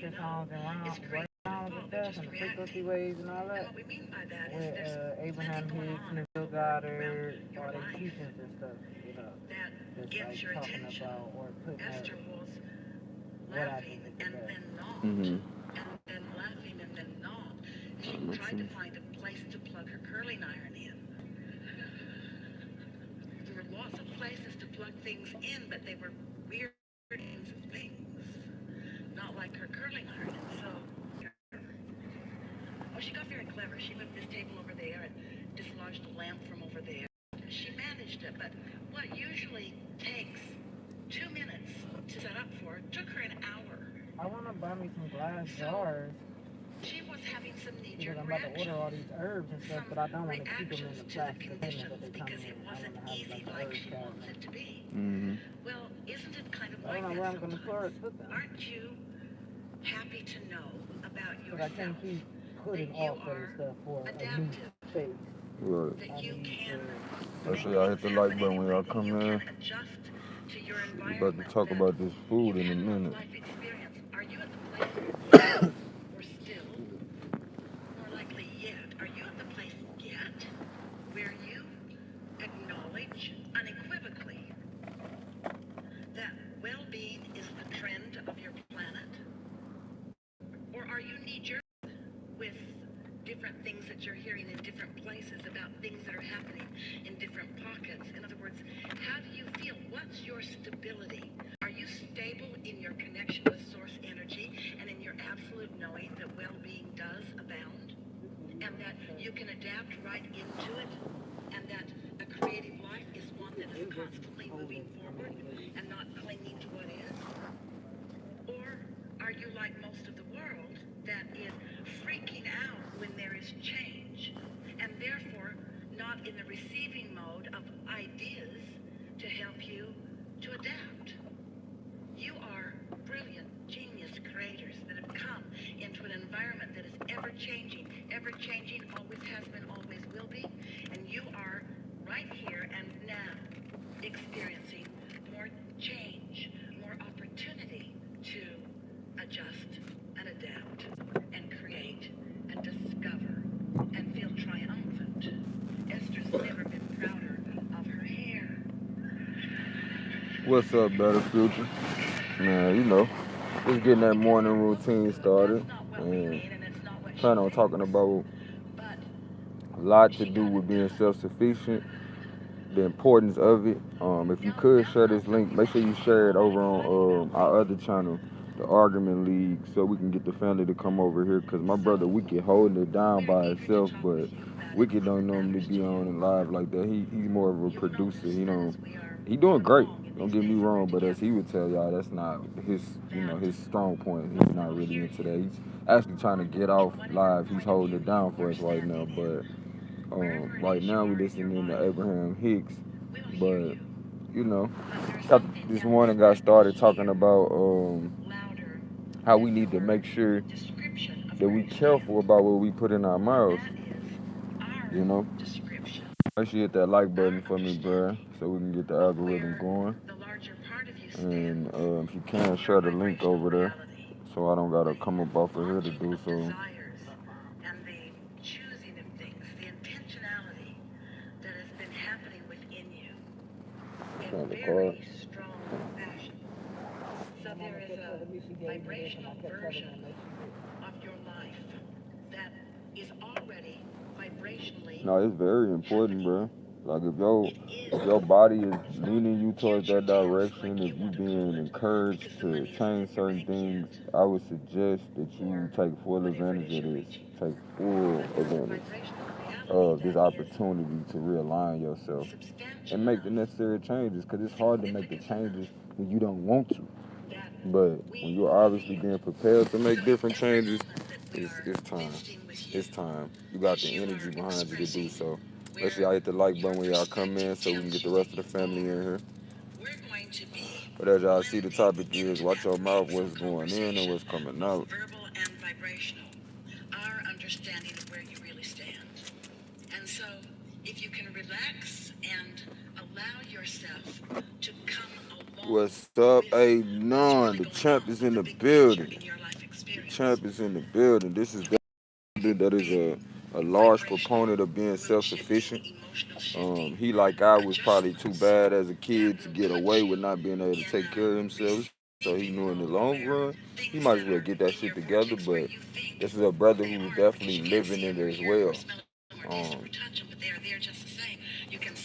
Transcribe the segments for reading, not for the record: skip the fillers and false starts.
nature songs and rounds and stuff and the frequency waves and all that with Abraham Hicks and Bill Goddard, all their teachings and stuff, you know, just like talking about or putting up what I think is the best. Mm-hmm. I want to buy me some glass jars because I'm about to order all these herbs and stuff, but I don't want to keep them in the plastic containers that they come in. I want to have like an herb cabinet. Mm-hmm. I don't know where I'm going to put them because I can't keep putting off of this stuff for a new space. Right. I need to. Let's say y'all hit the like button when y'all come in. We about to talk about this food in a minute. What's up, Better Future? Man, you know, just getting that morning routine started and plan on talking about a lot to do with being self-sufficient, the importance of it. If you could share this link, make sure you share it over on our other channel, the Argument League, so we can get the family to come over here. Cause my brother Wicked holding it down by himself, but Wicked don't normally be on and live like that. He's more of a producer. He doing great. Don't get me wrong, but as he would tell y'all, that's not his strong point. He's not really into that. He's actually trying to get off live. He's holding it down for us right now, but right now we listening to Abraham Hicks, but you know, this morning got started talking about how we need to make sure that we careful about what we put in our mouths. You know, make sure you hit that like button for me, bruh, so we can get the algorithm going. And if you can, share the link over there, so I don't gotta come up off of here to do so. Trying to call it. My mama kept telling me she gave me this, and I kept telling her no, she didn't. No, it's very important, bro. Like if your body is leaning you towards that direction, if you being encouraged to change certain things, I would suggest that you take full advantage of this. Take full advantage of this opportunity to realign yourself and make the necessary changes. Cause it's hard to make the changes when you don't want to. But when you're obviously being prepared to make different changes, it's time. It's time. You got the energy behind you to do so. Make sure y'all hit the like button when y'all come in so we can get the rest of the family in here. But as y'all see, the topic is watch your mouth, what's going in and what's coming out. What's up, A9? The champ is in the building. Champ is in the building. This is that is a large proponent of being self-sufficient. He, like I, was probably too bad as a kid to get away with not being able to take care of himself. So he knew in the long run, he might as well get that shit together. But this is a brother who's definitely living it as well. Um,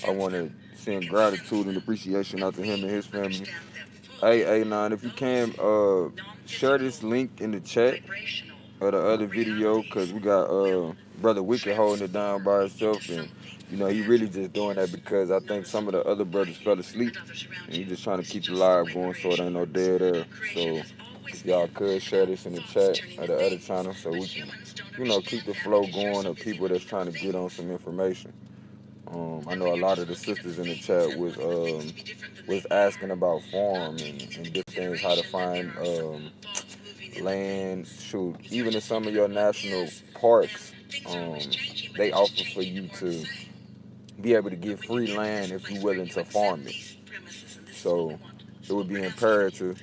I want to send gratitude and appreciation out to him and his family. Hey, A9, if you can, share this link in the chat of the other video, because we got Brother Wicked holding it down by himself. And, you know, he really just doing that because I think some of the other brothers fell asleep. And he just trying to keep the live going so it ain't no dead air. So if y'all could share this in the chat of the other channel so we can, you know, keep the flow going of people that's trying to get on some information. I know a lot of the sisters in the chat was asking about farm and different things, how to find land. Shoot, even in some of your national parks, they offer for you to be able to get free land if you're willing to farm it. So it would be imperative.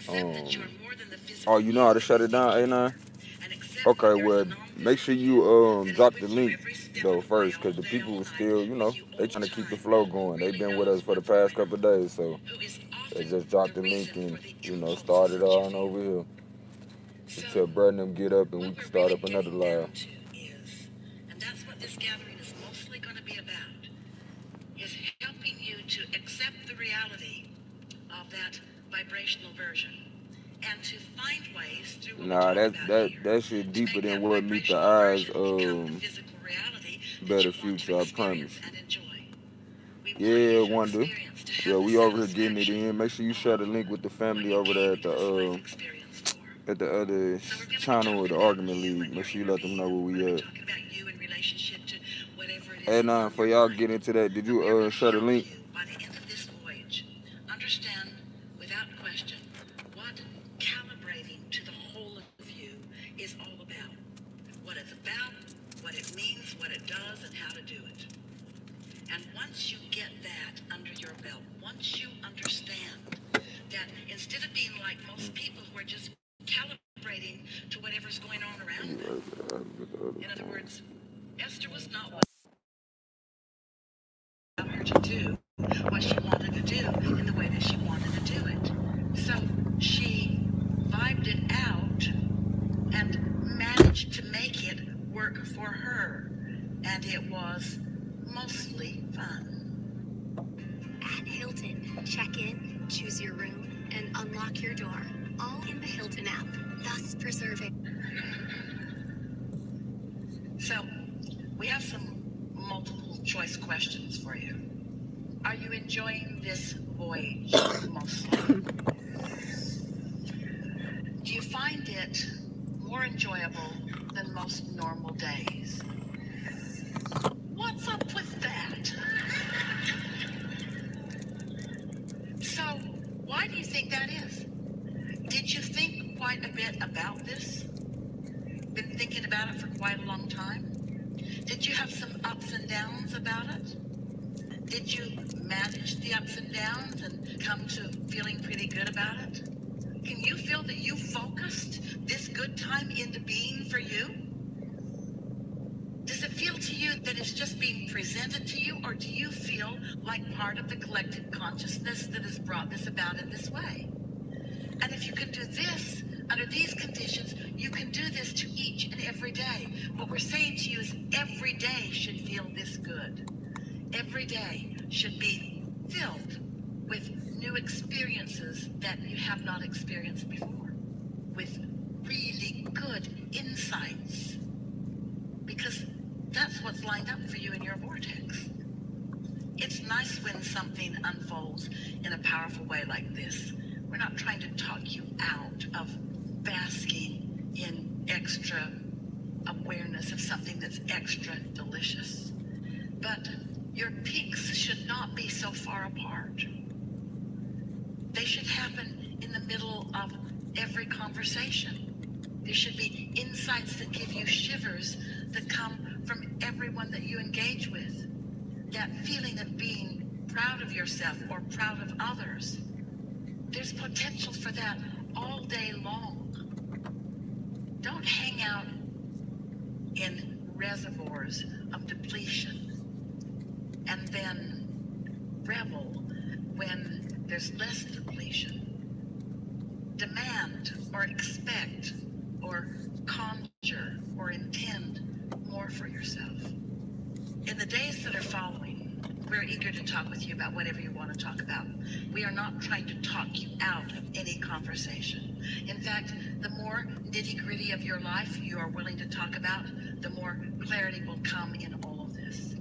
Um, oh, you know how to shut it down, A9? Okay, well, make sure you drop the link though first, because the people were still, you know, they trying to keep the flow going. They've been with us for the past couple of days, so they just dropped the link and, you know, started on over here until Brad and them get up and we can start up another live. And that's what this gathering is mostly going to be about, is helping you to accept the reality of that vibrational version and to find ways through what Nah, that shit deeper than what meet the eyes better future, I promise. Yeah, Wonder. Yeah, we over here getting it in. Make sure you share the link with the family over there at the other channel of the Argument League. Make sure you let them know where we at. And for y'all get into that, did you share the link? By the end of this voyage, understand without question what calibrating to the whole of you is all about. What it's about, what it means, what it does, and how to do it. And once you get that under your belt, once you understand that instead of being like most people who are just calibrating to whatever's going on around them, in other words, Esther was not what her to do what she wanted to do in the way that she wanted to do it. So she vibed it out and managed to make it work for her. And it was mostly fun. At Hilton, check in, choose your room, and unlock your door. All in the Hilton app, thus preserving. So, we have some multiple choice questions for you. Are you enjoying this voyage mostly? Do you find it more enjoyable than most normal days? What's up with that? So, why do you think that is? Did you think quite a bit about this? Been thinking about it for quite a long time? Did you have some ups and downs about it? Did you manage the ups and downs and come to feeling pretty good about it? Can you feel that you focused this good time into being for you? Does it feel to you that it's just being presented to you, or do you feel like part of the collective consciousness that has brought this about in this way? And if you can do this under these conditions, you can do this to each and every day. What we're saying to you is every day should feel this good. Every day should be filled with new experiences that you have not experienced before, with really good insights, because that's what's lined up for you in your vortex. It's nice when something unfolds in a powerful way like this. We're not trying to talk you out of basking in extra awareness of something that's extra delicious. But your peaks should not be so far apart. They should happen in the middle of every conversation. There should be insights that give you shivers that come from everyone that you engage with. That feeling of being proud of yourself or proud of others. There's potential for that all day long. Don't hang out in reservoirs of depletion and then revel when there's less depletion. Demand or expect or conjure or intend more for yourself. In the days that are following, we're eager to talk with you about whatever you want to talk about. We are not trying to talk you out of any conversation. In fact, the more nitty-gritty of your life you are willing to talk about, the more clarity will come in all of this.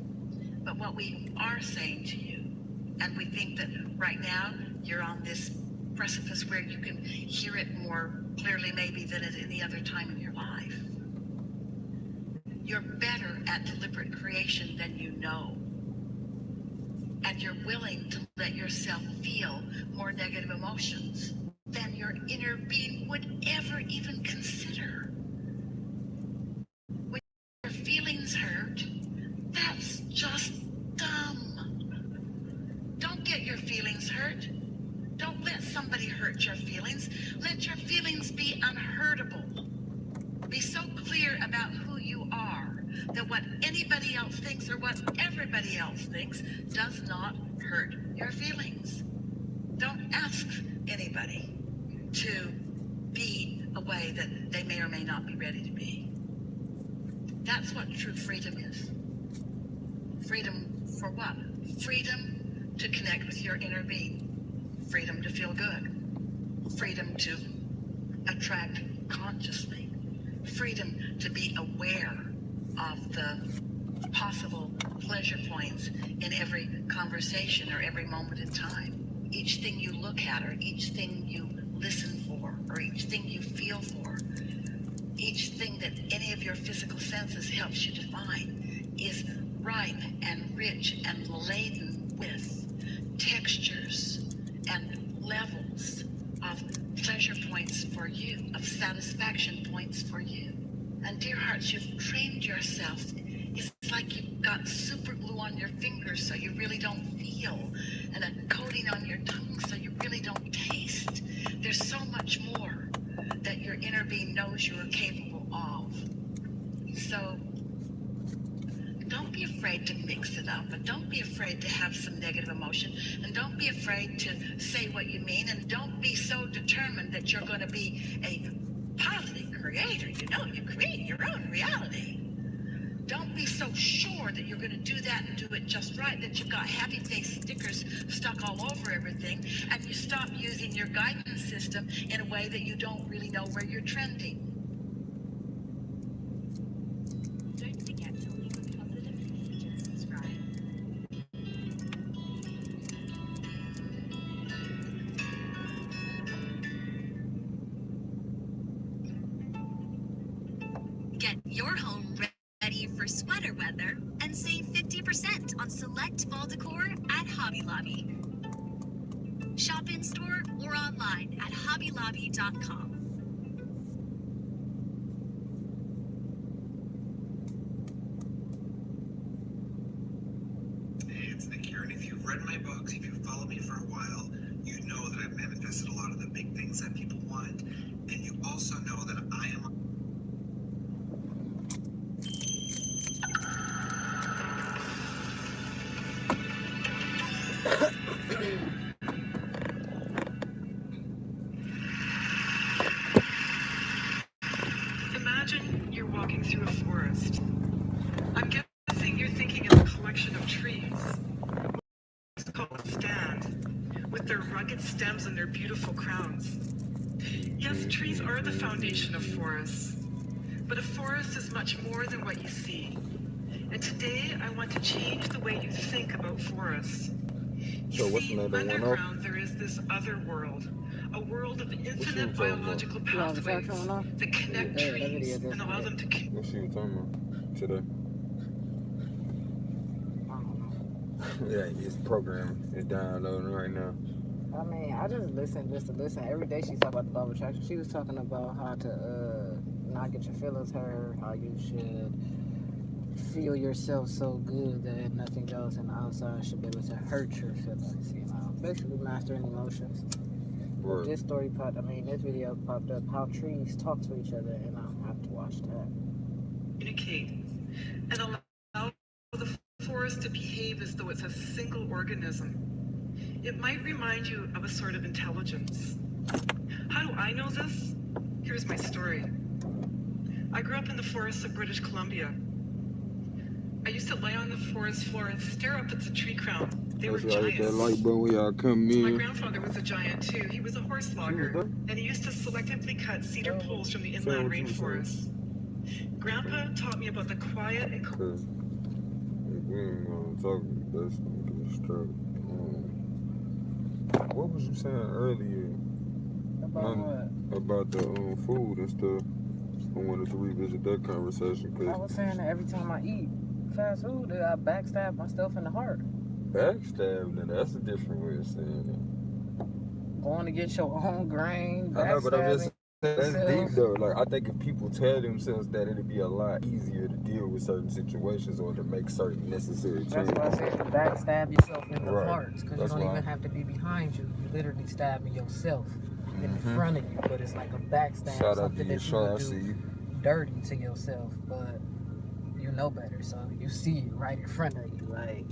But what we are saying to you, and we think that right now you're on this precipice where you can hear it more clearly maybe than at any other time in your life. You're better at deliberate creation than you know. And you're willing to let yourself feel more negative emotions than your inner being would ever even consider. When your feelings hurt, that's just dumb. Don't get your feelings hurt. Don't let somebody hurt your feelings. Let your feelings be unhurtable. Be so clear about who you are that what anybody else thinks or what everybody else thinks does not hurt your feelings. Don't ask anybody to be a way that they may or may not be ready to be. That's what true freedom is. Freedom for what? Freedom to connect with your inner being. Freedom to feel good. Freedom to attract consciously. Freedom to be aware of the possible pleasure points in every conversation or every moment in time. Each thing you look at or each thing you listen for or each thing you feel for, each thing that any of your physical senses helps you define is ripe and rich and laden with textures and levels of pleasure points for you, of satisfaction points for you. And dear hearts, you've trained yourself. It's like you've got super glue on your fingers so you really don't feel, and a coating on your tongue so you really don't taste. There's so much more that your inner being knows you are capable of. So don't be afraid to mix it up, and don't be afraid to have some negative emotion, and don't be afraid to say what you mean, and don't be so determined that you're going to be a positive creator. You know, you create your own reality. Don't be so sure that you're going to do that and do it just right that you've got happy face stickers stuck all over everything, and you stop using your guidance system in a way that you don't really know where you're trending. Don't forget to leave a positive message and subscribe. Get your home ready for sweater weather and save 50% on select fall decor at Hobby Lobby. Shop in store or online at hobbylobby.com. Hey, it's Nick here, and if you've read my books, if you've followed me for a while, you know that I've manifested a lot of the big things that people want, and you also know that I am... Imagine you're walking through a forest. I'm guessing you're thinking of a collection of trees. It's called a stand, with their rugged stems and their beautiful crowns. Yes, trees are the foundation of forests, but a forest is much more than what you see. And today, I want to change the way you think about forests. So what's the name of that one off? Underground, there is this other world, a world of you infinite talking about? biological You know, the pathways fact coming off? that connect Yeah, that video trees just and allow did. them to connect. What you talking about today? I don't know. Yeah, it's programming. It's downloading right now. I mean, I just to listen. Every day she's talking about the law of attraction. She was talking about how to not get your feelings hurt, how you should feel yourself so good that nothing else in the outside should be able to hurt your feelings, you know. Basically mastering emotions. But Word. this video popped up, how trees talk to each other, you know. have to watch that. Communicate and allow the forest to behave as though it's a single organism. It might remind you of a sort of intelligence. How do I know this? Here's my story. I grew up in the forests of British Columbia. I used to lie on the forest floor and stare up at the tree crown. They were That's why I hit that giants. light button when y'all come My in. grandfather was a giant too. He was a horse logger, and he used to selectively cut cedar poles from the inland rainforests. Grandpa taught me about the quiet and Cause we ain't gonna talk this straight. What was you saying earlier About what? about the food and stuff? I wanted to revisit that conversation. I Cause was saying that every time I eat fast food, that I backstab myself in the heart. backstabbing, that's a different way of saying it. Going against your own grain, I know, but I'm just backstabbing. saying, that's deep though. Like, I think if people tell themselves that, it'd be a lot easier to deal with certain situations or to make certain necessary changes. That's why I said to backstab yourself in the Right. heart, because you That's don't why. even have to be behind you. You literally stabbing yourself in front of you, but it's like a backstab, Shout out to something you, that you Shar. I would see do you. dirty to yourself, but you know better, so you see it right in front of you, like.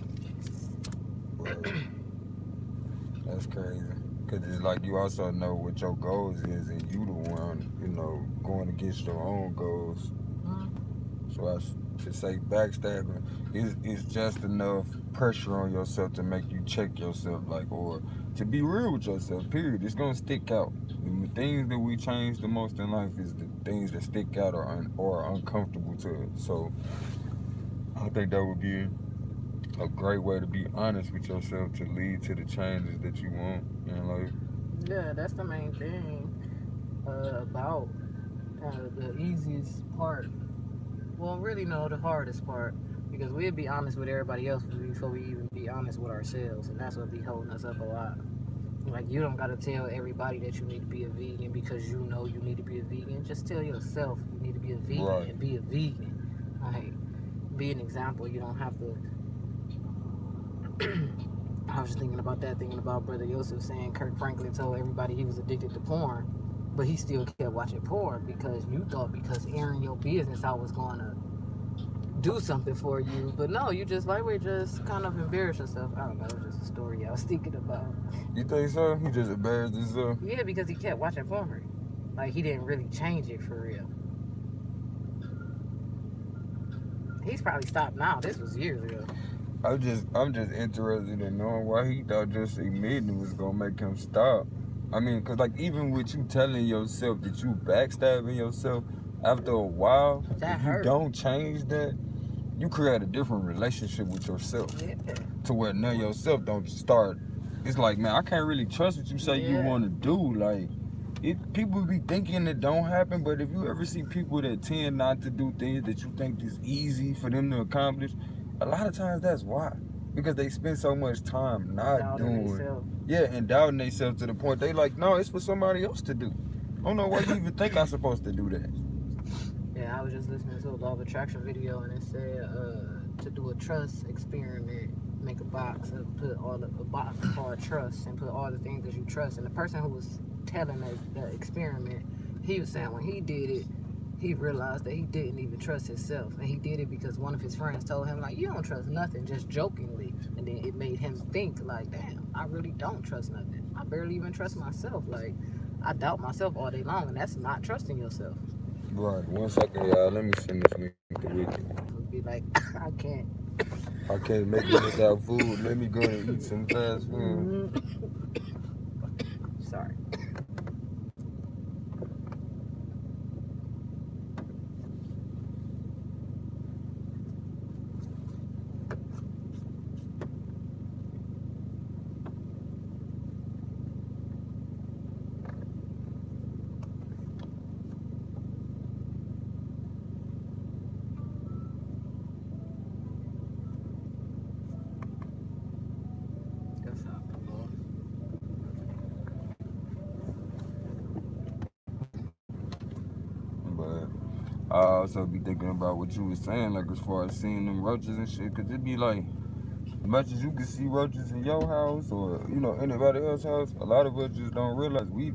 That's crazy. Cause it's like you also know what your goals is, and you the one, you know, going against your own goals. So I to say backstabbing is just enough pressure on yourself to make you check yourself, like, or to be real with yourself. Period. It's gonna stick out. The things that we change the most in life is the things that stick out or are uncomfortable to us. So I think that would be a great way to be honest with yourself to lead to the changes that you want in life. Yeah, that's the main thing about the easiest part. Well, really, no, the hardest part, because we'd be honest with everybody else before we even be honest with ourselves, and that's what be holding us up a lot. Like, you don't gotta tell everybody that you need to be a vegan because you know you need to be a vegan. Just tell yourself you need to be a vegan, Right. and be a vegan. Like, be an example. You don't have to. I was just thinking about that, thinking about Brother Yosef saying Kirk Franklin told everybody he was addicted to porn, but he still kept watching porn because you thought because airing your business out was going to do something for you. But no, you just lightweight just kind of embarrass yourself. I don't know, it was just a story I was thinking about. You think so? He just embarrassed himself? Yeah, because he kept watching porn. Like, he didn't really change it for real. He's probably stopped now. This was years ago. I'm just interested in knowing why he thought just admitting it was gonna make him stop. I mean, cause like even with you telling yourself that you backstabbing yourself, after a while, That if you hurt. don't change that, you create a different relationship with yourself. Yeah. To where now yourself don't start. It's like, man, I can't really trust what you say you Yeah. want to do. Like, people be thinking it don't happen, but if you ever see people that tend not to do things that you think is easy for them to accomplish, a lot of times that's why. Because they spend so much time not Doubting doing. themselves. Yeah, and doubting themselves to the point they like, no, it's for somebody else to do. I don't know why you even think I'm supposed to do that. Yeah, I was just listening to a law of attraction video, and it said to do a trust experiment, make a box and put a box called trust, and put all the things that you trust. And the person who was telling the experiment, he was saying when he did it, he realized that he didn't even trust himself, and he did it because one of his friends told him, like, you don't trust nothing, just jokingly. And then it made him think, like, damn, I really don't trust nothing. I barely even trust myself. Like, I doubt myself all day long, and that's not trusting yourself. Right, 1 second, y'all. Let me send this link to Wiki. Would be like, I can't. I can't make it without food. Let me go and eat some fast food. Sorry. That's how I go. But I also be thinking about what you was saying, like as far as seeing them roaches and shit, cause it be like, As much as you can see roaches in your house or, anybody else's house, a lot of us just don't realize we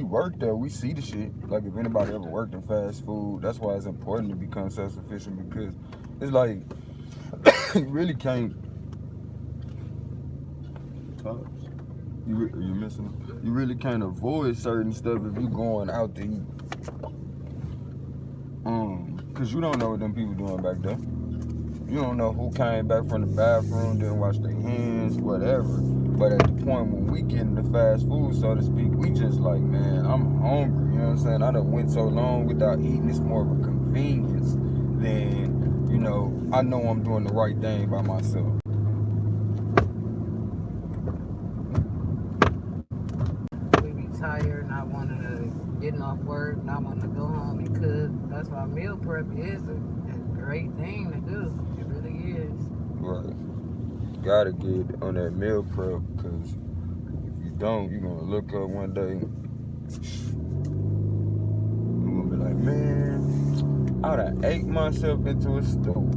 work there, we see the shit. Like if anybody ever worked in fast food, that's why it's important to become self-sufficient because it's like you really can't you missing it? You really can't avoid certain stuff if you going out to eat. Cause you don't know what them people doing back there. You don't know who came back from the bathroom, didn't wash their hands, whatever. But at the point when we get into fast food, so to speak, we just like, man, I'm hungry. You know what I'm saying? I done went so long without eating. It's more of a convenience than, I know I'm doing the right thing by myself. We be tired, not wanting to getting off work, not wanting to go home and cook. That's why meal prep is a great thing to do. It really is. Right. Gotta get on that meal prep because if you don't, you're gonna look up one day. You're gonna be like, man, I done ate myself into a stove.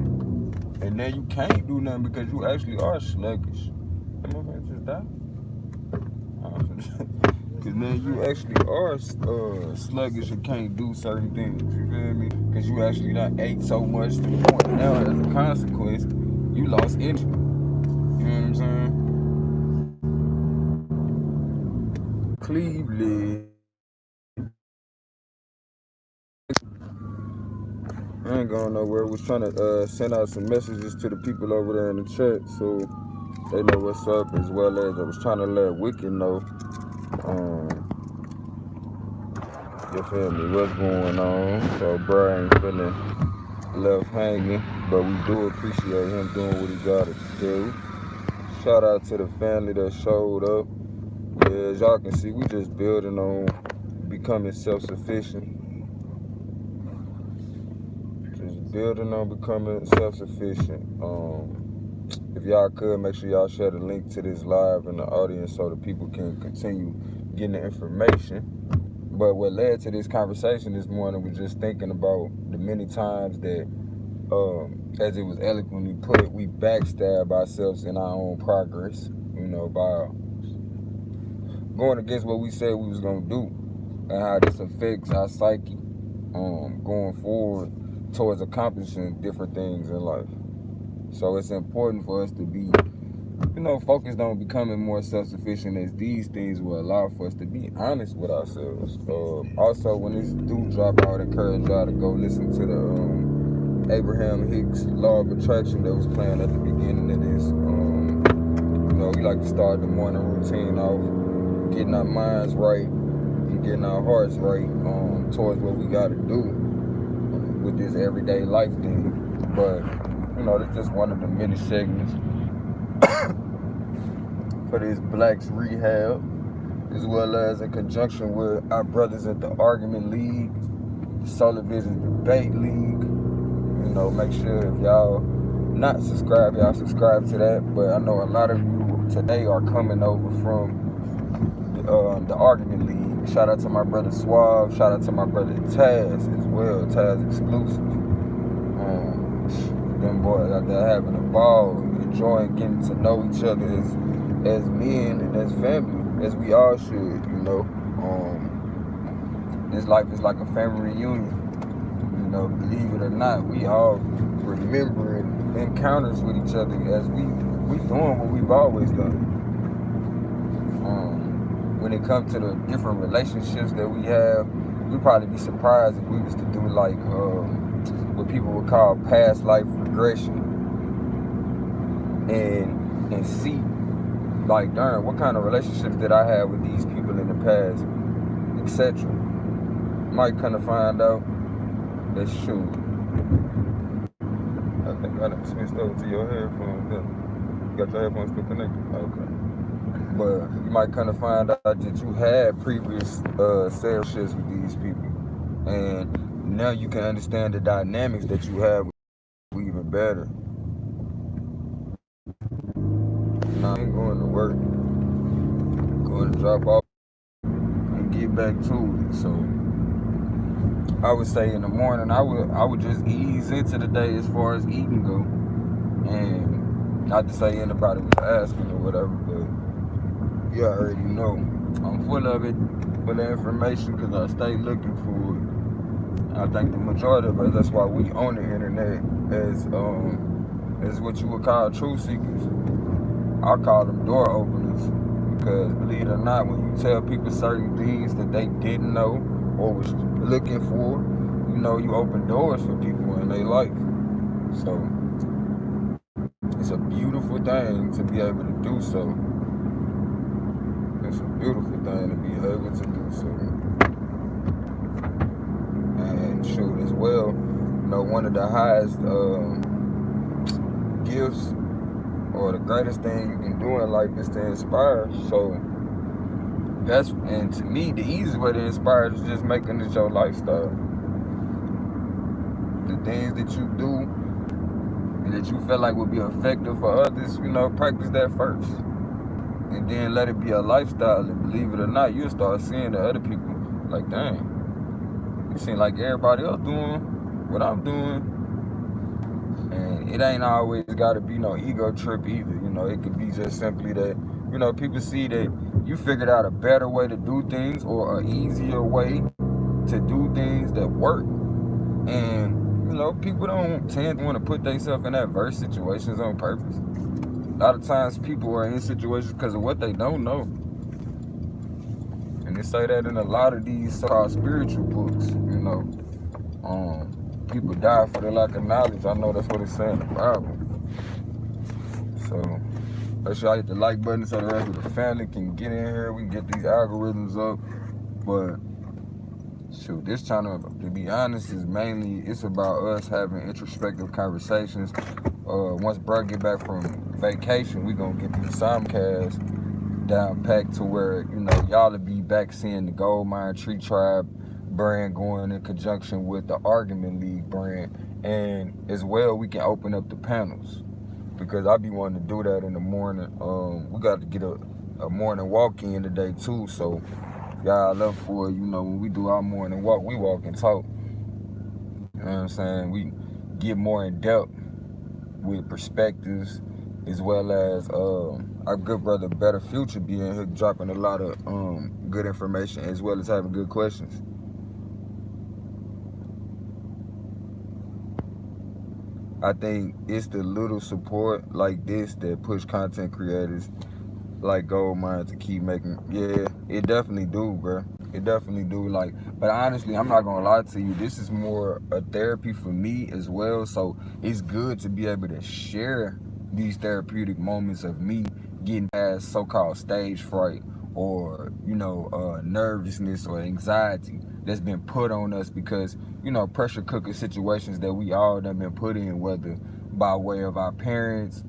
And then you can't do nothing because you actually are sluggish. Am I gonna just die? Because then you actually are sluggish and can't do certain things. You feel me? Because you actually done ate so much to the point now as a consequence, you lost energy. You know what I'm saying? Cleveland. I ain't going nowhere. Was trying to send out some messages to the people over there in the chat so they know what's up, as well as I was trying to let Wicked know. You feel me? What's going on? So Brian ain't feeling left hanging, but we do appreciate him doing what he gotta do. Shout out to the family that showed up. Yeah, as y'all can see, we just building on becoming self-sufficient. Just building on becoming self-sufficient. If y'all could, make sure y'all share the link to this live in the audience so that people can continue getting the information. But what led to this conversation this morning was just thinking about the many times that, as it was eloquently put, we backstab ourselves in our own progress, by going against what we said we was going to do, and how this affects our psyche going forward towards accomplishing different things in life. So it's important for us to be, focused on becoming more self-sufficient, as these things will allow for us to be honest with ourselves. Also, when this do drop out, I encourage y'all to go listen to the Abraham Hicks Law of Attraction that was playing at the beginning of this. We like to start the morning routine off getting our minds right and getting our hearts right towards what we got to do with this everyday life thing. But it's just one of the many segments for this Blacks Rehab, as well as in conjunction with our brothers at the Argument League, Solar Vision Debate League. Make sure if y'all not subscribed, y'all subscribe to that. But I know a lot of you today are coming over from the Argument League. Shout out to my brother Suave. Shout out to my brother Taz as well. Taz exclusive. Them boys out there having a ball, enjoying getting to know each other as men and as family, as we all should. This life is like a family reunion. Believe it or not, we all remembering encounters with each other as we doing what we've always done. When it comes to the different relationships that we have, we'd probably be surprised if we was to do like what people would call past life regression and see like, darn, what kind of relationships did I have with these people in the past, etc. Might kind of find out that shoot. I think I done switched over to your headphones. You got your headphones still connected? Okay. But you might kind of find out that you had previous sales with these people, and now you can understand the dynamics that you have even better. I ain't going to work, going to drop off and get back to it. So I would say in the morning I would just ease into the day as far as eating go, and Not to say anybody was asking or whatever, but you already know. I'm full of it, full of information, because I stay looking for it. I think the majority of us, that's why we on the internet as what you would call truth seekers. I call them door openers, because believe it or not, when you tell people certain things that they didn't know or was looking for, you know, you open doors for people in their life. So it's a beautiful thing to be able to do so. It's a beautiful thing to be able to do so. And shoot, as well, you know, one of the highest gifts or the greatest thing you can do in life is to inspire. So and to me, the easiest way to inspire is just making it your lifestyle. The things that you do and that you feel like would be effective for others, you know, practice that first. And then let it be a lifestyle. And believe it or not, you'll start seeing the other people like, dang, it seems like everybody else doing what I'm doing. And it ain't always got to be no ego trip either. You know, it could be just simply that, you know, people see that you figured out a better way to do things or an easier way to do things that work. And, you know, people don't tend to want to put themselves in adverse situations on purpose. A lot of times people are in situations because of what they don't know. And they say that in a lot of these so-called spiritual books, you know. People die for the lack of knowledge. I know that's what it's saying in the Bible. So make sure I hit the like button so the rest of the family can get in here. We can get these algorithms up. But shoot, this channel, to be honest, is mainly, it's about us having introspective conversations. Once Bro get back from vacation, we gonna get these Simcasts down packed to where, you know, y'all will be back seeing the Gold Mine Tree Tribe brand going in conjunction with the Argument League brand. And as well, we can open up the panels, because I be wanting to do that in the morning. We got to get a morning walk in today too, so y'all up for it. You know, when we do our morning walk, we walk and talk. You know what I'm saying? We get more in depth with perspectives, as well as our good brother Better Future being here dropping a lot of good information, as well as having good questions. I think it's the little support like this that push content creators like Gold Mine to keep making. Yeah, it definitely do, bro. It definitely do. Like, but honestly, I'm not gonna lie to you, this is more a therapy for me as well. So it's good to be able to share these therapeutic moments of me getting past so-called stage fright, or, you know, nervousness or anxiety that's been put on us because, you know, pressure cooker situations that we all done been put in, whether by way of our parents,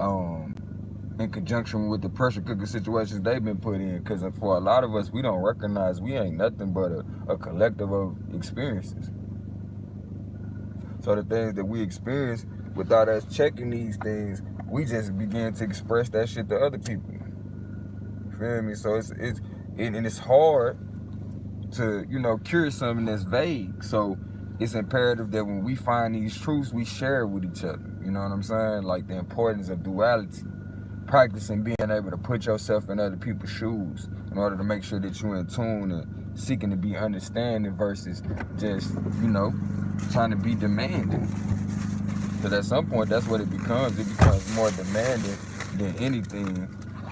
in conjunction with the pressure cooker situations they've been put in. Because for a lot of us, we don't recognize we ain't nothing but a collective of experiences. So the things that we experience, without us checking these things, we just begin to express that shit to other people. You feel me? So it's hard to, you know, cure something that's vague. So it's imperative that when we find these truths, we share it with each other. You know what I'm saying? Like the importance of duality. Practicing being able to put yourself in other people's shoes in order to make sure that you're in tune and seeking to be understanding versus just, you know, trying to be demanding. Because at some point, that's what it becomes. It becomes more demanding than anything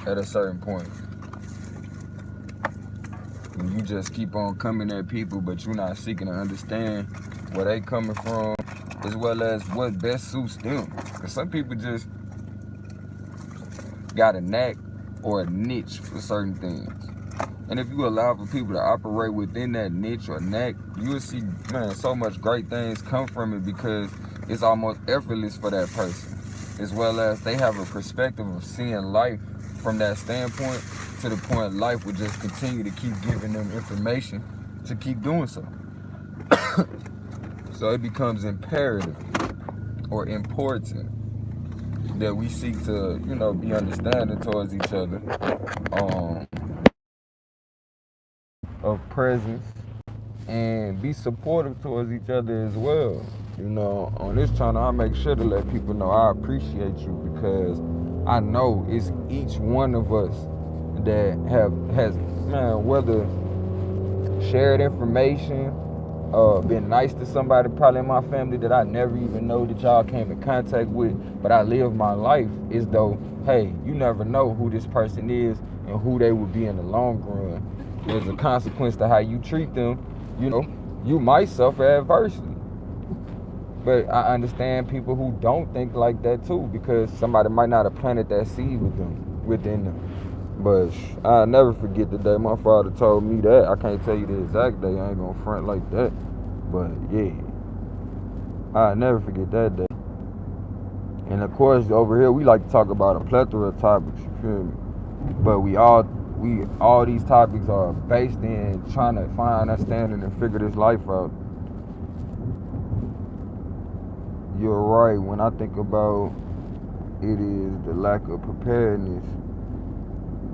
at a certain point. And you just keep on coming at people, but you're not seeking to understand where they coming from, as well as what best suits them. Because some people just got a knack or a niche for certain things. And if you allow for people to operate within that niche or knack, you will see, man, so much great things come from it, because it's almost effortless for that person. As well as they have a perspective of seeing life from that standpoint, to the point life would just continue to keep giving them information to keep doing so. So it becomes imperative or important that we seek to, you know, be understanding towards each other, of presence, and be supportive towards each other as well. You know, on this channel, I make sure to let people know I appreciate you, because I know it's each one of us that has, man, whether shared information, been nice to somebody probably in my family that I never even know that y'all came in contact with, but I live my life as though, hey, you never know who this person is and who they will be in the long run. There's a consequence to how you treat them. You know, you might suffer adversity. But I understand people who don't think like that too, because somebody might not have planted that seed within them. But I'll never forget the day my father told me that. I can't tell you the exact day. I ain't gonna front like that. But yeah, I'll never forget that day. And of course, over here we like to talk about a plethora of topics. You feel me? But all these topics are based in trying to find understanding and figure this life out. You're right. When I think about it, is the lack of preparedness.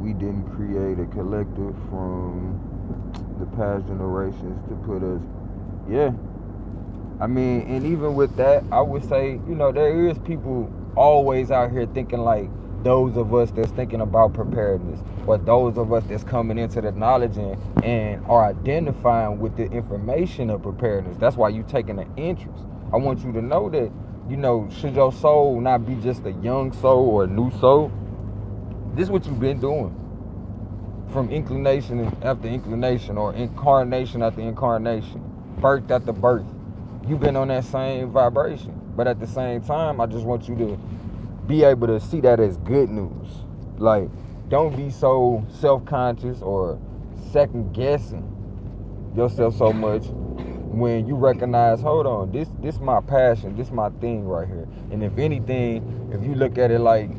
We didn't create a collective from the past generations to put us, yeah. I mean, and even with that, I would say, you know, there is people always out here thinking like those of us that's thinking about preparedness, or those of us that's coming into the knowledge and are identifying with the information of preparedness. That's why you taking an interest. I want you to know that, you know, should your soul not be just a young soul or a new soul, this is what you've been doing. From inclination after inclination, or incarnation after incarnation, birth after birth. You've been on that same vibration. But at the same time, I just want you to be able to see that as good news. Like, don't be so self-conscious or second guessing yourself so much when you recognize, hold on, this my passion, this my thing right here. And if anything, if you look at it like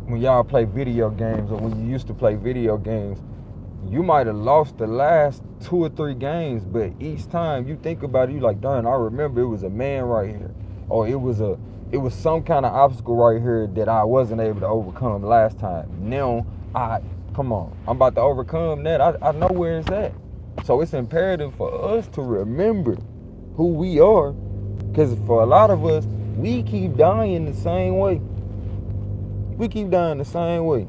when y'all play video games, or when you used to play video games, you might have lost the last 2 or 3 games, but each time you think about it, you like, darn, I remember it was a man right here, or it was some kind of obstacle right here that I wasn't able to overcome last time. Now come on, I'm about to overcome that. I know where it's at. So it's imperative for us to remember who we are, because for a lot of us, we keep dying the same way. We keep dying the same way.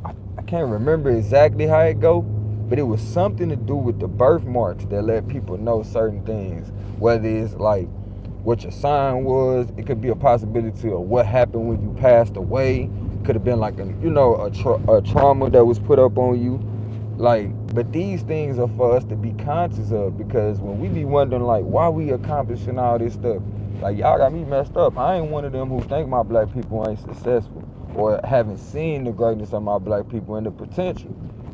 I can't remember exactly how it go, but it was something to do with the birthmarks that let people know certain things. Whether it's like what your sign was, it could be a possibility of what happened when you passed away. It could have been like a trauma that was put up on you. Like, but these things are for us to be conscious of, because when we be wondering like why we accomplishing all this stuff, like y'all got me messed up. I ain't one of them who think my black people ain't successful, or haven't seen the greatness of my black people and the potential.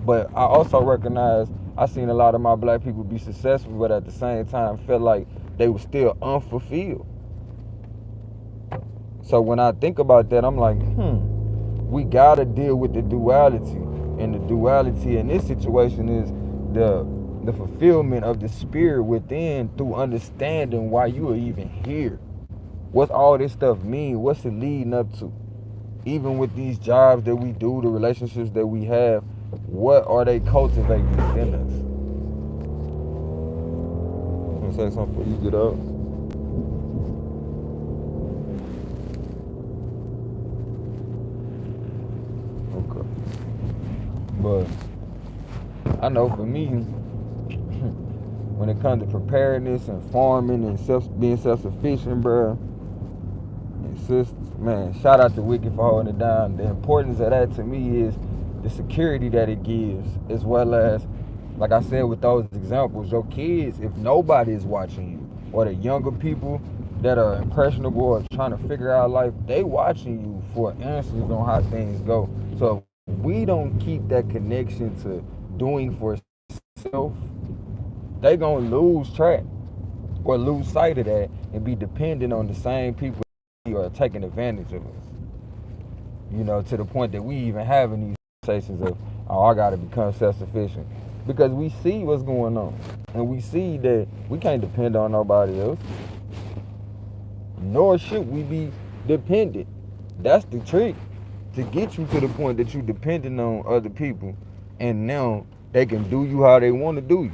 But I also recognize I seen a lot of my black people be successful, but at the same time felt like they were still unfulfilled. So when I think about that, I'm like, we gotta deal with the duality. And the duality in this situation is the fulfillment of the spirit within, through understanding why you are even here. What's all this stuff mean? What's it leading up to? Even with these jobs that we do, the relationships that we have, what are they cultivating within us? You want to say something before you get up? Okay. But I know for me, when it comes to preparedness and farming and being self-sufficient, bro, and sisters, man, shout out to Wiki for holding it down. The importance of that to me is the security that it gives, as well as, like I said with those examples, your kids, if nobody is watching you, or the younger people that are impressionable or trying to figure out life, they watching you for answers on how things go. So if we don't keep that connection to doing for self, they gonna lose track or lose sight of that and be dependent on the same people who are taking advantage of us. You know, to the point that we even having these conversations of, oh, I gotta become self-sufficient. Because we see what's going on. And we see that we can't depend on nobody else. Nor should we be dependent. That's the trick. To get you to the point that you're dependent on other people, and now they can do you how they want to do you.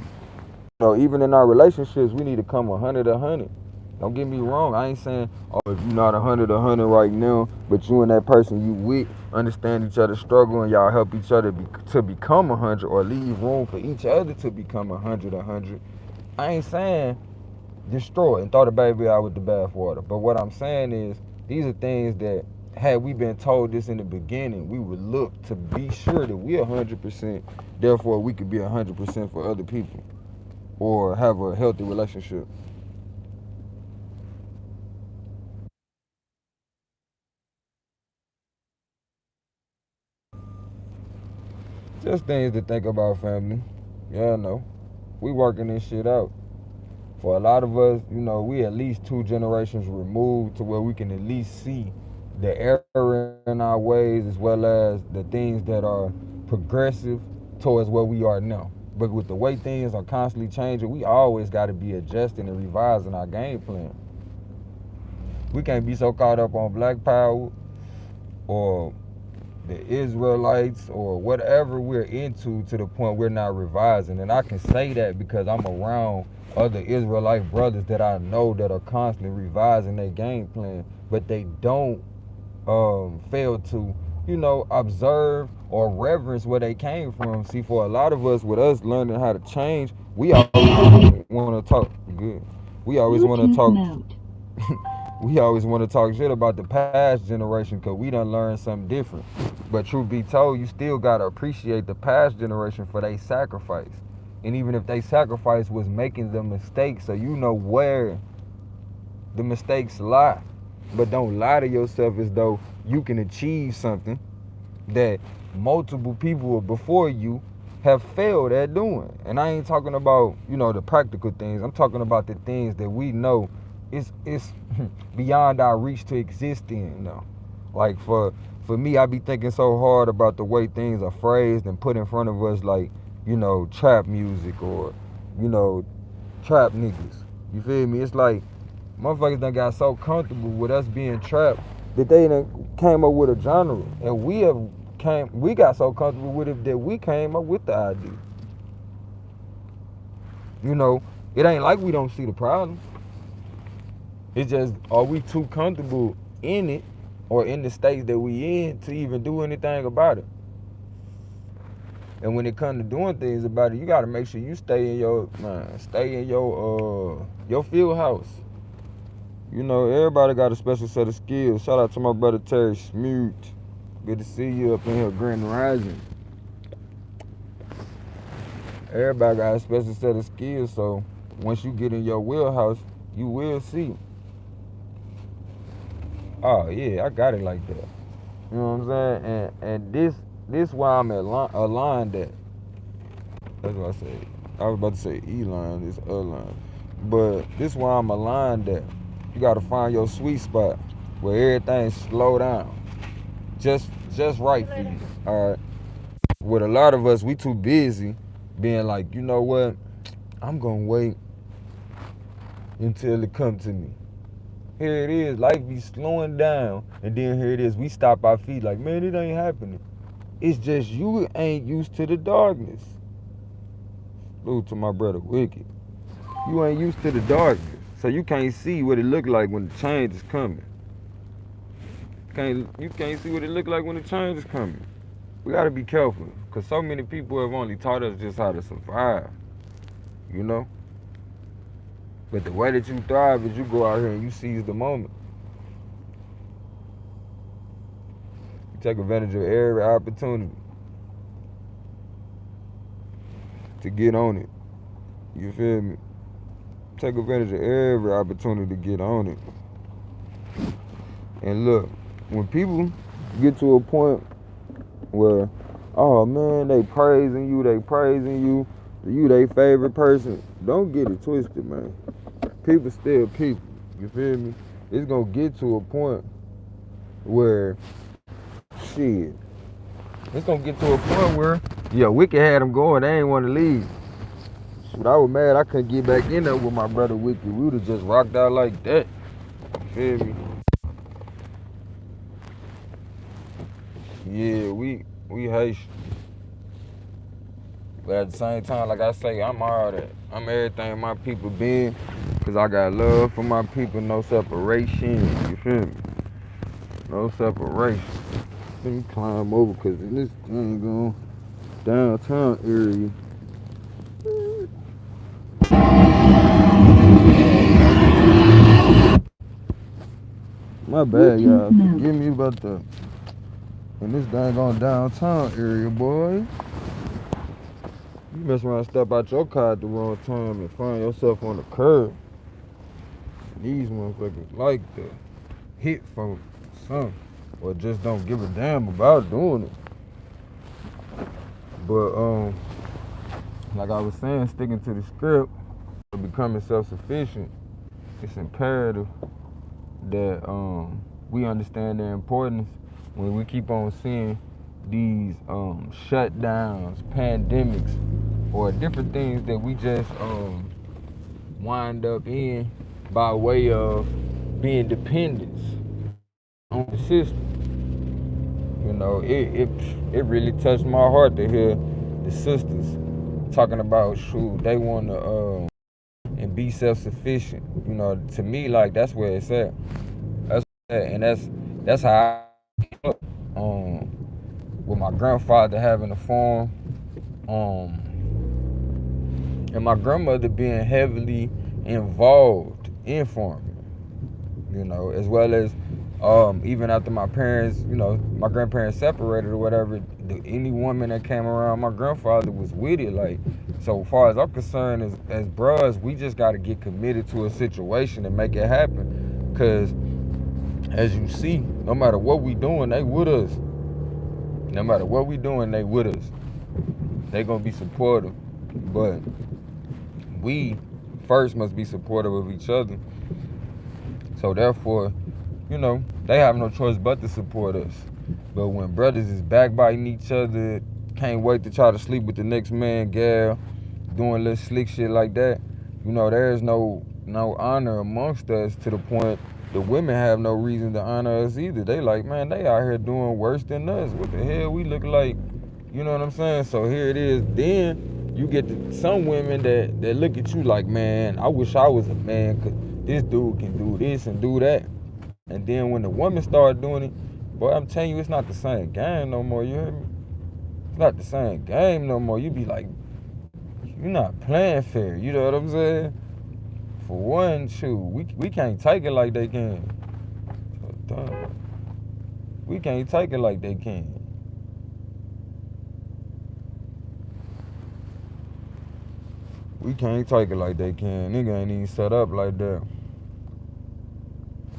know, even in our relationships, we need to come 100. Don't get me wrong. I ain't saying, oh, if you're not 100 right now, but you and that person you with understand each other's struggle and y'all help each other to become 100 or leave room for each other to become 100. I ain't saying destroy and throw the baby out with the bathwater. But what I'm saying is, these are things that, had we been told this in the beginning, we would look to be sure that we're 100%. Therefore, we could be 100% for other people or have a healthy relationship. Just things to think about, family. Yeah, no, we working this shit out. For a lot of us, we at least 2 generations removed to where we can at least see the error in our ways as well as the things that are progressive towards where we are now. But with the way things are constantly changing, we always got to be adjusting and revising our game plan. We can't be so caught up on Black Power or the Israelites or whatever we're into to the point we're not revising. And I can say that because I'm around other Israelite brothers that I know that are constantly revising their game plan, but they don't fail to, observe or reverence where they came from. See, for a lot of us, with us learning how to change, we always want to talk good. We always want to talk. We always want to talk shit about the past generation because we done learned something different. But truth be told, you still gotta appreciate the past generation for their sacrifice. And even if they sacrifice was making the mistakes, so you know where the mistakes lie. But don't lie to yourself as though you can achieve something that multiple people before you have failed at doing. And I ain't talking about, the practical things. I'm talking about the things that we know it's beyond our reach to exist in. Like for me, I be thinking so hard about the way things are phrased and put in front of us, like, trap music or, trap niggas. You feel me? It's like motherfuckers done got so comfortable with us being trapped that they done came up with a genre, and we got so comfortable with it that we came up with the idea. It ain't like we don't see the problem. It's just, are we too comfortable in it or in the states that we in to even do anything about it? And when it comes to doing things about it, you gotta make sure you stay in your field house. Everybody got a special set of skills. Shout out to my brother Terry Smoot. Good to see you up in here, Grand Rising. Everybody got a special set of skills, so once you get in your wheelhouse, you will see. Oh yeah, I got it like that. You know what I'm saying? And this why I'm aligned at. That's what I said. I was about to say E-line, it's A-line. But this why I'm aligned at. You gotta find your sweet spot where everything slow down. Just right for you. Alright. With a lot of us, we too busy being like, you know what? I'm gonna wait until it come to me. Here it is, life be slowing down, and then here it is, we stop our feet like, man, it ain't happening. It's just you ain't used to the darkness. Salute to my brother Wicked. You ain't used to the darkness, so you can't see what it look like when the change is coming. You can't see what it look like when the change is coming. We gotta be careful, because so many people have only taught us just how to survive, But the way that you thrive is you go out here and you seize the moment. You take advantage of every opportunity to get on it. You feel me? Take advantage of every opportunity to get on it. And look, when people get to a point where, oh man, they praising you, you they favorite person, don't get it twisted, man. People still people, you feel me? It's gonna get to a point where, shit, it's gonna get to a point where, Wicked had them going, they ain't want to leave. Shoot, I was mad I couldn't get back in there with my brother Wicked. We would've just rocked out like that. You feel me? Yeah, we Haitian. But at the same time, like I say, I'm all that. I'm everything my people been. Cause I got love for my people, no separation. You feel me? No separation. Let me climb over cause this thing going downtown area. My bad, y'all. Forgive me about that. In this dang on downtown area, boy. You mess around, step out your car at the wrong time and find yourself on the curb. These motherfuckers like that. Hit from something. Or just don't give a damn about doing it. But like I was saying, sticking to the script, becoming self-sufficient, it's imperative that we understand the importance when we keep on seeing these shutdowns, pandemics, or different things that we just wind up in by way of being dependents on the system. You know, it really touched my heart to hear the sisters talking about shoot, they want to and be self-sufficient. You know, to me, like that's where it's at. And that's how I came up with my grandfather having a farm, and my grandmother being heavily involved in farming. You know, as well as even after my parents, you know, my grandparents separated or whatever, any woman that came around my grandfather was with it. Like, so far as I'm concerned, as bros, we just got to get committed to a situation and make it happen. Because as you see, no matter what we doing, they with us. No matter what we doing, they with us. They gonna be supportive. But we first must be supportive of each other. So therefore, you know, they have no choice but to support us. But when brothers is backbiting each other, can't wait to try to sleep with the next man, gal, doing little slick shit like that, you know, there's no honor amongst us to the point the women have no reason to honor us either. They like, man, they out here doing worse than us. What the hell we look like? You know what I'm saying? So here it is. Then you get some women that look at you like, man, I wish I was a man because this dude can do this and do that. And then when the women start doing it, boy, I'm telling you, it's not the same game no more. You hear me? It's not the same game no more. You be like, you're not playing fair. You know what I'm saying? For one, shoot, we can't take it like they can. We can't take it like they can. We can't take it like they can. Nigga ain't even set up like that.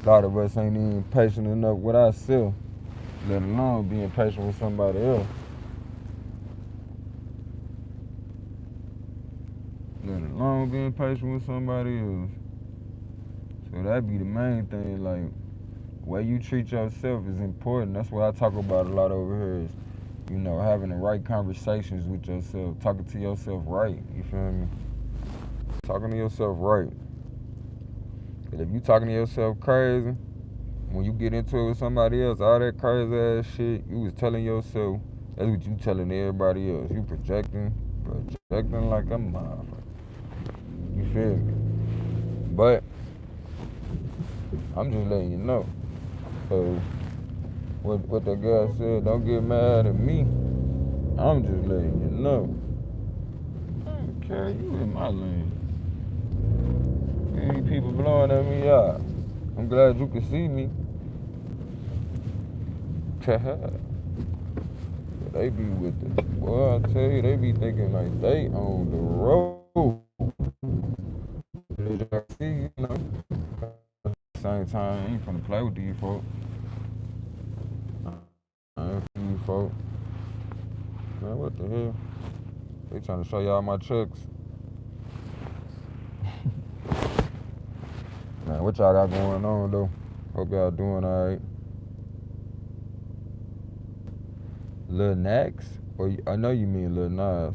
A lot of us ain't even patient enough with ourselves, let alone being patient with somebody else. Let alone being patient with somebody else. So that be the main thing, like, the way you treat yourself is important. That's what I talk about a lot over here is, you know, having the right conversations with yourself, talking to yourself right, you feel me? Talking to yourself right. Because if you talking to yourself crazy, when you get into it with somebody else, all that crazy ass shit you was telling yourself, that's what you telling everybody else. You projecting like a motherfucker. You feel me? But I'm just letting you know. So what the girl said, don't get mad at me. I'm just letting you know. Okay, you in my lane. Any people blowing at me out. I'm glad you can see me. They be with the boy, I tell you, they be thinking like they on the road. See, you know. At the same time, I ain't finna play with these folks. I ain't for you folks. Man, what the hell? They trying to show y'all my checks. Man, what y'all got going on though? Hope y'all doing alright. Lil Nax? Or I know you mean Lil Nas.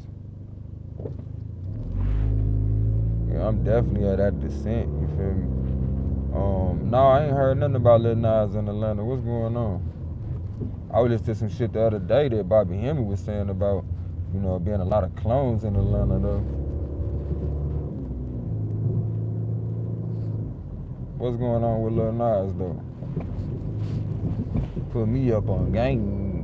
Yeah, I'm definitely at that descent, you feel me? No, I ain't heard nothing about Lil Nas in Atlanta. What's going on? I was listening to some shit the other day that Bobby Hemming was saying about You know, being a lot of clones in Atlanta though. What's going on with Lil Nas though? Put me up on game.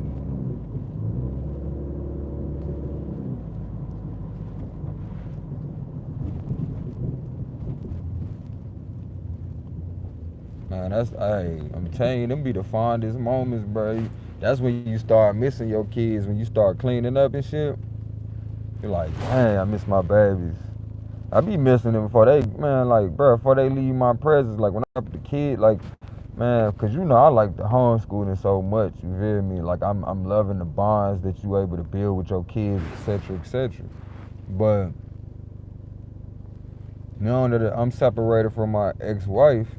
Man, I'm telling you, them be the fondest moments, bro. That's when you start missing your kids, when you start cleaning up and shit. You're like, dang, I miss my babies. I be missing them before they, man, like, bro, before they leave my presence. Like, when I have the kid, like, man, because you know I like the homeschooling so much, you feel me? Like, I'm loving the bonds that you able to build with your kids, etc., etc. But now that I'm separated from my ex-wife,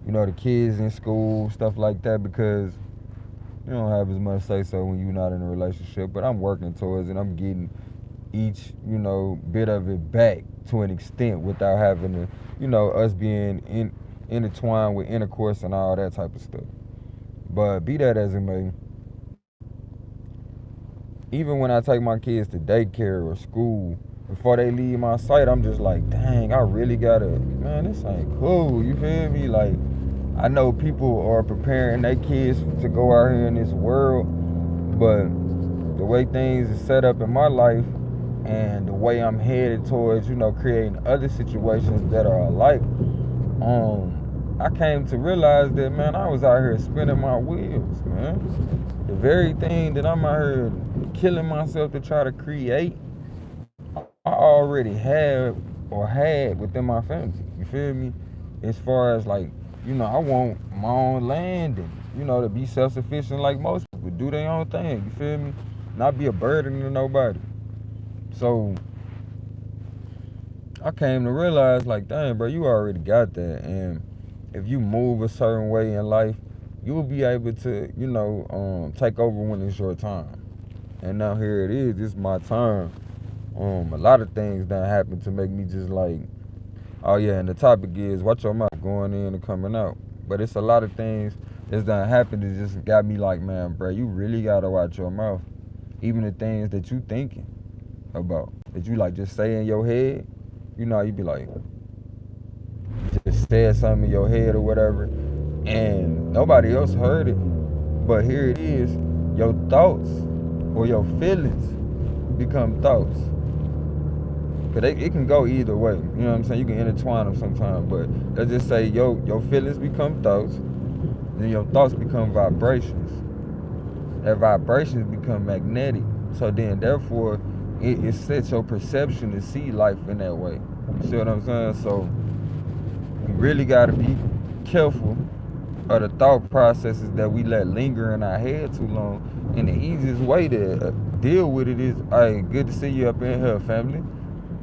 you know, the kids in school, stuff like that, because you don't have as much say-so when you're not in a relationship. But I'm working towards it. I'm getting each, you know, bit of it back to an extent without having to, you know, us being intertwined with intercourse and all that type of stuff. But be that as it may, even when I take my kids to daycare or school, before they leave my sight, I'm just like, dang, I really gotta, man, this ain't cool. You feel me? Like, I know people are preparing their kids to go out here in this world, but the way things is set up in my life and the way I'm headed towards, you know, creating other situations that are alike, I came to realize that, man, I was out here spinning my wheels, man. The very thing that I'm out here killing myself to try to create, I already have or had within my family. You feel me? As far as like, you know, I want my own land and, you know, to be self-sufficient like most people, do their own thing. You feel me? Not be a burden to nobody. So I came to realize, like, dang, bro, you already got that. And if you move a certain way in life, you will be able to, you know, take over when it's your time. And now here it is. It's my time. A lot of things done happen to make me just like, oh yeah, and the topic is watch your mouth going in and coming out. But it's a lot of things that's done happened that just got me like, man, bro, you really gotta watch your mouth. Even the things that you thinking about, that you like just say in your head, you know, you be like, just said something in your head or whatever, and nobody else heard it. But here it is, your thoughts or your feelings become thoughts. Cause it can go either way. You know what I'm saying? You can intertwine them sometimes. But let's just say your feelings become thoughts, then your thoughts become vibrations. That vibrations become magnetic. So then therefore it sets your perception to see life in that way. You see what I'm saying? So you really gotta be careful of the thought processes that we let linger in our head too long. And the easiest way to deal with it is, hey, good to see you up in here, family.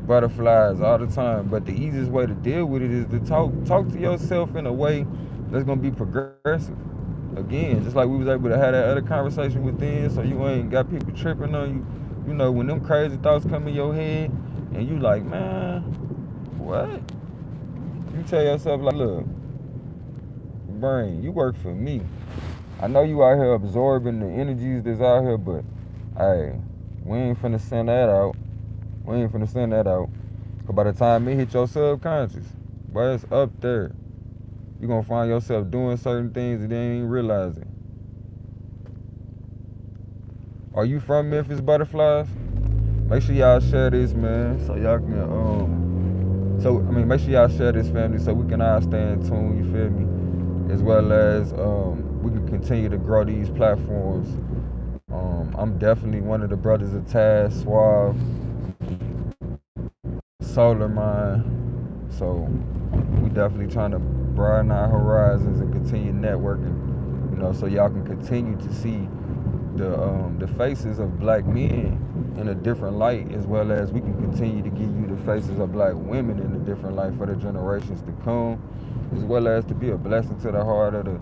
Butterflies all the time. But the easiest way to deal with it is to talk to yourself in a way that's gonna be progressive. Again, just like we was able to have that other conversation within, so you ain't got people tripping on you. You know, when them crazy thoughts come in your head and you like, man, what? You tell yourself like, look, brain, you work for me. I know you out here absorbing the energies that's out here, but hey, we ain't finna send that out. We ain't finna send that out. Cause by the time it hit your subconscious, boy, it's up there. You gonna find yourself doing certain things that you ain't even realizing. Are you from Memphis, Butterflies? Make sure y'all share this, man, so y'all can make sure y'all share this, family, so we can all stay in tune, you feel me? As well as we can continue to grow these platforms. I'm definitely one of the brothers of Taz, Suave, Solar Mind. So we definitely trying to broaden our horizons and continue networking, you know, so y'all can continue to see the faces of black men in a different light, as well as we can continue to give you the faces of black women in a different light for the generations to come, as well as to be a blessing to the heart of the,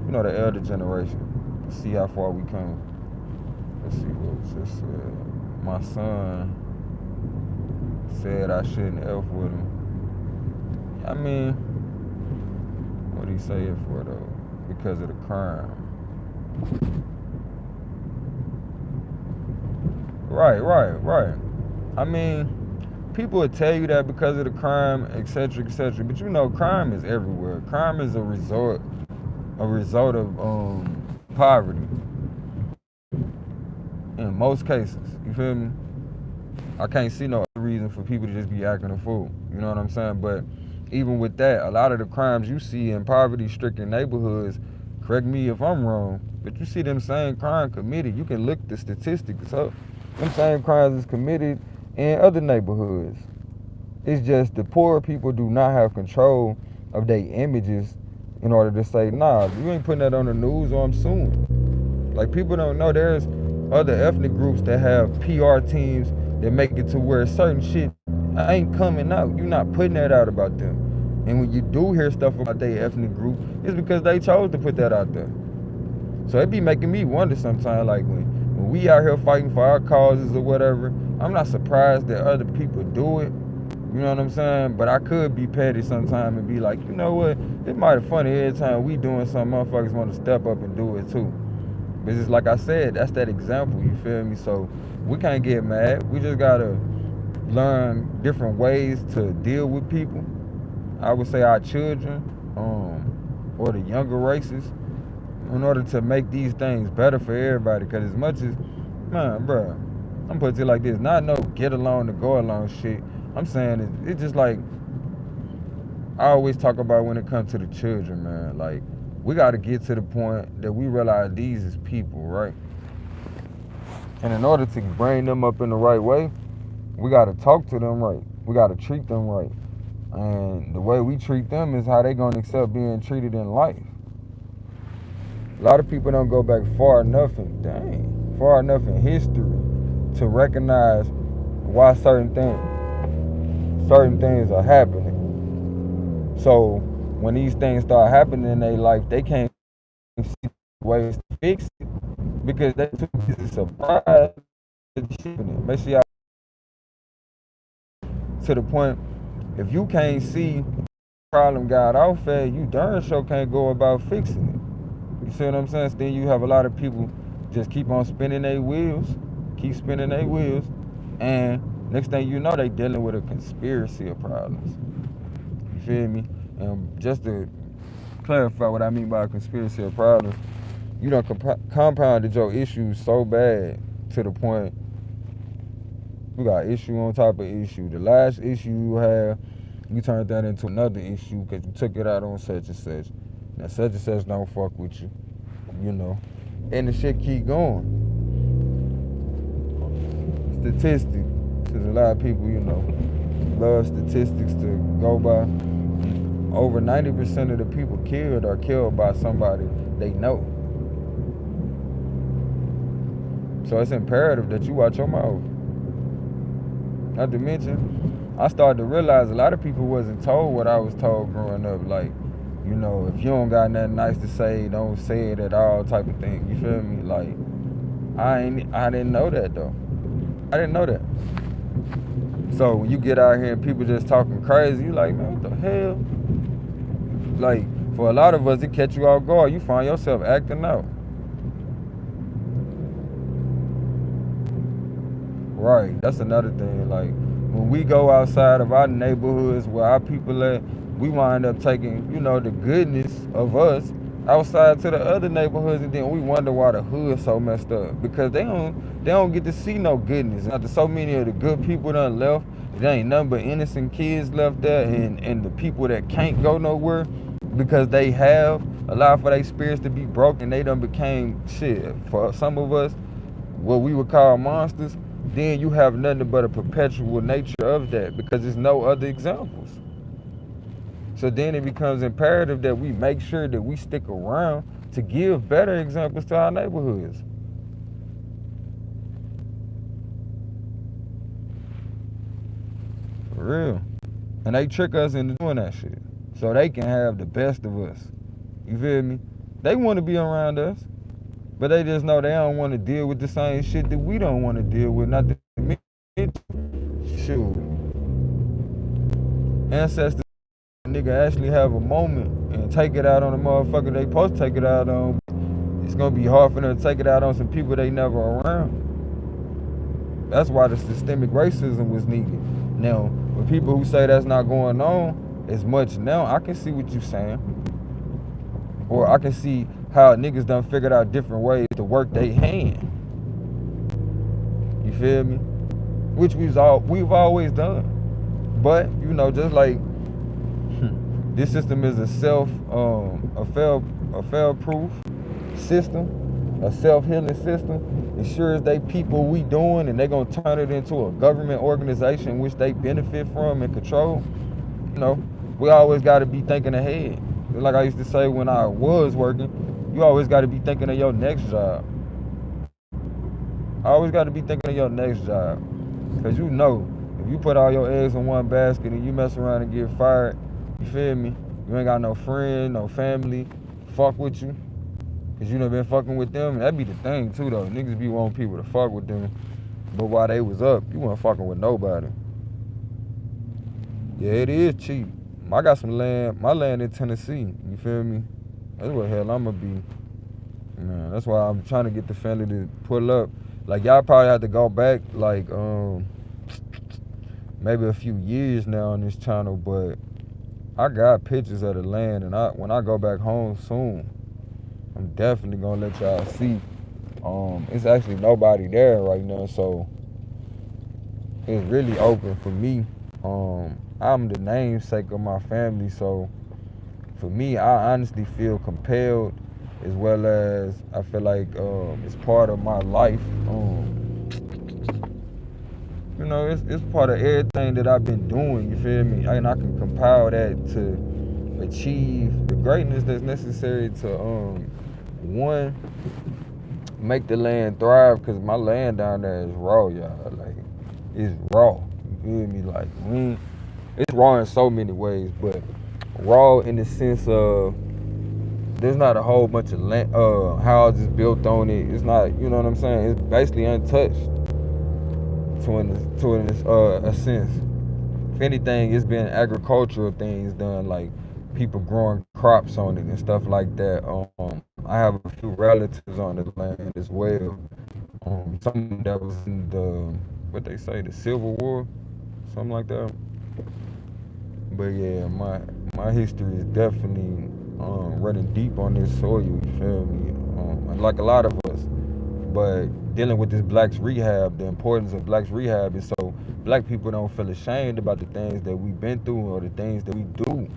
you know, the elder generation. See how far we come. Let's see what was just said. My son said I shouldn't F with him. I mean, what did he say it for though? Because of the crime. Right. I mean, people would tell you that because of the crime, etc., etc. But you know, crime is everywhere. Crime is a result of poverty in most cases. You feel me? I can't see no other reason for people to just be acting a fool. You know what I'm saying? But even with that, a lot of the crimes you see in poverty-stricken neighborhoods, correct me if I'm wrong, but you see them same crime committed. You can look the statistics up. Them same crimes is committed in other neighborhoods. It's just the poor people do not have control of their images in order to say, nah, you ain't putting that on the news or I'm suing. Like, people don't know there's other ethnic groups that have PR teams that make it to where certain shit ain't coming out. You're not putting that out about them. And when you do hear stuff about their ethnic group, it's because they chose to put that out there. So it be making me wonder sometimes, like when we out here fighting for our causes or whatever, I'm not surprised that other people do it. You know what I'm saying? But I could be petty sometime and be like, you know what? It might be funny every time we doing something, motherfuckers want to step up and do it too. But it's like I said, that's that example, you feel me? So we can't get mad. We just gotta learn different ways to deal with people. I would say our children, or the younger races, in order to make these things better for everybody. Cause as much as, man, bro, I'm putting it like this, not no get along to go along shit. I'm saying it's just like I always talk about when it comes to the children, man. Like, we got to get to the point that we realize these is people, right? And in order to bring them up in the right way, we got to talk to them right. We got to treat them right. And the way we treat them is how they going to accept being treated in life. A lot of people don't go back far enough in history to recognize why certain things are happening. So when these things start happening in their life, they can't see ways to fix it because they too busy surprised at the shit in it. Make sure y'all to the point, if you can't see the problem got off at, you darn sure can't go about fixing it. You see what I'm saying? So then you have a lot of people just keep on spinning their wheels, and next thing you know, they dealing with a conspiracy of problems. You feel me? And just to clarify what I mean by a conspiracy of problems, you done compounded your issues so bad to the point you got issue on top of issue. The last issue you had, you turned that into another issue because you took it out on such and such. Now such and such don't fuck with you, you know. And the shit keep going. Statistics, because a lot of people, you know, love statistics to go by. Over 90% of the people killed are killed by somebody they know. So it's imperative that you watch your mouth. Not to mention, I started to realize a lot of people wasn't told what I was told growing up. Like, you know, if you don't got nothing nice to say, don't say it at all type of thing. You feel me? Like, I didn't know that though. I didn't know that. So when you get out here and people just talking crazy, you like, man, what the hell? Like, for a lot of us, it catch you off guard. You find yourself acting out. Right, that's another thing. Like, when we go outside of our neighborhoods where our people at, we wind up taking, you know, the goodness of us outside to the other neighborhoods, and then we wonder why the hood's so messed up. Because they don't get to see no goodness. After so many of the good people done left, there ain't nothing but innocent kids left there, and the people that can't go nowhere because they have allowed for their spirits to be broken, they done became shit. For some of us, what we would call monsters, then you have nothing but a perpetual nature of that because there's no other examples. So then it becomes imperative that we make sure that we stick around to give better examples to our neighborhoods. For real. And they trick us into doing that shit so they can have the best of us. You feel me? They want to be around us, but they just know they don't want to deal with the same shit that we don't want to deal with. Not to mention, shoot, ancestors, nigga, actually have a moment and take it out on the motherfucker they supposed to take it out on. It's gonna be hard for them to take it out on some people they never around. That's why the systemic racism was needed. Now, with people who say that's not going on as much now, I can see what you're saying. Or I can see how niggas done figured out different ways to work their hand. You feel me? Which we've always done. But, you know, just like this system is a fail-proof system, a self-healing system. As sure as they people we doing and they gonna turn it into a government organization which they benefit from and control, you know, we always gotta be thinking ahead. Like I used to say when I was working, you always gotta be thinking of your next job. I always gotta be thinking of your next job. Cause you know, if you put all your eggs in one basket and you mess around and get fired, you feel me? You ain't got no friend, no family, fuck with you. Cause you done been fucking with them. That be the thing too though. Niggas be wanting people to fuck with them. But while they was up, you wasn't fucking with nobody. Yeah, it is cheap. I got some land, my land in Tennessee. You feel me? That's where the hell I'ma be. Man, that's why I'm trying to get the family to pull up. Like y'all probably have to go back like maybe a few years now on this channel, but I got pictures of the land, and when I go back home soon, I'm definitely gonna let y'all see. It's actually nobody there right now, so it's really open for me. I'm the namesake of my family, so for me, I honestly feel compelled, as well as I feel like it's part of my life. You know, it's part of everything that I've been doing, you feel me? And I can compile that to achieve the greatness that's necessary to, one, make the land thrive, because my land down there is raw, y'all. Like, it's raw. You feel me? Like, it's raw in so many ways, but raw in the sense of there's not a whole bunch of land, houses built on it. It's not, you know what I'm saying? It's basically untouched. To a sense. If anything, it's been agricultural things done, like people growing crops on it and stuff like that. I have a few relatives on the land as well. Some that was in the, what they say, the Civil War, something like that. But yeah, my history is definitely running deep on this soil, you feel me? Like a lot of us. But dealing with this Blacks Rehab, the importance of Blacks Rehab is so Black people don't feel ashamed about the things that we've been through or the things that we do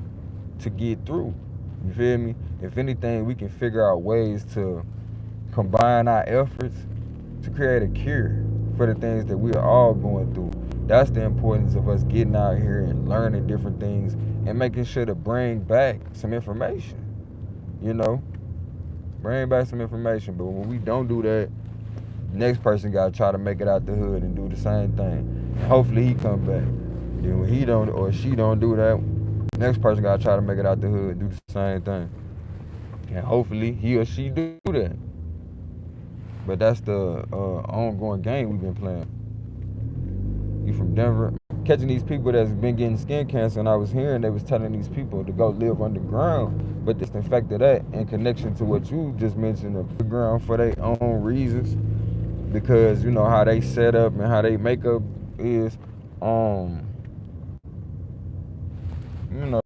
to get through. You feel me? If anything, we can figure out ways to combine our efforts to create a cure for the things that we are all going through. That's the importance of us getting out here and learning different things and making sure to bring back some information. You know? Bring back some information. But when we don't do that, next person got to try to make it out the hood and do the same thing. And hopefully he come back. Then when he don't or she don't do that, next person got to try to make it out the hood and do the same thing. And hopefully he or she do that. But that's the ongoing game we've been playing. You from Denver? Catching these people that's been getting skin cancer, and I was hearing they was telling these people to go live underground. But the fact of that, in connection to what you just mentioned, underground for their own reasons, because you know how they set up and how they makeup is, you know,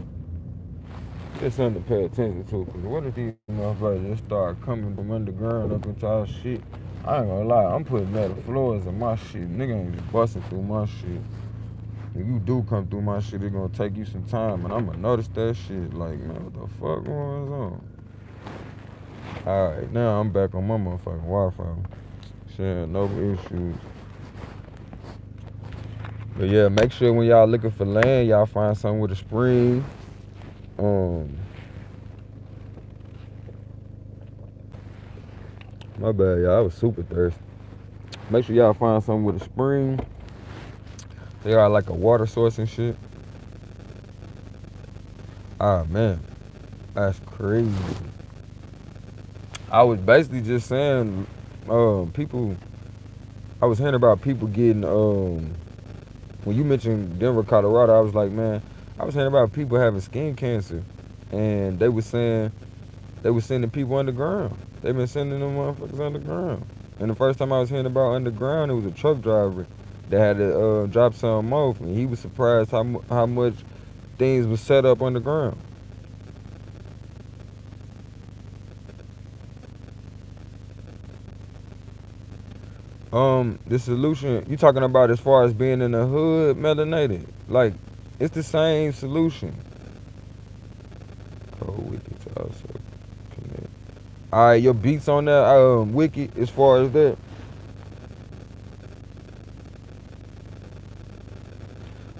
it's something to pay attention to. Because what if these motherfuckers just start coming from underground up into our shit? I ain't gonna lie, I'm putting metal floors in my shit. Nigga ain't just busting through my shit. If you do come through my shit, it's gonna take you some time, and I'm gonna notice that shit. Like, man, what the fuck going on? Alright, now I'm back on my motherfucking Wi-Fi. Shit, no issues. But yeah, make sure when y'all looking for land, y'all find something with a spring. My bad, y'all. I was super thirsty. Make sure y'all find something with a spring. They are like a water source and shit. Ah, man. That's crazy. I was basically just saying, people, I was hearing about people getting, when you mentioned Denver, Colorado, I was like, man, I was hearing about people having skin cancer. And they were saying, they were sending people underground. They've been sending them motherfuckers underground. And the first time I was hearing about underground, it was a truck driver that had to drop something off, and he was surprised how much things was set up underground. The solution you talking about as far as being in the hood, melanated, like it's the same solution. Oh, wicked to also connect. All right, your beats on that, wicked as far as that.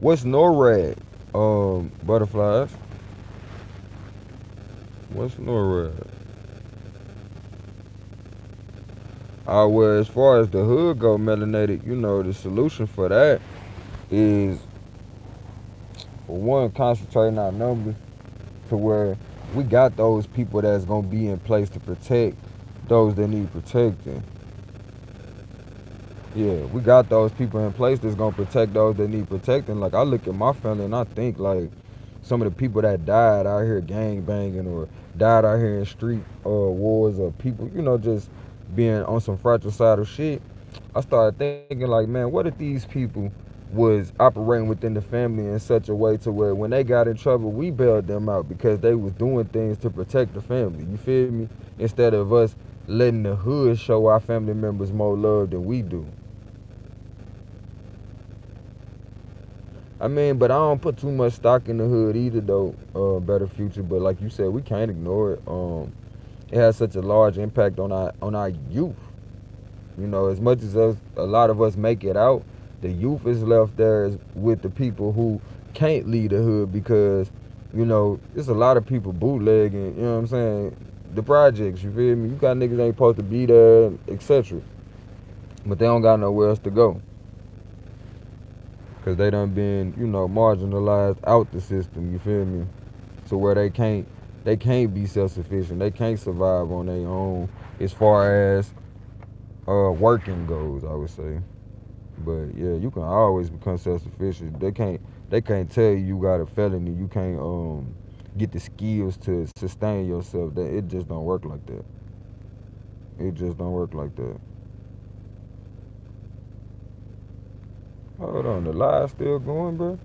What's NORAD? Butterflies. What's NORAD? Well, as far as the hood go, melanated, the solution for that is, for one, concentrating our numbers to where we got those people that's gonna be in place to protect those that need protecting. Yeah, we got those people in place that's gonna protect those that need protecting. Like I look at my family and I think like some of the people that died out here gang banging or died out here in street wars or people, just being on some fratricidal shit. I started thinking like, man, what if these people was operating within the family in such a way to where when they got in trouble, we bailed them out because they was doing things to protect the family. You feel me? Instead of us letting the hood show our family members more love than we do. I mean, but I don't put too much stock in the hood either, though. Better future, but like you said, we can't ignore it. It has such a large impact on our youth. As much as a lot of us make it out, the youth is left there with the people who can't leave the hood because, there's a lot of people bootlegging. You know what I'm saying? The projects, you feel me? You got niggas ain't supposed to be there, etc. But they don't got nowhere else to go. Because they done been, marginalized out the system, you feel me? To where they can't be self-sufficient. They can't survive on their own as far as working goes, I would say. But yeah, you can always become self-sufficient. They can't tell you got a felony. You can't get the skills to sustain yourself. That it just don't work like that. It just don't work like that. Hold on, the live still going, bro?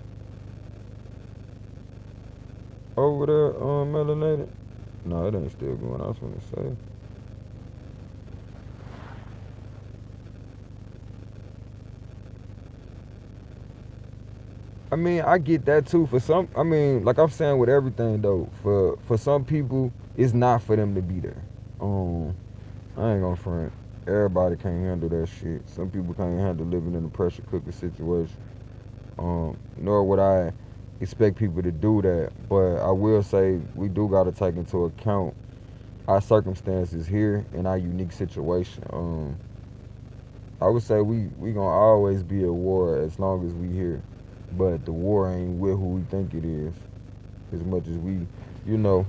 Over there, melanated? No, it ain't still going. I was gonna say. I mean, I get that too. For some, I mean, like I'm saying with everything though, for some people, it's not for them to be there. I ain't gonna front. Everybody can't handle that shit. Some people can't handle living in a pressure cooker situation. Nor would I expect people to do that. But I will say we do gotta take into account our circumstances here and our unique situation. I would say we gonna always be at war as long as we here. But the war ain't with who we think it is. As much as we, you know,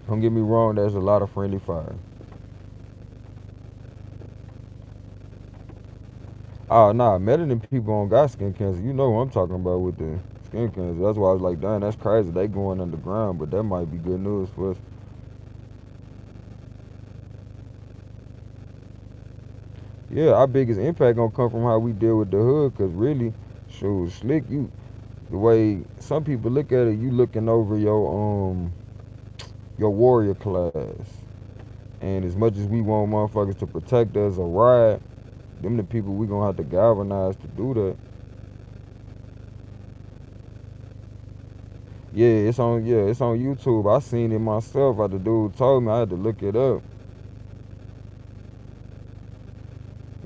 don't get me wrong, there's a lot of friendly fire. Oh, nah, melanin people on got skin cancer. You know what I'm talking about with the skin cancer. That's why I was like, damn, that's crazy. They going underground, but that might be good news for us. Yeah, our biggest impact gonna come from how we deal with the hood, cause really, shoot, slick, the way some people look at it, you looking over your warrior class. And as much as we want motherfuckers to protect us or ride, them the people we gonna have to galvanize to do that. Yeah, it's on YouTube. I seen it myself. The dude told me I had to look it up.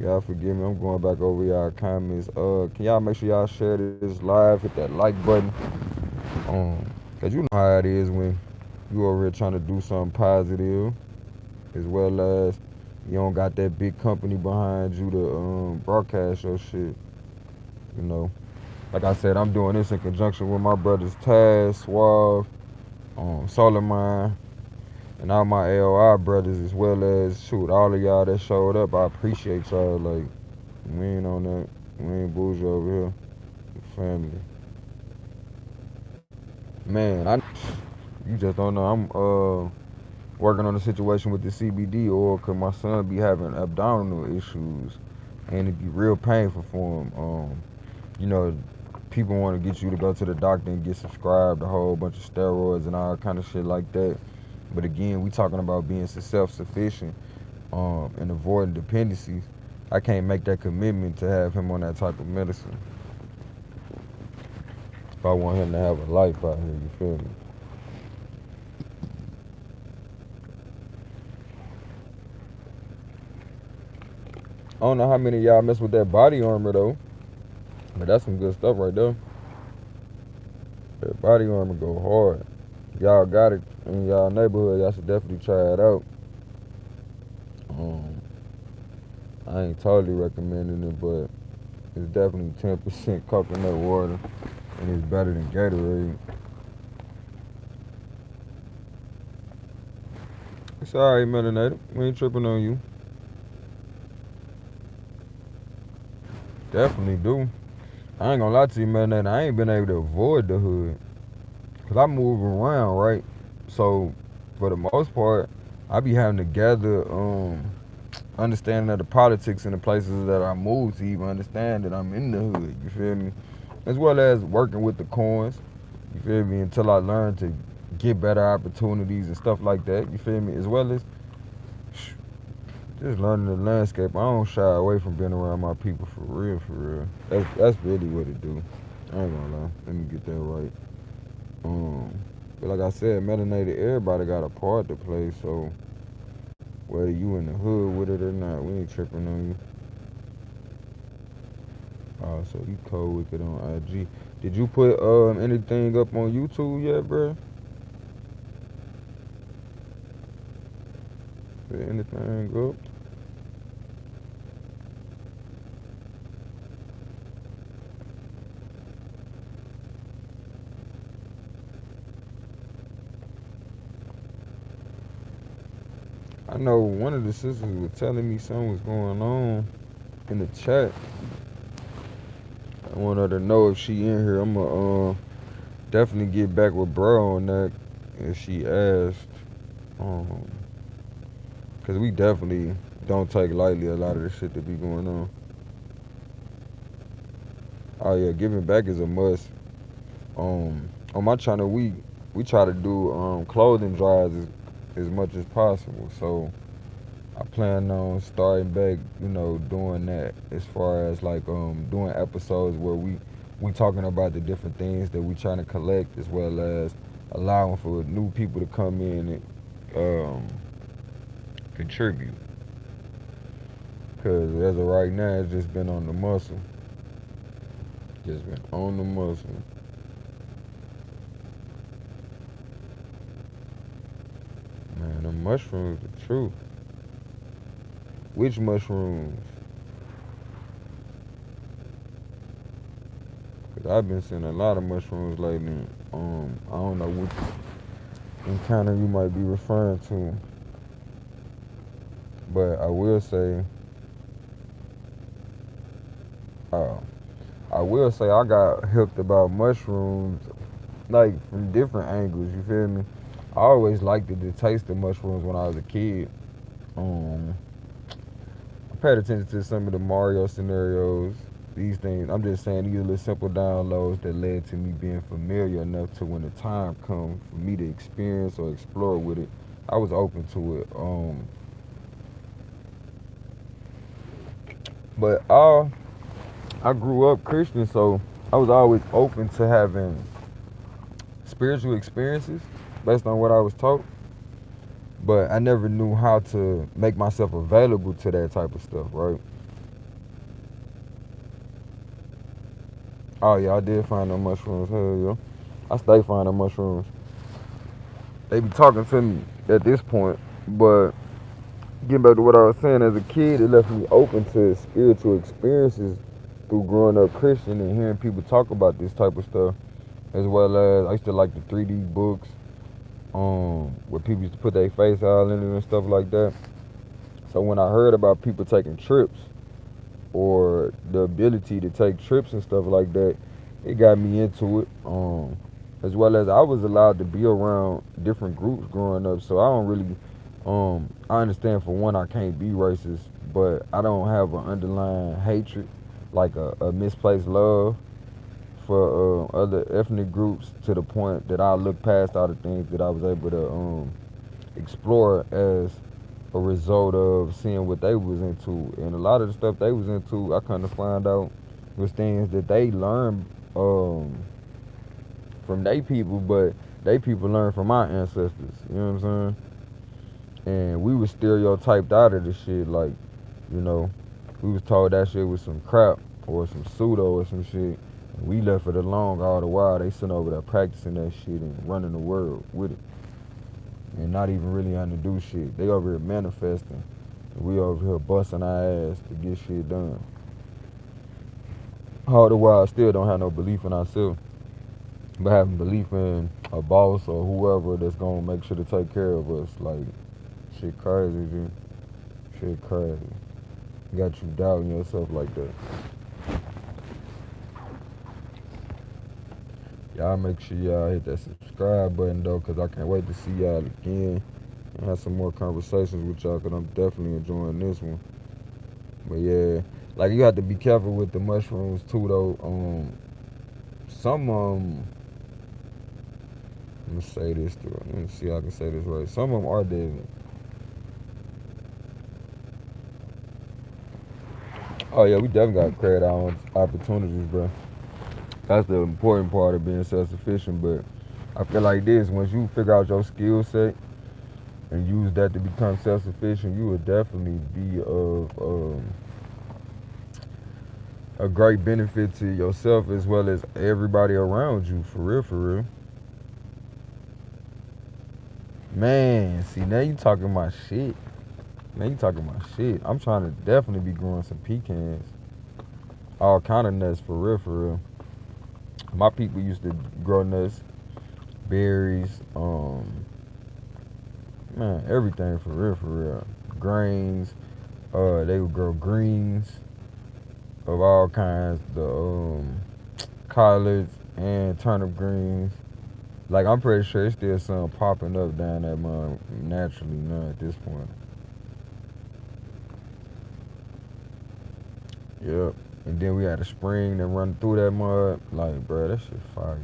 Y'all forgive me. I'm going back over y'all comments. Can y'all make sure y'all share this live? Hit that like button. Cause you know how it is when you over here trying to do something positive, as well as you don't got that big company behind you to broadcast your shit. You know, like I said, I'm doing this in conjunction with my brothers Taz, Suave, Solar Mine, and all my AOI brothers, as well as shoot all of y'all that showed up. I appreciate y'all. Like we ain't on that. We ain't bougie over here. Family. Man, you just don't know. I'm working on a situation with the CBD oil because my son be having abdominal issues. and it'd be real painful for them. You know, people want to get you to go to the doctor and get subscribed a whole bunch of steroids and all kind of shit like that. But again, we talking about being self-sufficient and avoiding dependencies. I can't make that commitment to have him on that type of medicine if I want him to have a life out here. You feel me? I don't know how many of y'all mess with that body armor though, but that's some good stuff right there. That body armor go hard. Y'all got it in y'all neighborhood. Y'all should definitely try it out. I ain't totally recommending it, but it's definitely 10% coconut water, and it's better than Gatorade. It's alright, melanated. We ain't tripping on you. Definitely do. I ain't gonna lie to you, melanated. I ain't been able to avoid the hood, cause I move around, right? So for the most part, I be having to gather understanding of the politics in the places that I move to even understand that I'm in the hood. You feel me? As well as working with the coins. You feel me? Until I learn to get better opportunities and stuff like that. You feel me? As well as just learning the landscape. I don't shy away from being around my people for real, for real. That's really what it do. I ain't gonna lie. Let me get that right. But like I said, melanated, everybody got a part to play, so whether you in the hood with it or not, we ain't tripping on you. Oh, so you cold with it on IG. Did you put anything up on YouTube yet, bro? Put anything up? I know one of the sisters was telling me something was going on in the chat. I want her to know if she in here. I'm gonna definitely get back with bro on that if she asked. Cause we definitely don't take lightly a lot of the shit that be going on. Oh yeah, giving back is a must. On my channel we try to do clothing drives as much as possible. So I plan on starting back, doing that as far as like doing episodes where we talking about the different things that we trying to collect, as well as allowing for new people to come in and contribute. Cause as of right now, it's just been on the muscle. Just been on the muscle. Man, the mushrooms, the truth. Which mushrooms? Cause I've been seeing a lot of mushrooms lately. I don't know which encounter you might be referring to, but I will say, I got hooked about mushrooms like from different angles. You feel me? I always liked the taste of mushrooms when I was a kid. I paid attention to some of the Mario scenarios. These things, I'm just saying, these are little simple downloads that led to me being familiar enough to when the time comes for me to experience or explore with it, I was open to it. But I grew up Christian, so I was always open to having spiritual experiences based on what I was taught. But I never knew how to make myself available to that type of stuff, right? Oh yeah, I did find them mushrooms. Hell yeah. I stay finding mushrooms. They be talking to me at this point. But getting back to what I was saying, as a kid, it left me open to spiritual experiences through growing up Christian and hearing people talk about this type of stuff. As well as I used to like the 3D books, where people used to put their face all in it and stuff like that. So when I heard about people taking trips, or the ability to take trips and stuff like that, it got me into it. As well as I was allowed to be around different groups growing up, so I don't really I understand for one I can't be racist, but I don't have an underlying hatred, like a misplaced love for other ethnic groups to the point that I look past all the things that I was able to explore as a result of seeing what they was into. And a lot of the stuff they was into, I kind of find out was things that they learned from they people, but they people learned from my ancestors. You know what I'm saying? And we was stereotyped out of the shit. Like, you know, we was told that shit was some crap or some pseudo or some shit. And we left it alone all the while. They sitting over there practicing that shit and running the world with it. And not even really having to do shit. They over here manifesting. And we over here busting our ass to get shit done. All the while, still don't have no belief in ourselves. But having belief in a boss or whoever that's gonna make sure to take care of us. Like, shit crazy, dude. Shit crazy. Got you doubting yourself like that. Y'all make sure y'all hit that subscribe button though, cause I can't wait to see y'all again and have some more conversations with y'all, cause I'm definitely enjoying this one. But yeah, like you have to be careful with the mushrooms too though. Some let me say this too. Let me see how I can say this right. Some of them are deadly. Oh yeah, we definitely got to create our own opportunities, bro. That's the important part of being self-sufficient. But I feel like this: once you figure out your skill set and use that to become self-sufficient, you will definitely be of a great benefit to yourself as well as everybody around you. For real, for real. Man, see now you talking my shit. Now you talking my shit. I'm trying to definitely be growing some pecans, all kind of nuts. For real, for real. My people used to grow nuts, berries, man, everything for real, for real. Grains, they would grow greens of all kinds, the collards and turnip greens. Like I'm pretty sure it's still some popping up down that mud naturally now at this point. Yep. And then we had a spring that run through that mud. Like, bro, that shit fire.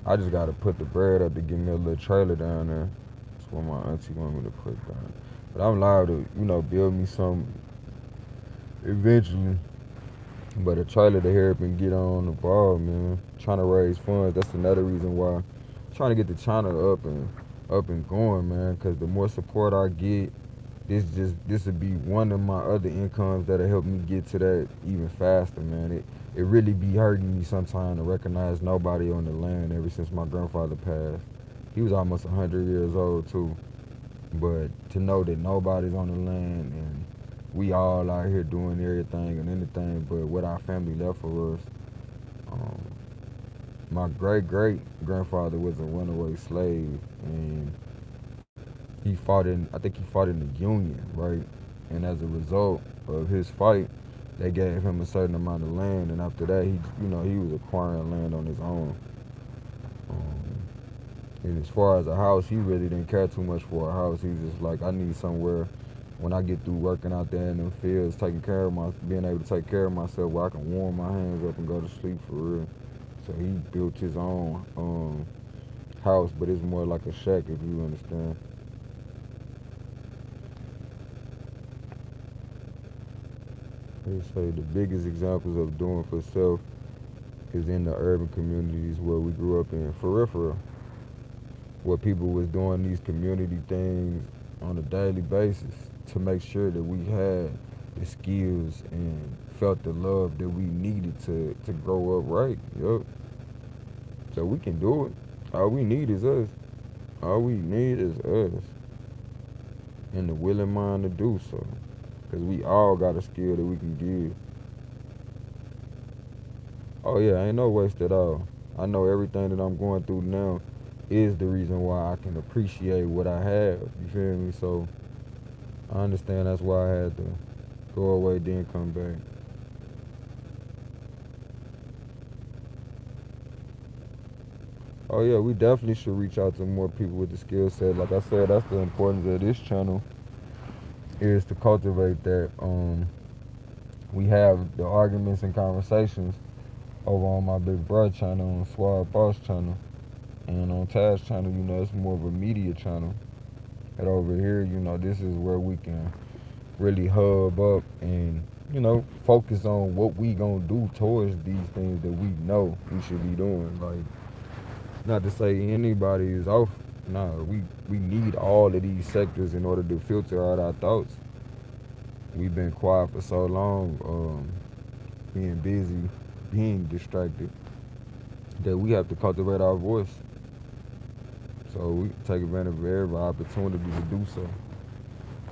I just gotta put the bread up to give me a little trailer down there. That's what my auntie want me to put down. But I'm liable to, build me some eventually. But a trailer to help and get on the ball, man. Trying to raise funds. That's another reason why I'm trying to get the channel up and going, man. Cause the more support I get, this would be one of my other incomes that'll help me get to that even faster, man. It really be hurting me sometimes to recognize nobody on the land ever since my grandfather passed. He was almost 100 years old too. But to know that nobody's on the land and we all out here doing everything and anything but what our family left for us. My great-great-grandfather was a runaway slave, and I think he fought in the Union, right? And as a result of his fight, they gave him a certain amount of land, and after that, he was acquiring land on his own. And as far as a house, he really didn't care too much for a house. He was just like, I need somewhere when I get through working out there in them fields, being able to take care of myself where I can warm my hands up and go to sleep for real. So he built his own house, but it's more like a shack, if you understand. They say the biggest examples of doing for self is in the urban communities where we grew up in, for real. Where people was doing these community things on a daily basis to make sure that we had the skills and felt the love that we needed to grow up right. Yup. So we can do it. All we need is us. All we need is us. And the willing mind to do so. Because we all got a skill that we can give. Oh yeah, ain't no waste at all. I know everything that I'm going through now is the reason why I can appreciate what I have. You feel me? So I understand that's why I had to go away, then come back. Oh yeah, we definitely should reach out to more people with the skill set. Like I said, that's the importance of this channel, is to cultivate that. We have the arguments and conversations over on my big brother channel, on Swab Boss channel, and on Taz channel. It's more of a media channel. And over here, this is where we can really hub up and focus on what we gonna do towards these things that we know we should be doing. Like, not to say anybody is off. Nah, we need all of these sectors in order to filter out our thoughts. We've been quiet for so long, being busy, being distracted, that we have to cultivate our voice. So we take advantage of every opportunity to do so.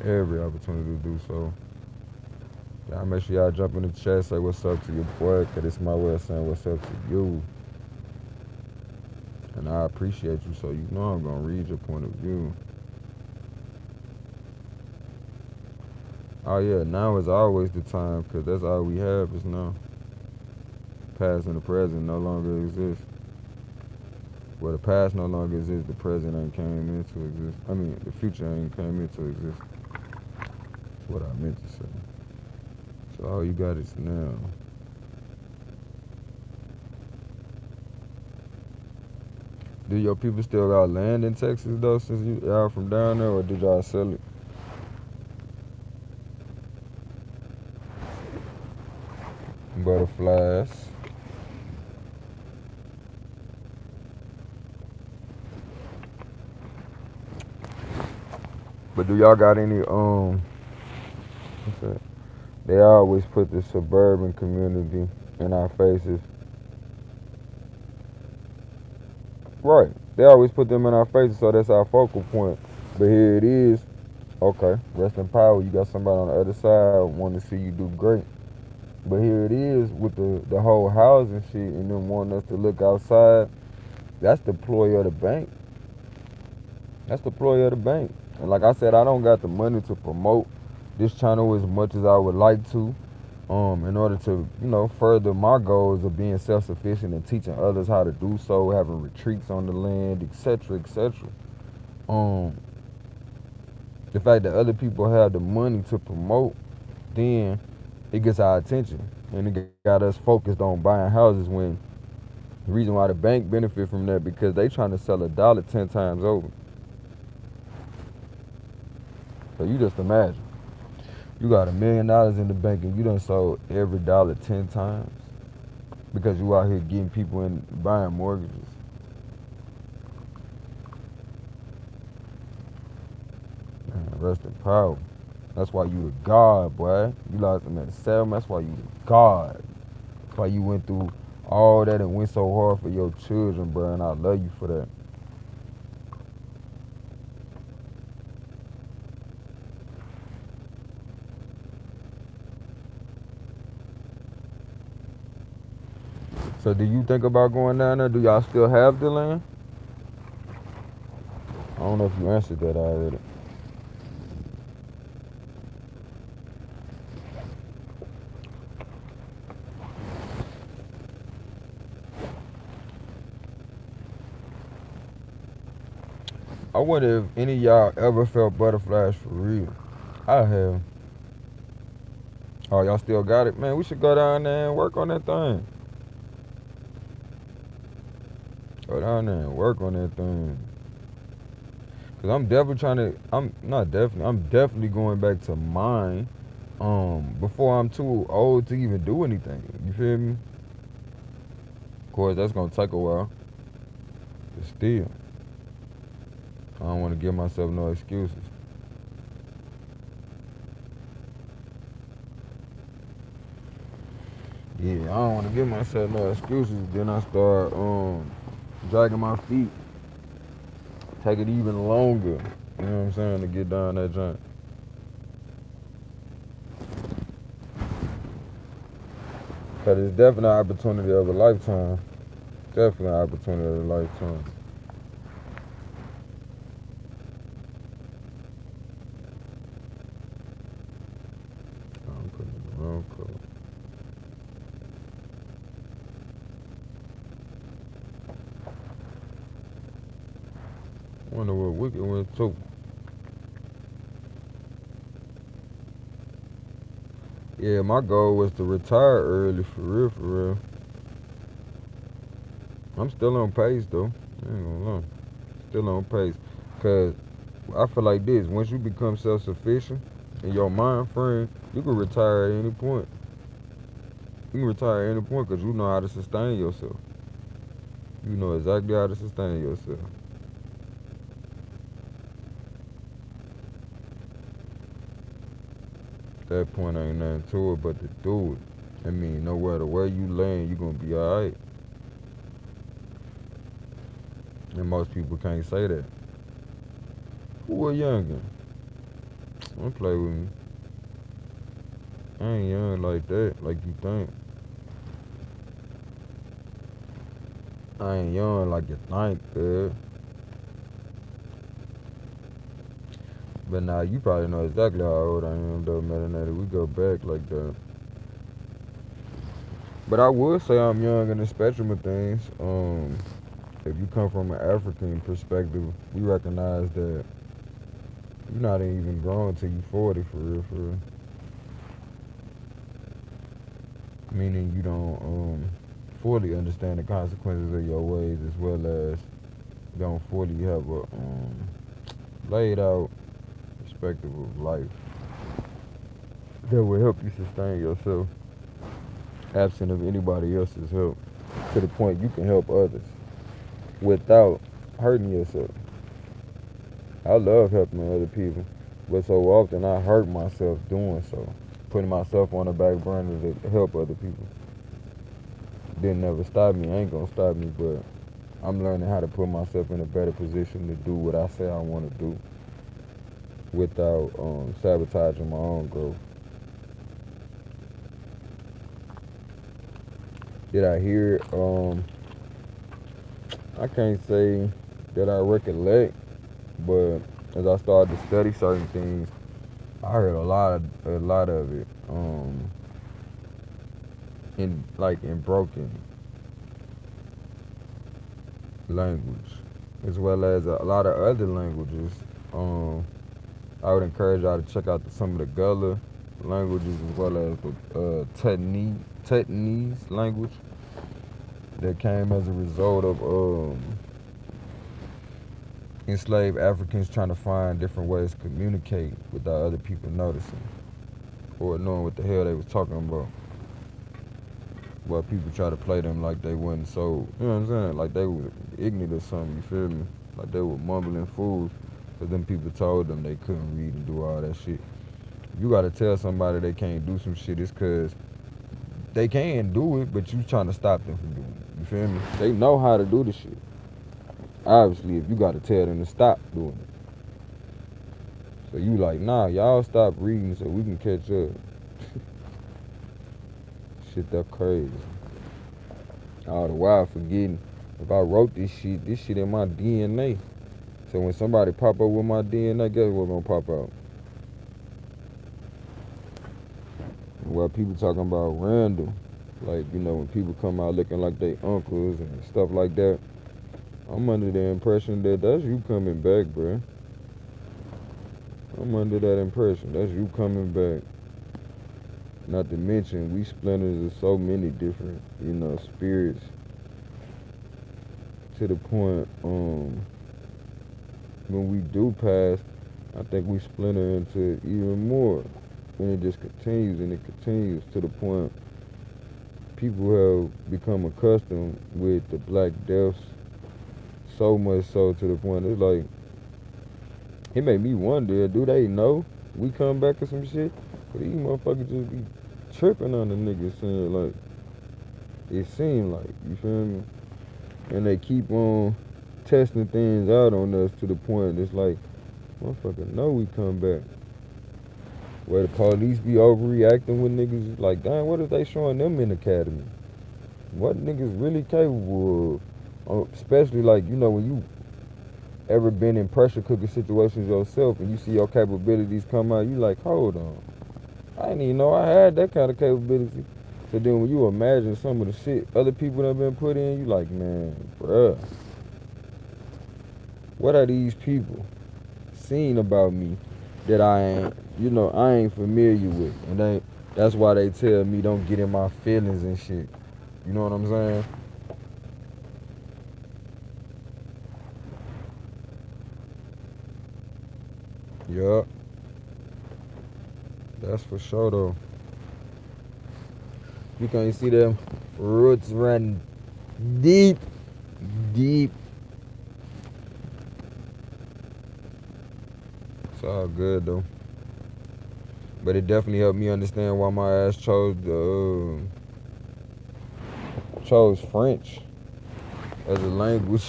Every opportunity to do so. Y'all make sure y'all jump in the chat, say what's up to your boy, because it's my way of saying what's up to you. And I appreciate you, so I'm going to read your point of view. Oh yeah, now is always the time, because that's all we have is now. Past and the present no longer exist. Well, the past no longer exists, the present ain't came into exist. I mean, the future ain't came into exist. That's what I meant to say. So all you got is now. Do your people still got land in Texas though, since y'all from down there, or did y'all sell it? Butterflies. But do y'all got any what's that? They always put the suburban community in our faces. Right. They always put them in our faces, so that's our focal point. But here it is. Okay, rest in power. You got somebody on the other side wanting to see you do great. But here it is with the whole housing shit and them wanting us to look outside. That's the ploy of the bank. That's the ploy of the bank. And like I said, I don't got the money to promote this channel as much as I would like to. In order to, further my goals of being self-sufficient and teaching others how to do so, having retreats on the land, etc., etc. The fact that other people have the money to promote, then it gets our attention. And it got us focused on buying houses, when the reason why the bank benefit from that, because they trying to sell a dollar 10 times over. So you just imagine. You got $1 million in the bank and you done sold every dollar 10 times because you out here getting people in buying mortgages. Man, rest in power. That's why you the God, boy. You lost him at the 7. That's why you the God. That's why you went through all that and went so hard for your children, bro. And I love you for that. So do you think about going down there? Do y'all still have the land? I don't know if you answered that already. I wonder if any of y'all ever felt butterflies for real. I have. Oh, y'all still got it? Man, we should go down there and work on that thing. Go down there and work on that thing. Cause I'm definitely going back to mine before I'm too old to even do anything. You feel me? Of course, that's gonna take a while. But still, I don't want to give myself no excuses. Yeah, I don't want to give myself no excuses. Then I start dragging my feet. Take it even longer. You know what I'm saying? To get down that joint. Cause it's definitely an opportunity of a lifetime. Definitely an opportunity of a lifetime. I'm putting in the wrong color. wonder what Wicked went to. Yeah, my goal was to retire early, for real, for real. I'm still on pace, though. I ain't gonna lie. Still on pace. Because I feel like this. Once you become self-sufficient in your mind frame, you can retire at any point. You can retire at any point because you know how to sustain yourself. You know exactly how to sustain yourself. At that point, ain't nothing to it but to do it. I mean, no matter where you land, you going to be alright. And most people can't say that. Who a youngin'? Don't play with me. I ain't young like that, like you think. I ain't young like you think, dude. But now you probably know exactly how old I am, though, Melanated. We go back like that. But I would say I'm young in the spectrum of things. If you come from an African perspective, we recognize that you're not even grown till you 40, for real, for real. Meaning you don't fully understand the consequences of your ways, as well as don't fully have a laid out perspective of life that will help you sustain yourself absent of anybody else's help, to the point you can help others without hurting yourself. I love helping other people, but so often I hurt myself doing so, putting myself on the back burner to help other people. Didn't never stop me, ain't gonna stop me, but I'm learning how to put myself in a better position to do what I say I want to do without sabotaging my own growth. Did I hear it? I can't say that I recollect, but as I started to study certain things, I heard a lot of it in broken language, as well as a lot of other languages. I would encourage y'all to check out some of the Gullah languages, as well as the Tutnese language that came as a result of enslaved Africans trying to find different ways to communicate without other people noticing or knowing what the hell they was talking about. While people try to play them like they wasn't so, you know what I'm saying? Like they were ignorant or something, you feel me? Like they were mumbling fools, because them people told them they couldn't read and do all that shit. You gotta tell somebody they can't do some shit, it's because they can do it, but you trying to stop them from doing it. You feel me? They know how to do the shit. Obviously, if you gotta tell them to stop doing it. So you like, nah, y'all stop reading so we can catch up. Shit, that crazy. All the while forgetting, if I wrote this shit in my DNA. So when somebody pop up with my DNA, guess what's gonna pop out? While people talking about random, like, you know, when people come out looking like they uncles and stuff like that, I'm under the impression that that's you coming back, bruh. I'm under that impression. That's you coming back. Not to mention, we splinters of so many different, you know, spirits. To the point, when we do pass, I think we splinter into even more. And it just continues and it continues to the point people have become accustomed with the Black Deaths, so much so to the point it's like, it made me wonder, do they know we come back or some shit? But these motherfuckers just be tripping on the niggas, saying like, it seemed like, you feel me? And they keep on testing things out on us to the point it's like, motherfucker know we come back. Where the police be overreacting with niggas, it's like, damn, what if they showing them in the academy? What niggas really capable of? Especially like, you know, when you ever been in pressure cooker situations yourself and you see your capabilities come out, you like, hold on. I didn't even know I had that kind of capability. So then when you imagine some of the shit other people have been put in, you like, man, bruh. what are these people seen about me that I ain't, I ain't familiar with, and that's why they tell me don't get in my feelings and shit. You know what I'm saying? Yup. That's for sure though. You can't see them roots running deep, deep. It's all good though. But it definitely helped me understand why my ass chose French as a language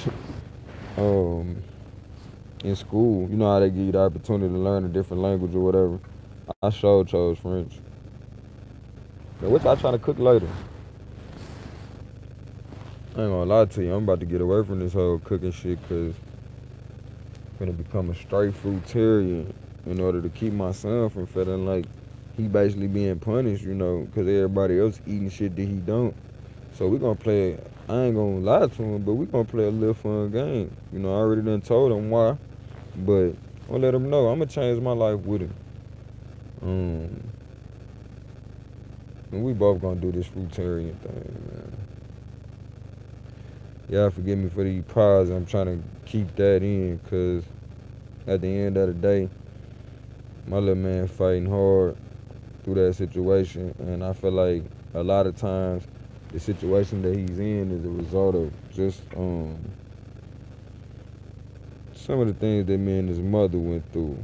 in school. You know how they give you the opportunity to learn a different language or whatever. I sure chose French. But what y'all trying to cook later? I ain't gonna lie to you, I'm about to get away from this whole cooking shit because I'm gonna become a straight fruitarian in order to keep my son from feeling like he basically being punished, because everybody else eating shit that he don't. So we gonna play, I ain't gonna lie to him, but we gonna play a little fun game. I already done told him why, but I'll let him know I'm gonna change my life with him. And we both gonna do this fruitarian thing, man. Y'all forgive me for the pause. I'm trying to keep that in because at the end of the day, my little man fighting hard through that situation, and I feel like a lot of times the situation that he's in is a result of just some of the things that me and his mother went through.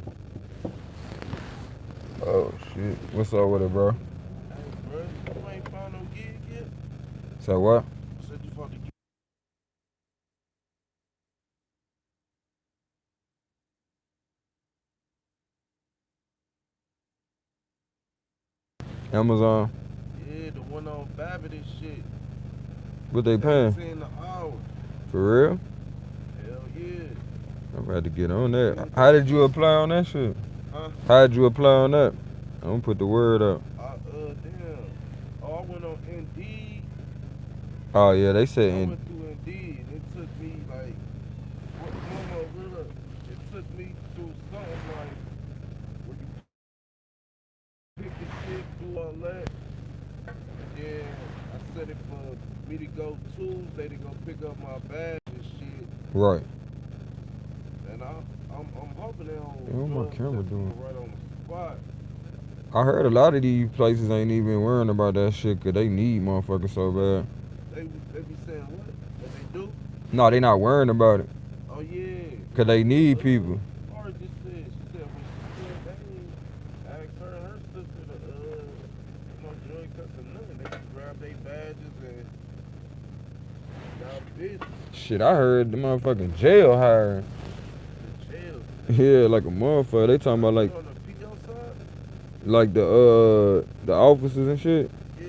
Oh shit, what's up with it, bro? Hey, bro, you ain't found no gig yet? So what? I said you found the gig. Amazon? Yeah, the one on Babbitt and shit. What they paying? 17 an hour. For real? Hell yeah. I'm about to get on that. How did you apply on that shit? Huh? How did you apply on that? I'm gonna put the word up. Damn. Oh, I went on Indeed. Oh yeah, they said I went through Indeed. It took me like, it took me through something like, where you pick the shit, do all that. Then I set it for me to go Tuesday to go pick up my badge and shit. right. And I'm hoping they don't Yeah, what my camera test doing? me right on the spot. I heard a lot of these places ain't even worrying about that shit because they need motherfuckers so bad. They be saying what? That they do? No, they not worrying about it Oh yeah. because they need people. Or just said, she said when she said they asked her and her sister to join cussing nothing. They just grab their badges and got busy. Shit, I heard the motherfucking jail hiring. The jail. Yeah, like a motherfucker. They talking about like On the PO side? like the officers and shit. Yeah.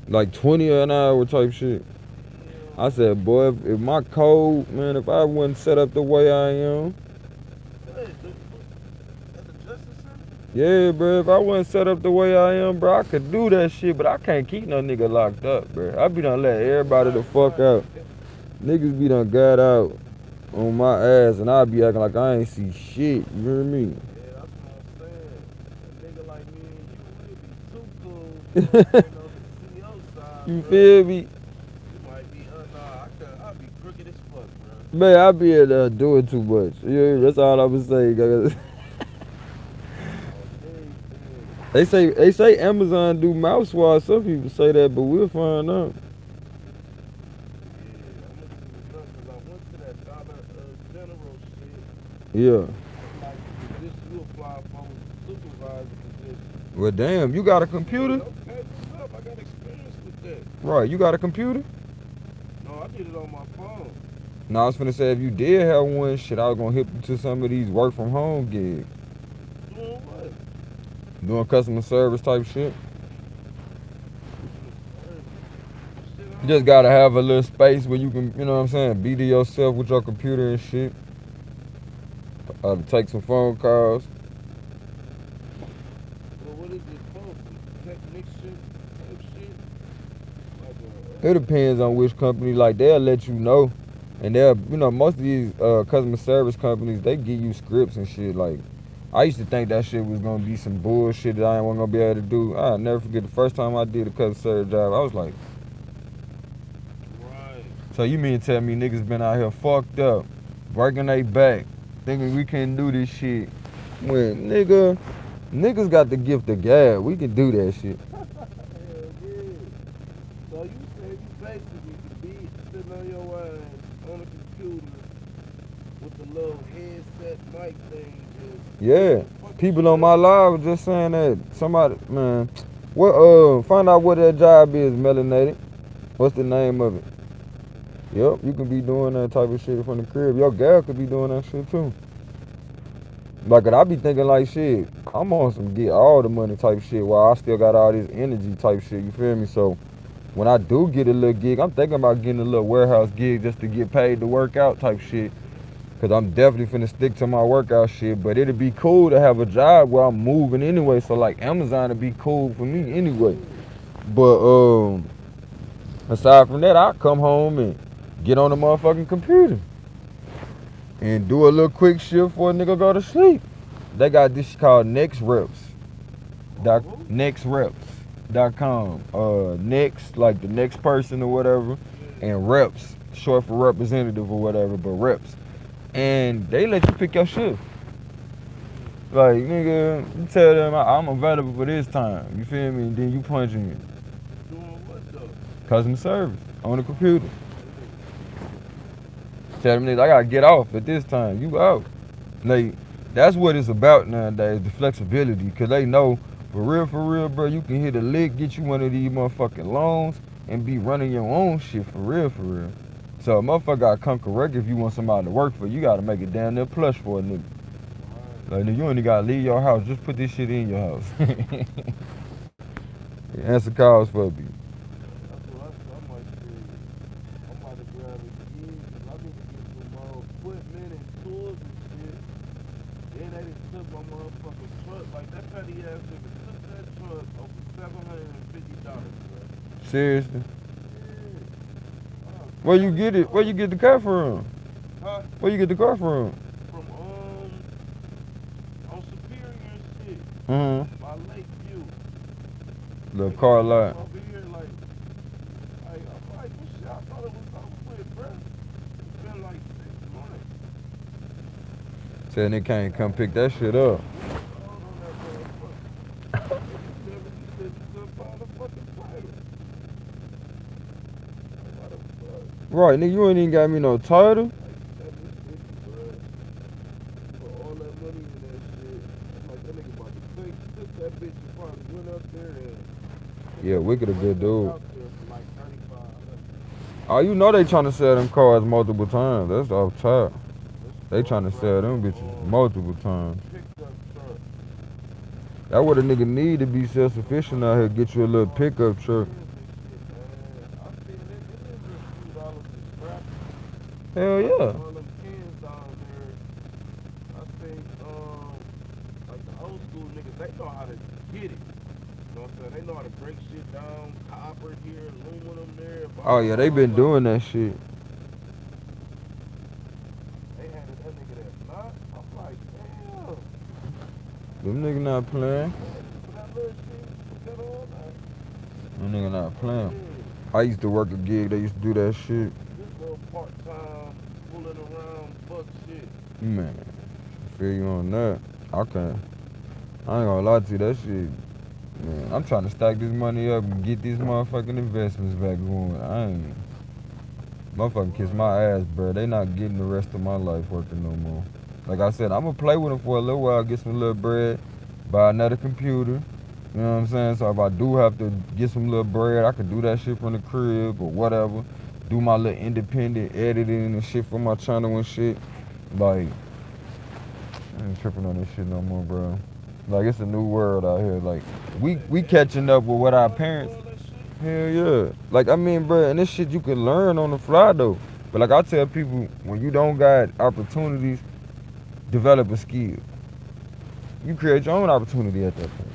Like 20 an hour type shit. I said, boy, if my code, man, if I wasn't set up the way I am. Hey, at the Justice Center? Yeah, bro, if I wasn't set up the way I am, bro, I could do that shit, but I can't keep no nigga locked up, bro. I be done let everybody the fuck out. Niggas be done got out on my ass, and I be acting like I ain't see shit, you hear me? Yeah, that's what I'm saying. A nigga like me and you, we'll be too cool. You know, on the CO side, You bro. feel me? You might be, I'll be crooked as fuck, bro. Man, I be able to do it too much. Yeah, that's all I'm saying, guys. They say Amazon do mouth swabs. Some people say that, but we'll find out. Yeah, I'm gonna do it because I went to that Dollar General shit. Yeah. Like, this you apply for supervisor position. Well, damn, you got a computer? Okay, what's up? I got experience with that. Right, you got a computer? No, I did it on my phone. No, I was finna say if you did have one, shit, I was gonna hit you to some of these work from home gigs. Doing what? Doing customer service type shit. You just gotta have a little space where you can, you know what I'm saying, be to yourself with your computer and shit. Take some phone calls. Well, what is it for? Some technician type shit? Like It depends on which company. Like, they'll let you know And they're, most of these customer service companies, they give you scripts and shit. Like, I used to think that shit was gonna be some bullshit that I wasn't gonna be able to do. I'll never forget the first time I did a customer service job. I was like, Right. so you mean to tell me niggas been out here fucked up, breaking their back, thinking we can't do this shit? When niggas got the gift of gab, we can do that shit. Hell yeah. So you said you basically could be sitting on your ass on a computer with the little headset mic thing. Yeah, people on my live was just saying that somebody, man, find out what that job is, melanated. What's the name of it? Yep, you can be doing that type of shit from the crib. Your gal could be doing that shit too. Like, I be thinking like, shit, I'm on some get all the money type shit while I still got all this energy type shit, you feel me? So when I do get a little gig, I'm thinking about getting a little warehouse gig just to get paid to work out type shit. Cause I'm definitely finna stick to my workout shit, but it'd be cool to have a job where I'm moving anyway. So like Amazon would be cool for me anyway. But aside from that, I come home and get on the motherfucking computer and do a little quick shift before a nigga go to sleep. They got this called nextreps.com. Next, like the next person or whatever, and reps, short for representative or whatever, but reps. And they let you pick your shift. Like, nigga, you tell them I'm available for this time. You feel me? And then you punch in. Doing what though? Customer service on the computer. Tell them niggas, I gotta get off at this time. You out. Like, that's what it's about nowadays, the flexibility. Cause they know, for real, bro, you can hit a lick, get you one of these motherfucking loans, and be running your own shit for real. So a motherfucker gotta come correct if you want somebody to work for you. You gotta make it down there plush for a nigga. Like, nigga, you only gotta leave your house. Just put this shit in your house. Answer calls for me. That's what I might say. I'm about to grab a gig. I need to get some more equipment and tools and shit. Then they just took my motherfucking truck. Like, that petty ass nigga took that truck over $750, bro. Seriously? Yeah. Where you get it? Where you get the car from? Huh? Where you get the car from? From, on Superior and shit. Uh-huh. By Lakeview. The car lot. Over here, like, I'm like, this shit, I thought it was over with, bro. It's been like 6 months. Said they can't come pick that shit up. I don't know that motherfucker. You said you couldn't find a fucking title. Why the fuck? Right, nigga, you ain't even got me no title. Like, $750, bro. For all that money in that shit. I'm like, that nigga about to took that bitch and probably went up there and Yeah, Wicked a good dude. out there for like 35. Oh, you know they trying to sell them cars multiple times. That's off top. They trying to sell them bitches multiple times. Pickup truck. That what a nigga need to be self-sufficient out here. Get you a little pickup truck. Hell yeah. One of them kids down there, I think, like the old school niggas, they know how to get it. You know what I'm saying? They know how to break shit down, copper here, aluminum there. Oh yeah, they been doing that shit. They had that nigga that knot. I'm like, damn. Them niggas not playing. For that little shit, put that on there. Them niggas not playing. I used to work a gig. They used to do that shit. This little part-time, fooling around, fuck shit. Man, I feel you on that. I ain't gonna lie to you, that shit. Man, I'm trying to stack this money up and get these motherfucking investments back going. I ain't. Motherfucking kiss my ass, bro. They not getting the rest of my life working no more. Like I said, I'm gonna play with them for a little while, get some little bread, buy another computer. You know what I'm saying? So if I do have to get some little bread, I can do that shit from the crib or whatever. Do my little independent editing and shit for my channel and shit. Like, I ain't tripping on this shit no more, bro. Like, it's a new world out here. Like, we catching up with what our parents. Hell yeah. Like, I mean, bro, and this shit you can learn on the fly though. But like I tell people, when you don't got opportunities, develop a skill. You create your own opportunity at that point.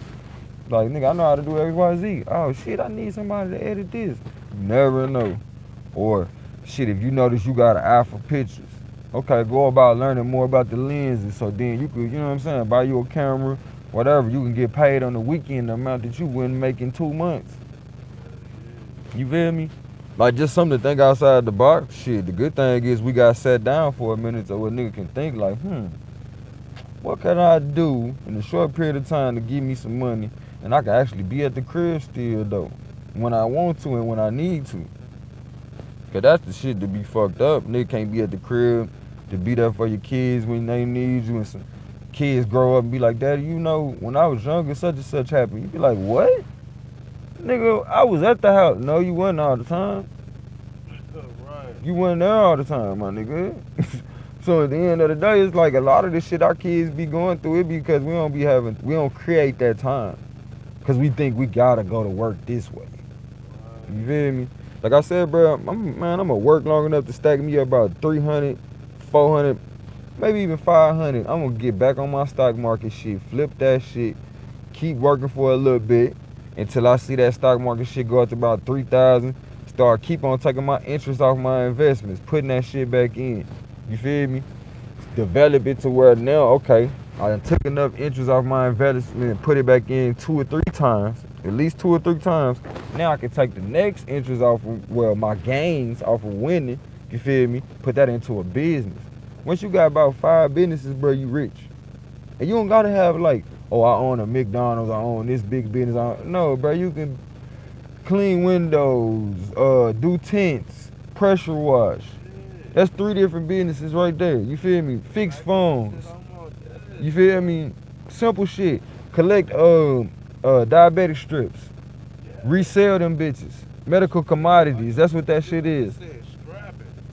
Like, nigga, I know how to do X, Y, Z. Oh shit, I need somebody to edit this. You never know. Or Shit, if you notice you got an eye for pictures, okay, go about learning more about the lenses. So then you could, you know what I'm saying, buy you a camera, whatever. You can get paid on the weekend the amount that you wouldn't make in 2 months. You feel me? Like just something to think outside the box. Shit, the good thing is we got sat down for a minute so a nigga can think like, what can I do in a short period of time to give me some money and I can actually be at the crib still though, when I want to and when I need to. Cause that's the shit to be fucked up. Nigga can't be at the crib to be there for your kids when they need you, and some kids grow up and be like, Daddy, you know, when I was younger, such and such happened. You be like, what? Nigga, I was at the house. No, you wasn't all the time. Right. You wasn't there all the time, my nigga. So at the end of the day, it's like a lot of the shit our kids be going through it because we don't create that time. Cause we think we gotta go to work this way. You feel me? Like I said, bro, I'm gonna work long enough to stack me up about 300, 400, maybe even 500. I'm gonna get back on my stock market shit, flip that shit, keep working for a little bit until I see that stock market shit go up to about 3,000. Keep on taking my interest off my investments, putting that shit back in. You feel me? Develop it to where now, okay, I done took enough interest off my investment and put it back in 2 or 3 times, at least 2 or 3 times. Now I can take the next interest off of, well, my gains off of winning, you feel me? Put that into a business. Once you got about 5 businesses, bro, you rich. And you don't gotta have like, oh, I own a McDonald's, I own this big business. No, bro, you can clean windows, do tents, pressure wash. That's 3 different businesses right there. You feel me? Fix phones. You feel me? Simple shit. Collect diabetic strips. Resell them bitches. Medical commodities. That's what that shit is.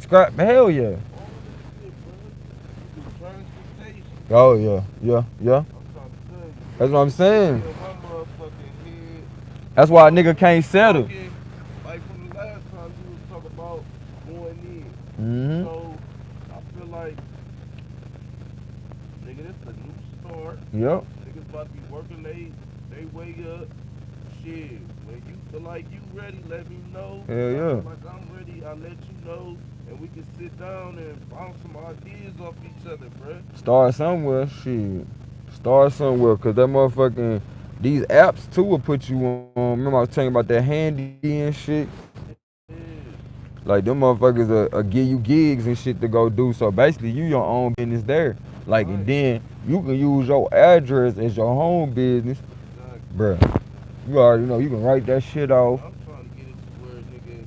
Scrap. Hell yeah. Oh yeah. That's what I'm saying. That's why a nigga can't settle. Like from the last time you was talking about going in. Mm-hmm. So I feel like, nigga, this a new start. Yep. Niggas about to be working they way up. Shit, when you feel like you ready, let me know. Hell yeah. Like I'm ready, I'll let you know, and we can sit down and bounce some ideas off each other, bruh. Start somewhere, shit. Start somewhere, cause that motherfucking these apps too will put you on. Remember I was telling you about that handy and shit. Like them motherfuckers will give you gigs and shit to go do. So basically you your own business there. Like and then you can use your address as your home business. Bruh. You already know you can write that shit off. I'm trying to get it to where nigga,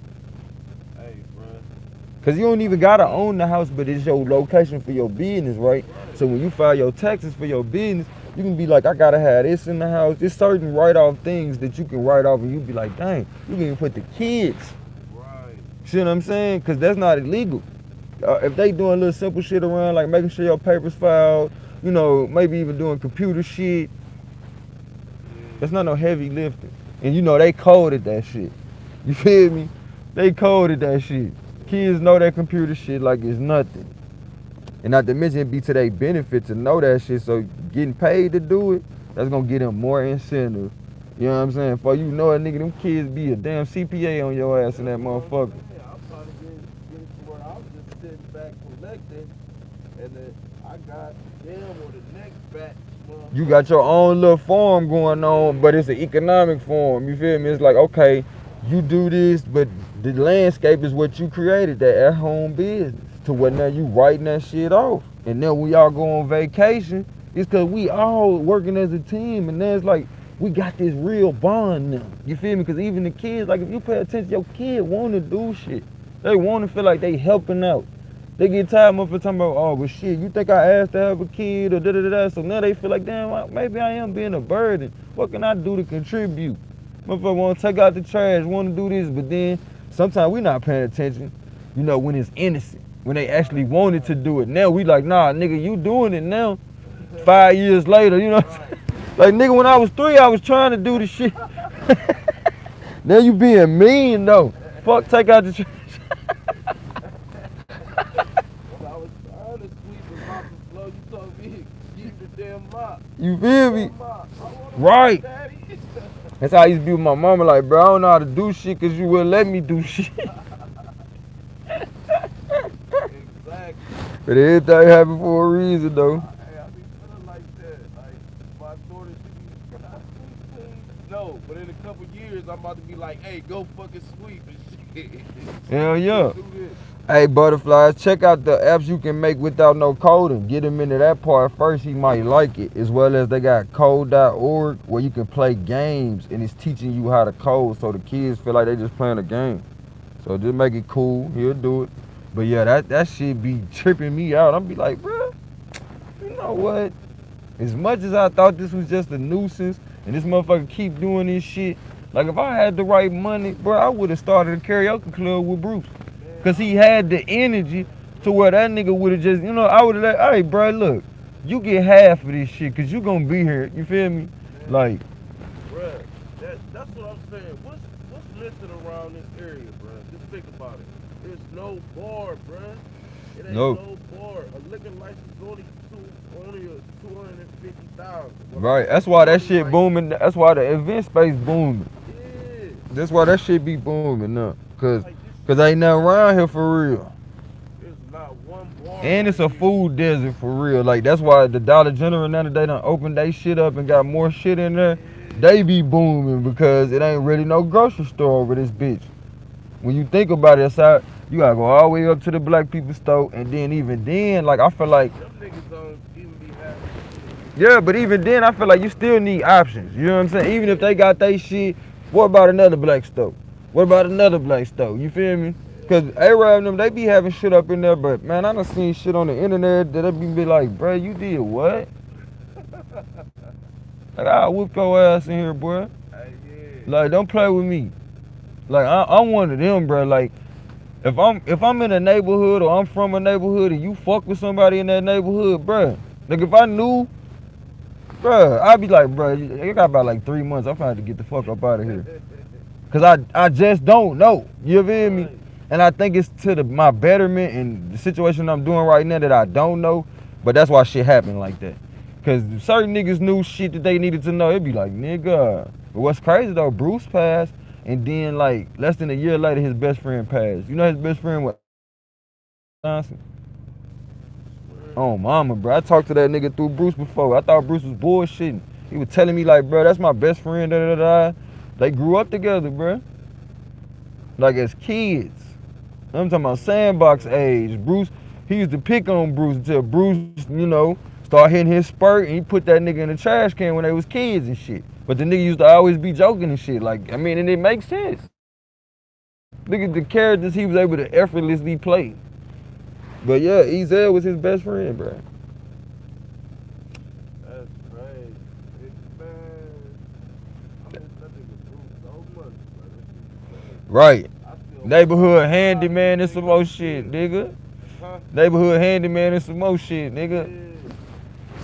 hey, bruh. Cause you don't even gotta own the house, but it's your location for your business, right? So when you file your taxes for your business, you can be like, I gotta have this in the house. There's certain write-off things that you can write off and you be like, dang, you can even put the kids. Right. See what I'm saying? Cause that's not illegal. If they doing little simple shit around, like making sure your papers filed, you know, maybe even doing computer shit, that's not no heavy lifting. And you know, they coded that shit. You feel me? They coded that shit. Kids know that computer shit like it's nothing. And not to mention it be to their benefit to know that shit, so getting paid to do it, that's gonna get them more incentive. You know what I'm saying? For you know it, nigga, them kids be a damn CPA on your ass in that motherfucker. Yeah, I'm trying to get it to where I was just sitting back collecting, and then I got them or the next batch. You got your own little farm going on, but it's an economic farm. You feel me? It's like, okay, you do this, but the landscape is what you created, that at-home business. To where now you writing that shit off. And then we all go on vacation, it's because we all working as a team. And then it's like, we got this real bond now. You feel me? Because even the kids, like if you pay attention, your kid want to do shit. They want to feel like they helping out. They get tired of talking about, oh, but shit, you think I asked to have a kid or da-da-da-da. So now they feel like, damn, maybe I am being a burden. What can I do to contribute? Motherfucker want to take out the trash, want to do this, but then sometimes we not paying attention, you know, when it's innocent, when they actually wanted to do it. Now we like, nah, nigga, you doing it now. 5 years later, you know what I'm saying? Like, nigga, when I was 3, I was trying to do the shit. Now you being mean, though. Fuck, take out the trash. You feel me? Right. That's how I used to be with my mama. Like, bro, I don't know how to do shit because you wouldn't let me do shit. But everything happen for a reason, though. Hey, I be feeling like that. Like, my daughter, she be, can I sweep, please? No, but in a couple years, I'm about to be like, hey, go fucking sweep and shit. Hell yeah. Do this. Hey, butterflies, check out the apps you can make without no coding. Get him into that part first. He might like it. As well as they got code.org where you can play games and it's teaching you how to code so the kids feel like they just playing a game. So just make it cool. He'll do it. But yeah, that shit be tripping me out. I'm be like, bro, you know what? As much as I thought this was just a nuisance and this motherfucker keep doing this shit, like if I had the right money, bro, I would have started a karaoke club with Bruce. Cause he had the energy to where that nigga would have just, I would have let, hey, bro, look, you get half of this shit cause you gonna be here. You feel me? Like, Bruh, that's what I'm saying. What's missing around this area, bruh? Just think about it. There's no bar, bruh. It ain't Nope. no bar. A liquor license only a 250,000. right. That's why that shit booming. That's why the event space booming. Yeah. That's why that shit be booming up. Cause Like Cause ain't nothing around here for real. there's not one bar. And it's a right here. food desert for real. Like that's why the Dollar General now that they done opened they shit up and got more shit in there, they be booming because it ain't really no grocery store over this bitch. When you think about it, it's out, you gotta go all the way up to the black people store, and then even then, like I feel like, Them niggas don't even be having yeah, but even then I feel like you still need options. You know what I'm saying? Even if they got they shit, what about another black store? What about another black store? You feel me? Cause A-Rab and them, they be having shit up in there, but man, I done seen shit on the internet that I be like, bruh, you did what? Like, I'll whoop your ass in here, boy. Hey, yeah. Like, don't play with me. Like, I'm one of them, bruh. Like, if I'm in a neighborhood or I'm from a neighborhood and you fuck with somebody in that neighborhood, bruh. Like, if I knew, bruh, I'd be like, bruh, you got about like 3 months. I'm trying to get the fuck up out of here. Cause I just don't know. You feel me? Right. And I think it's to my betterment and the situation I'm doing right now that I don't know. But that's why shit happen like that. Cause certain niggas knew shit that they needed to know. It'd be like, nigga. But what's crazy though, Bruce passed, and then like less than a year later, his best friend passed. You know his best friend was Johnson. Oh mama, bro. I talked to that nigga through Bruce before. I thought Bruce was bullshitting. He was telling me like, bro, that's my best friend. Da da da. They grew up together, bro. Like as kids. I'm talking about sandbox age. Bruce, he used to pick on Bruce until Bruce, start hitting his spurt, and he put that nigga in the trash can when they was kids and shit. But the nigga used to always be joking and shit. Like, I mean, and it makes sense. Look at the characters he was able to effortlessly play. But yeah, Ezel was his best friend, bro. That's crazy. Man, I miss that nigga Bruce so much, bro. That shit crazy. Right. I still Neighborhood handyman and some more shit, nigga. Huh? Neighborhood handyman and some more shit, nigga. Yeah.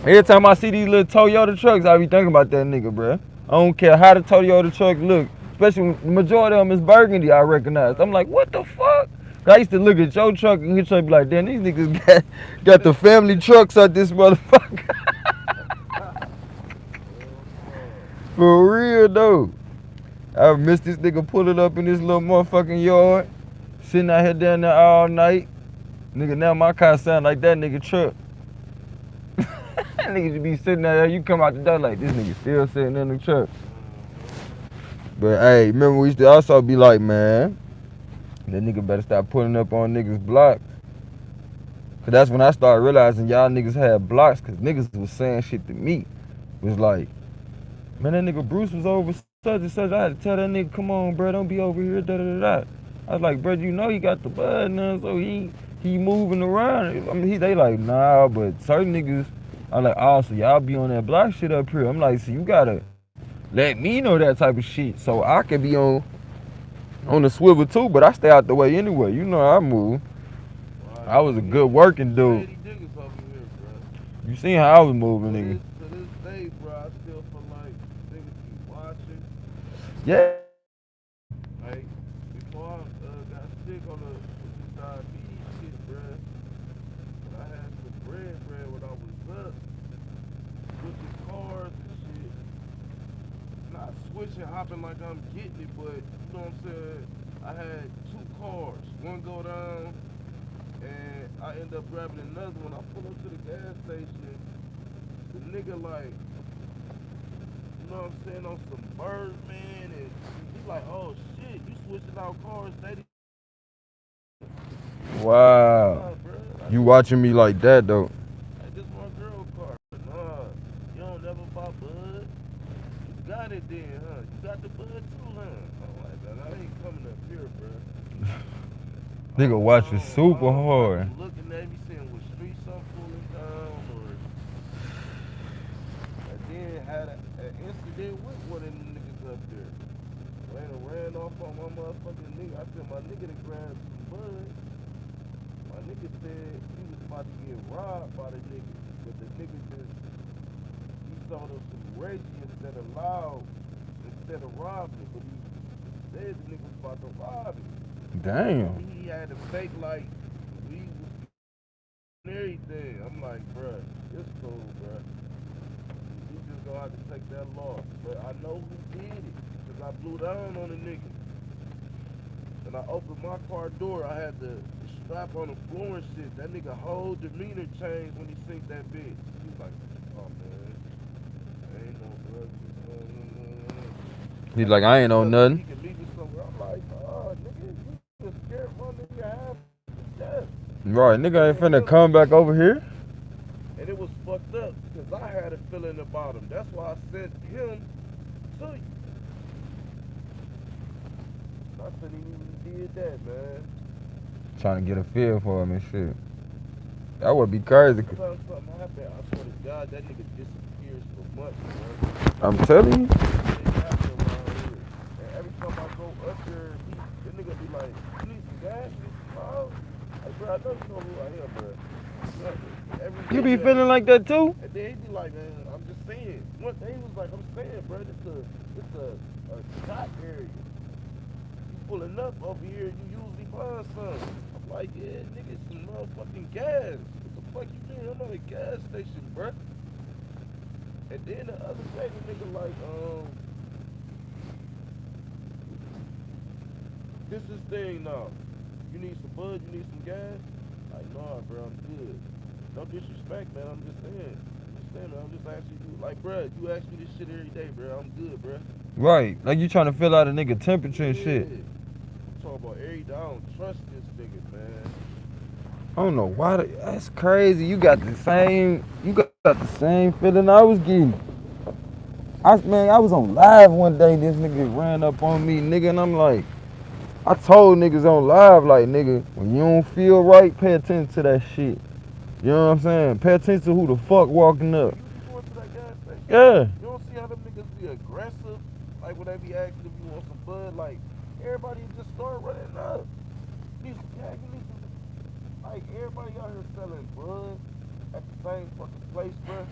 Every time I see these little Toyota trucks, I be thinking about that nigga, bro. I don't care how the Toyota truck look, especially when the majority of them is burgundy, I recognize. I'm like, what the fuck? I used to look at your truck and your truck and be like, damn, these niggas got the family trucks out this motherfucker. For real, though. I missed this nigga pulling up in this little motherfucking yard, sitting out here down there all night. Nigga, now my car sound like that nigga truck. Niggas just be sitting out there, you come out the door like, this nigga still sitting in the truck. But hey, remember we used to also be like, man, that nigga better stop pulling up on niggas' blocks. Cause that's when I started realizing y'all niggas had blocks, cause niggas was saying shit to me. It was like, man, that nigga Bruce was over such and such. I had to tell that nigga, come on, bro, don't be over here, da da da da. I was like, bro, you know he got the bud now, so he moving around. I mean, they like, nah, but certain niggas, I'm like, oh, so y'all be on that block shit up here. I'm like, so you gotta let me know that type of shit so I can be on the swivel too, but I stay out the way anyway. You know how I move. I was a good working dude. Shady niggas over here, bro. You seen how I was moving, nigga. To this day, bro, I still feel like niggas be watching. Yeah. Like, before I got sick on the diabetes shit, bro, when I had some bread when I was up, switching cars and shit. Not switching, hopping like I'm getting it, but you know what I'm saying? I had 2 cars. One go down, And I end up grabbing another one. I pull up to the gas station. The nigga like, you know what I'm saying, on some Birdman, and he like, oh shit, you switching out cars, daddy. Wow. Nah, bro. You watching me like that though? Like, this my girl car. Nah, you don't never buy bud. You got it then, huh? You got the bud too, huh? I'm like, man, I ain't coming up here, bro. Nigga watching super hard. You looking at me saying what streets I'm pulling down, or I then had an incident with one of them niggas up there. Ran off on my motherfucking nigga. I said my nigga to grab some bud. My nigga said he was about to get robbed by the nigga, but the nigga just he sold him some Reggie instead of robbing it, but he said the nigga was about to rob it. Damn. He had to fake like we was and everything. I'm like, bruh, it's cool, bruh. You just gonna have to take that loss. But I know who did it, because I blew down on the nigga. And I opened my car door, I had the strap on the floor and shit. That nigga whole demeanor changed when he seen that bitch. He was like, oh man, I ain't no drugs. He's like, I ain't on nothing. He can meet me somewhere. I'm like, oh nigga, you just scared my nigga half to death. Right, nigga ain't finna come back over here. And it was fucked up because I had a feeling about him. That's why I sent him to you. I said he did that, man. Trying to get a feel for him and shit. That would be crazy. Sometimes something happened. I swear to God, that nigga disappears for months, bro. I'm telling you. It happened around here. And every time I go up there, the nigga be like, you need some gas? You need some miles? Like, bro, I know you know who I am, bro. You be feeling like that too? And then he be like, man, I'm just saying. One day he was like, I'm saying, bro, it's a shot area. You pulling up over here, you usually find something. I'm like, yeah, nigga, some motherfucking gas. What the fuck you doing? I'm at a gas station, bro. And then the other day, the nigga like, this is thing now. You need some bud, you need some gas? Like, nah, bro, I'm good. No disrespect, man. I'm just saying. Man. I'm just asking you. Like, bro, you ask me this shit every day, bro. I'm good, bro. Right. Like you trying to feel out a nigga temperature and shit. I'm talking about every day. I don't trust this nigga, man. I don't know why. That's crazy. You got the same feeling I was getting. I was on live one day. This nigga ran up on me, nigga, and I'm like, I told niggas on live, like, nigga, when you don't feel right, pay attention to that shit. You know what I'm saying? Pay attention to who the fuck walking up. You going to that gas station? Yeah. You don't see how them niggas be aggressive? Like when they be asking if you want some bud, like everybody just start running up. These gas, like everybody out here selling bud at the same fucking place, bro.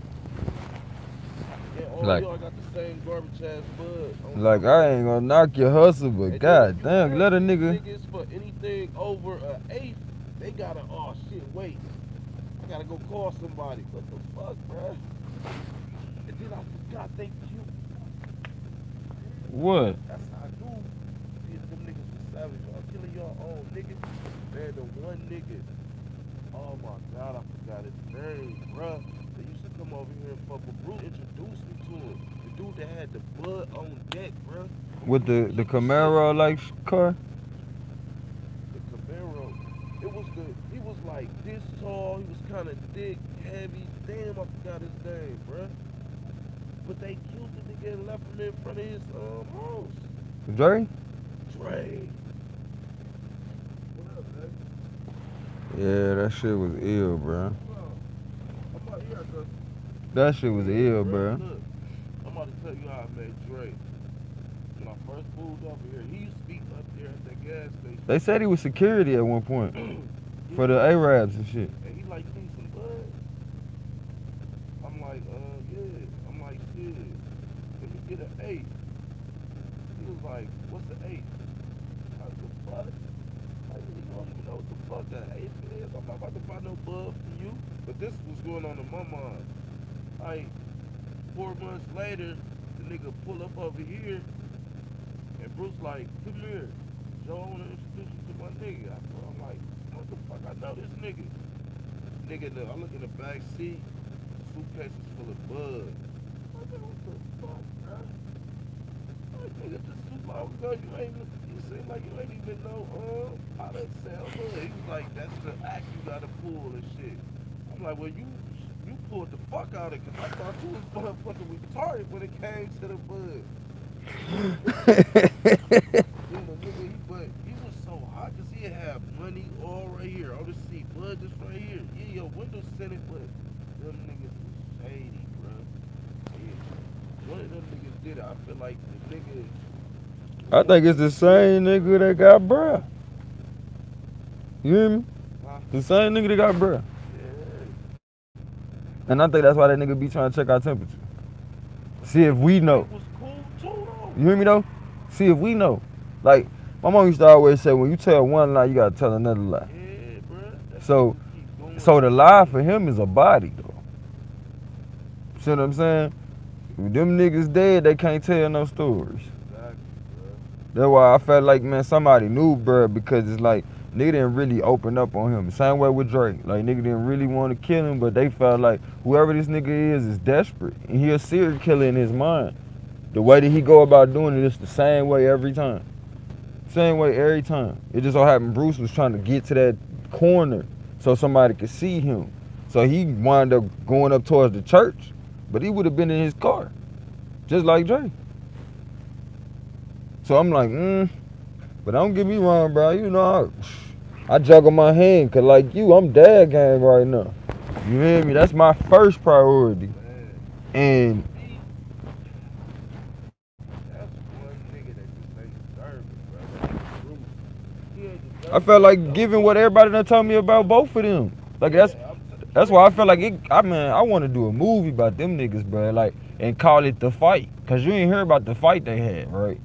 Yeah, all Like, y'all got the same garbage ass bud. Like, I ain't gonna knock your hustle, but god damn, let a nigga. Niggas for anything over an eighth, they gotta, oh shit, wait. I gotta go call somebody. What the fuck, bro? And then I forgot they cute. What? That's how I knew. See, them niggas was savage. Y'all killing your own niggas. Man, the one nigga. Oh my god, I forgot his name, bro. They used to come over here and fuck with Bruce. Introduced me to him. The dude that had the blood on deck, bro. With the Camaro like car? The Camaro. He was like this tall. He was kind of thick, heavy. Damn, I forgot his name, bro. But they killed the nigga and left him in front of his house. Dre? Dre. What up, man? Yeah, that shit was ill, bro. I'm out here, cuz. That shit was ill, bro. Look, I'm about to tell you how I met Dre. When I first moved over here, he used to be up there at that gas station. They said he was security at one point. For the Arabs and shit. And he like, you need some bud? I'm like, yeah. I'm like, shit. Let me get an 8. He was like, what's the 8? Like, the fuck? Like, you don't even know what the fuck that 8 is. I'm not about to buy no bud from you. But this was going on in my mind. Like, 4 months later, the nigga pull up over here. And Bruce like, come here. Joe, I want to introduce you to my nigga. I'm like, my what the fuck? I know this nigga. I look in the back seat, suitcases full of bud. I said, what the fuck, bro? Like, nigga, just 2 hours ago, you seem like you ain't even know how to sell bud. He was like, that's the act you gotta pull and shit. I'm like, well, you pulled the fuck out of it, because I thought you was motherfucking retarded when it came to the bud. Then the nigga, he was so hot because he had money all right here. On the seat, bud just right here. Yeah, your window tinted, but them niggas was shady, bro. Yeah. One of them niggas did it. I feel like the nigga. I think it's the same nigga that got bruh. You hear me? Huh? The same nigga that got bruh. Yeah. And I think that's why that nigga be trying to check our temperature. See if we know. It was cool too, though. You hear me though? See if we know. Like, my mom used to always say, when you tell one lie, you gotta tell another lie. Yeah, bro. So the lie for him is a body, though. See what I'm saying? If them niggas dead, they can't tell no stories. Exactly, bro. That's why I felt like, man, somebody knew, bro, because it's like, nigga didn't really open up on him. Same way with Drake. Like, nigga didn't really want to kill him, but they felt like whoever this nigga is desperate. And he a serial killer in his mind. The way that he go about doing it is the same way every time. Same way every time. It just so happened Bruce was trying to get to that corner so somebody could see him. So he wound up going up towards the church, but he would have been in his car, just like Drake. So I'm like, but don't get me wrong, bro. You know, I juggle my hand, cause like you, I'm dad game right now. You hear me? That's my first priority. And I felt like giving what everybody done told me about both of them. Like that's why I felt like I want to do a movie about them niggas, bro. Like, and call it The Fight, cause you ain't hear about the fight they had, right?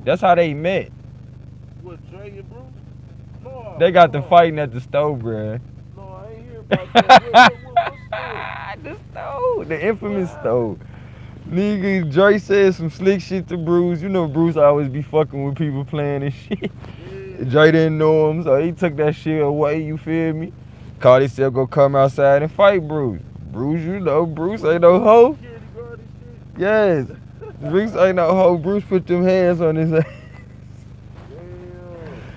That's how they met. What, Dre and Bruce? No, they got the fighting at the stove, bro. No, I ain't hear about that. The stove, the infamous stove. Nigga, Dre said some slick shit to Bruce. You know Bruce always be fucking with people playing and shit. Dre didn't know him, so he took that shit away, you feel me? Called himself go come outside and fight Bruce. Bruce, you know, Bruce ain't no hoe. Yes. Bruce ain't no hoe. Bruce put them hands on his ass.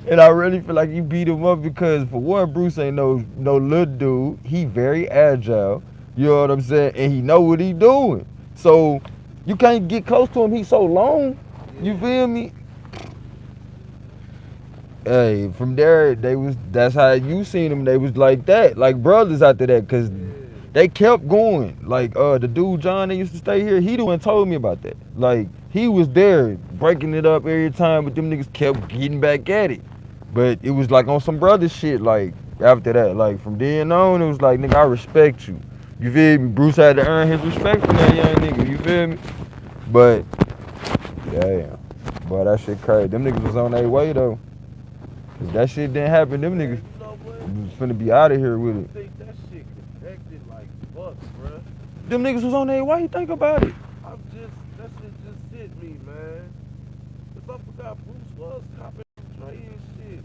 And I really feel like he beat him up because, for one, Bruce ain't no little dude. He very agile. You know what I'm saying? And he know what he doing. So you can't get close to him. He's so long. You feel me? Hey, from there, that's how you seen them. They was like that, like brothers after that, because they kept going. Like, the dude, John, that used to stay here, he the one told me about that. Like, he was there, breaking it up every time, but them niggas kept getting back at it. But it was like on some brother shit, like, after that. Like, from then on, it was like, nigga, I respect you. You feel me? Bruce had to earn his respect from that young nigga, you feel me? But, damn. Boy, that shit crazy. Them niggas was on their way, though. If that shit didn't happen, them niggas was finna be out of here with it. I think that shit connected like fuck, bruh. Them niggas was on their way, think about it. That shit just hit me, man. Cause I forgot Bruce was copping Dre and shit.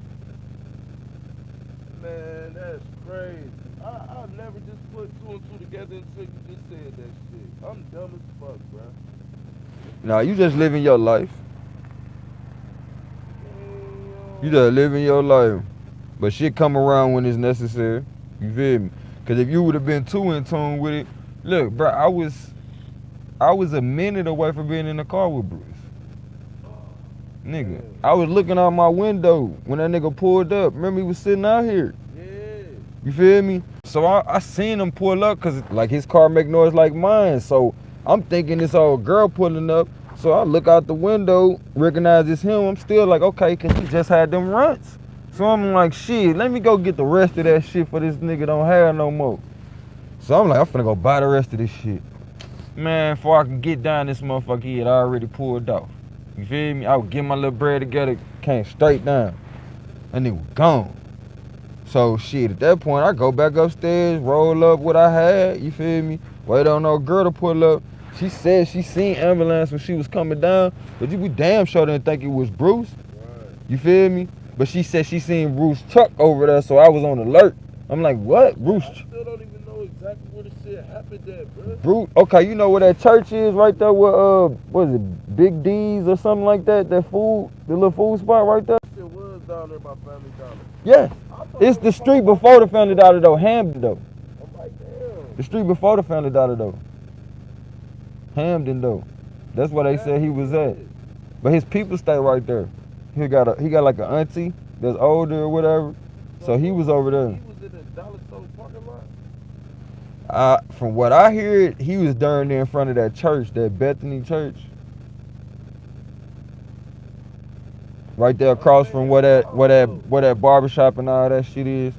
Man, that's crazy. I never just put 2 and 2 together until you just said that shit. I'm dumb as fuck, bruh. Nah, you just living your life. You just living your life. But shit come around when it's necessary. You feel me? Cause if you would have been too in tune with it, look, bro, I was a minute away from being in the car with Bruce. Nigga, I was looking out my window when that nigga pulled up. Remember, he was sitting out here. Yeah. You feel me? So I seen him pull up, cause like his car make noise like mine. So I'm thinking this old girl pulling up. So I look out the window, recognize it's him. I'm still like, okay, cause he just had them runts. So I'm like, shit, let me go get the rest of that shit for this nigga don't have no more. So I'm like, I'm finna go buy the rest of this shit. Man, before I can get down this motherfucker, he had already pulled off. You feel me? I would get my little bread together, came straight down. That nigga was gone. So shit, at that point, I go back upstairs, roll up what I had, you feel me? Wait on no girl to pull up. She said she seen ambulance when she was coming down, but we damn sure didn't think it was Bruce. Right. You feel me? But she said she seen Bruce truck over there, so I was on alert. I'm like, what? Bruce? I still don't even know exactly where the shit happened at, bro. Bruce? Okay, you know where that church is right there with, what is it, Big D's or something like that? That food, the little food spot right there? Shit was down there by Family Dollar. Yeah. I thought It's it the was street something before the like Family that. Dollar though, Hamden though. I'm like, damn. The street before the Family Dollar though. Hamden though. That's where they said he was at. But his people stay right there. He got like an auntie that's older or whatever. So he was over there. He was in the Dollar Store parking lot? From what I hear, he was down there in front of that church, that Bethany church. Right there across from where that barbershop and all that shit is.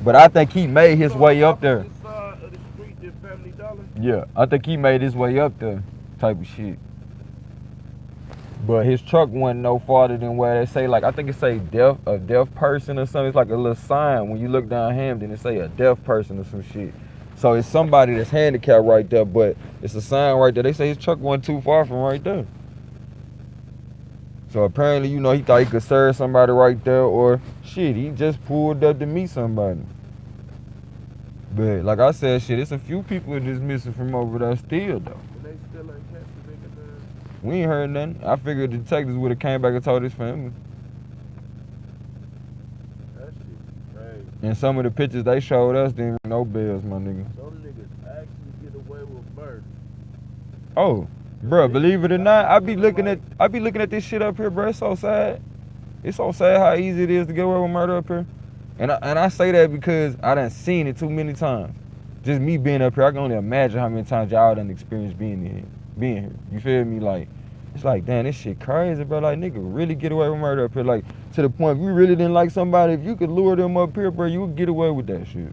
But I think he made his way up there. Opposite side of the street than Family Dollar? Yeah, I think he made his way up there, type of shit. But his truck wasn't no farther than where they say, like, I think it say a deaf person or something. It's like a little sign when you look down Hamden, it say a deaf person or some shit. So it's somebody that's handicapped right there, but it's a sign right there. They say his truck wasn't too far from right there. So apparently, you know, he thought he could serve somebody right there, or shit, he just pulled up to meet somebody. But like I said, shit, it's a few people just missing from over there still, though. And they still ain't catch the nigga, man. We ain't heard nothing. I figured the detectives would have came back and told his family. That shit crazy. And some of the pictures they showed us didn't ring no bells, my nigga. Some niggas actually get away with murder. Oh, bro, believe it or not, I be looking at this shit up here, bro. It's so sad. It's so sad how easy it is to get away with murder up here. And I say that because I done seen it too many times. Just me being up here, I can only imagine how many times y'all done experienced being here. You feel me? Like, it's like, damn, this shit crazy, bro. Like, nigga really get away with murder up here. Like, to the point, if you really didn't like somebody, if you could lure them up here, bro, you would get away with that shit.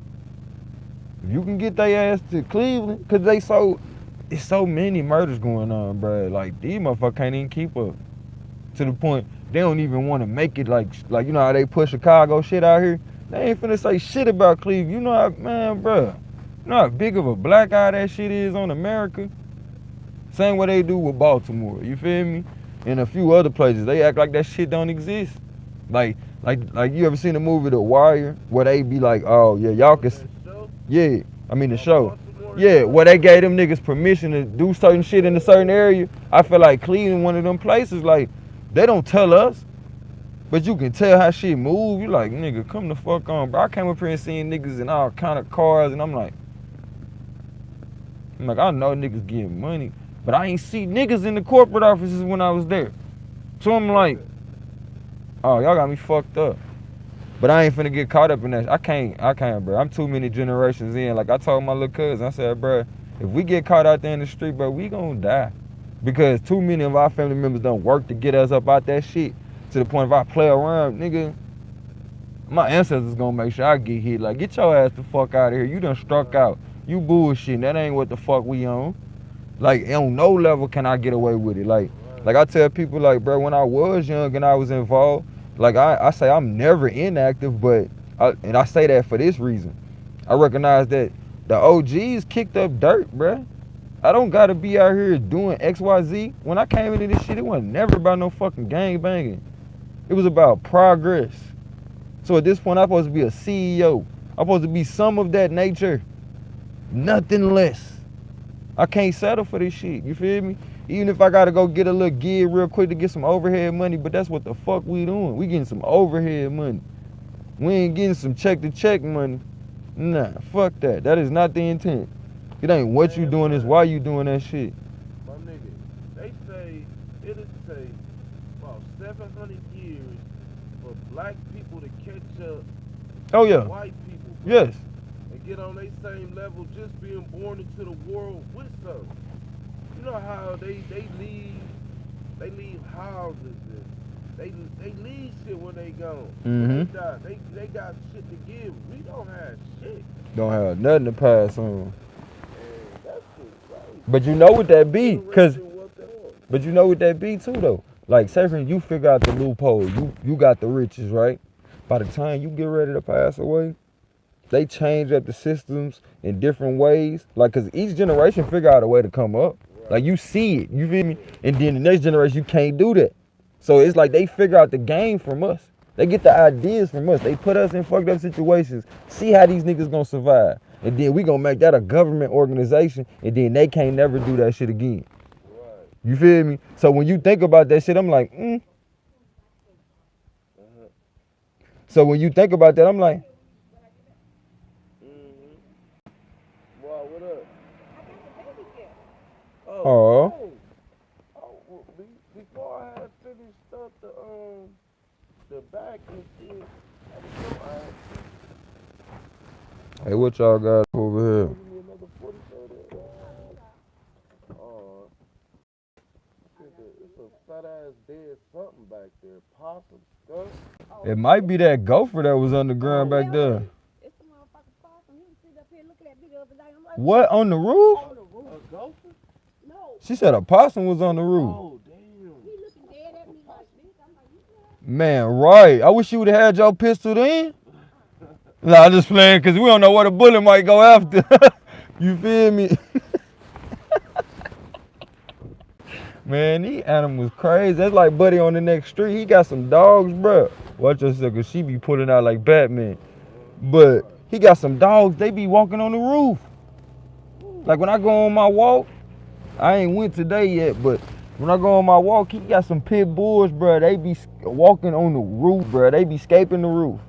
If you can get their ass to Cleveland, because it's so many murders going on, bro. Like, these motherfuckers can't even keep up. To the point, they don't even want to make it like you know how they push Chicago shit out here? They ain't finna say shit about Cleveland. You know how, man, bro. You know how big of a black eye that shit is on America? Same way they do with Baltimore, you feel me? And a few other places, they act like that shit don't exist. Like you ever seen the movie The Wire, where they be like, oh yeah, y'all can, yeah, I mean the show. Yeah, where they gave them niggas permission to do certain shit in a certain area. I feel like Cleveland one of them places, like, they don't tell us, but you can tell how shit move. You like, nigga, come the fuck on, bro. I came up here and seen niggas in all kind of cars, and I'm like, I know niggas getting money, but I ain't see niggas in the corporate offices when I was there. So I'm like, oh, y'all got me fucked up. But I ain't finna get caught up in that. I can't, bro. I'm too many generations in. Like I told my little cousin, I said, bro, if we get caught out there in the street, bro, we gonna die. Because too many of our family members don't work to get us up out that shit. To the point if I play around, nigga, my ancestors gonna make sure I get hit. Like, get your ass the fuck out of here. You done struck out. You bullshitting. That ain't what the fuck we on. Like, on no level can I get away with it. Like I tell people, like, bro, when I was young and I was involved, like I say I'm never inactive, but I say that for this reason. I recognize that the OGs kicked up dirt, bro. I don't gotta be out here doing XYZ. When I came into this shit, it wasn't never about no fucking gang banging. It was about progress. So at this point, I'm supposed to be a CEO. I'm supposed to be some of that nature. Nothing less. I can't settle for this shit, you feel me? Even if I gotta go get a little gig real quick to get some overhead money, but that's what the fuck we doing. We getting some overhead money. We ain't getting some check-to-check money. Nah, fuck that. That is not the intent. It ain't what you doing, it's why you doing that shit. My nigga, they say it'll take about 700 years for black people to catch up Oh yeah. to white people. Bro, Yes. and get on their same level just being born into the world with them. You know how they leave houses and they leave shit when they gone. When they die, they got shit to give. We don't have shit. Don't have nothing to pass on. And that's just crazy. But you know what that be, cause What the hell? but you know what that be too though. Like say for instance, you figure out the loophole, you got the riches, right? By the time you get ready to pass away, they change up the systems in different ways. Like, cause each generation figure out a way to come up. Like you see it, you feel me? And then the next generation, you can't do that. So it's like they figure out the game from us. They get the ideas from us. They put us in fucked up situations. See how these niggas gonna survive. And then we gonna make that a government organization, and then they can't never do that shit again. Right. You feel me? So when you think about that shit, I'm like, So when you think about that, I'm like, Wow, what up? oh. Oh, well, before I had finished up the back and shit, Hey, what y'all got over here? give me another 40 Oh, it's a fat ass dead something back there. Possum, skunk. It might be that gopher that was on the ground back there. It's the motherfucking possum. He was sitting up here looking at me the other day. I'm like, What, on the roof? on the roof. A gopher? No, She said a possum was on the roof. Oh, damn. he looking dead at me like this. I'm like, you know. Man, right. I wish you would have had your pistol then. Nah, I'm just playing because we don't know where the bullet might go after. You feel me? Man, these animals crazy. That's like Buddy on the next street. He got some dogs, bro. Watch yourself, cause she be pulling out like Batman. But he got some dogs. They be walking on the roof. Like when I go on my walk, I ain't went today yet, but when I go on my walk, he got some pit bulls, bro. They be walking on the roof, bro. They be scaping the roof.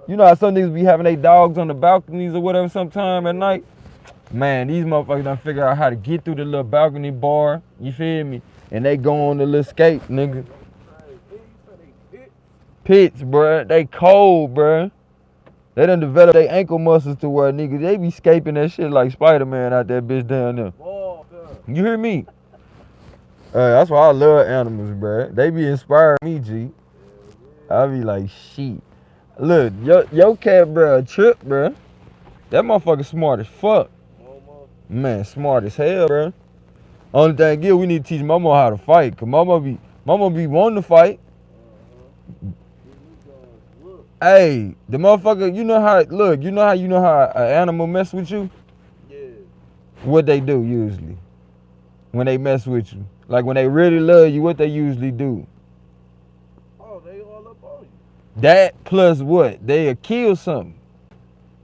You know how some niggas be having their dogs on the balconies or whatever sometime at night? Man, these motherfuckers done figure out how to get through the little balcony bar, you feel me? And they go on the little escape, nigga. Pits, bruh. They cold, bruh. They done developed their ankle muscles to where, nigga, they be escaping that shit like Spider-Man out that bitch down there. You hear me? That's why I love animals, bruh. They be inspiring me, G. I be like, shit. Look, your cat, bruh, a trip, bruh. That motherfucker smart as fuck. Man, smart as hell, bruh. Only thing is, we need to teach Mama how to fight. Cause Mama be wanting to fight. Hey, the motherfucker, you know how an animal mess with you? Yeah. What they do usually when they mess with you? Like when they really love you, what they usually do? Oh, they all up on you. That plus what? They'll kill something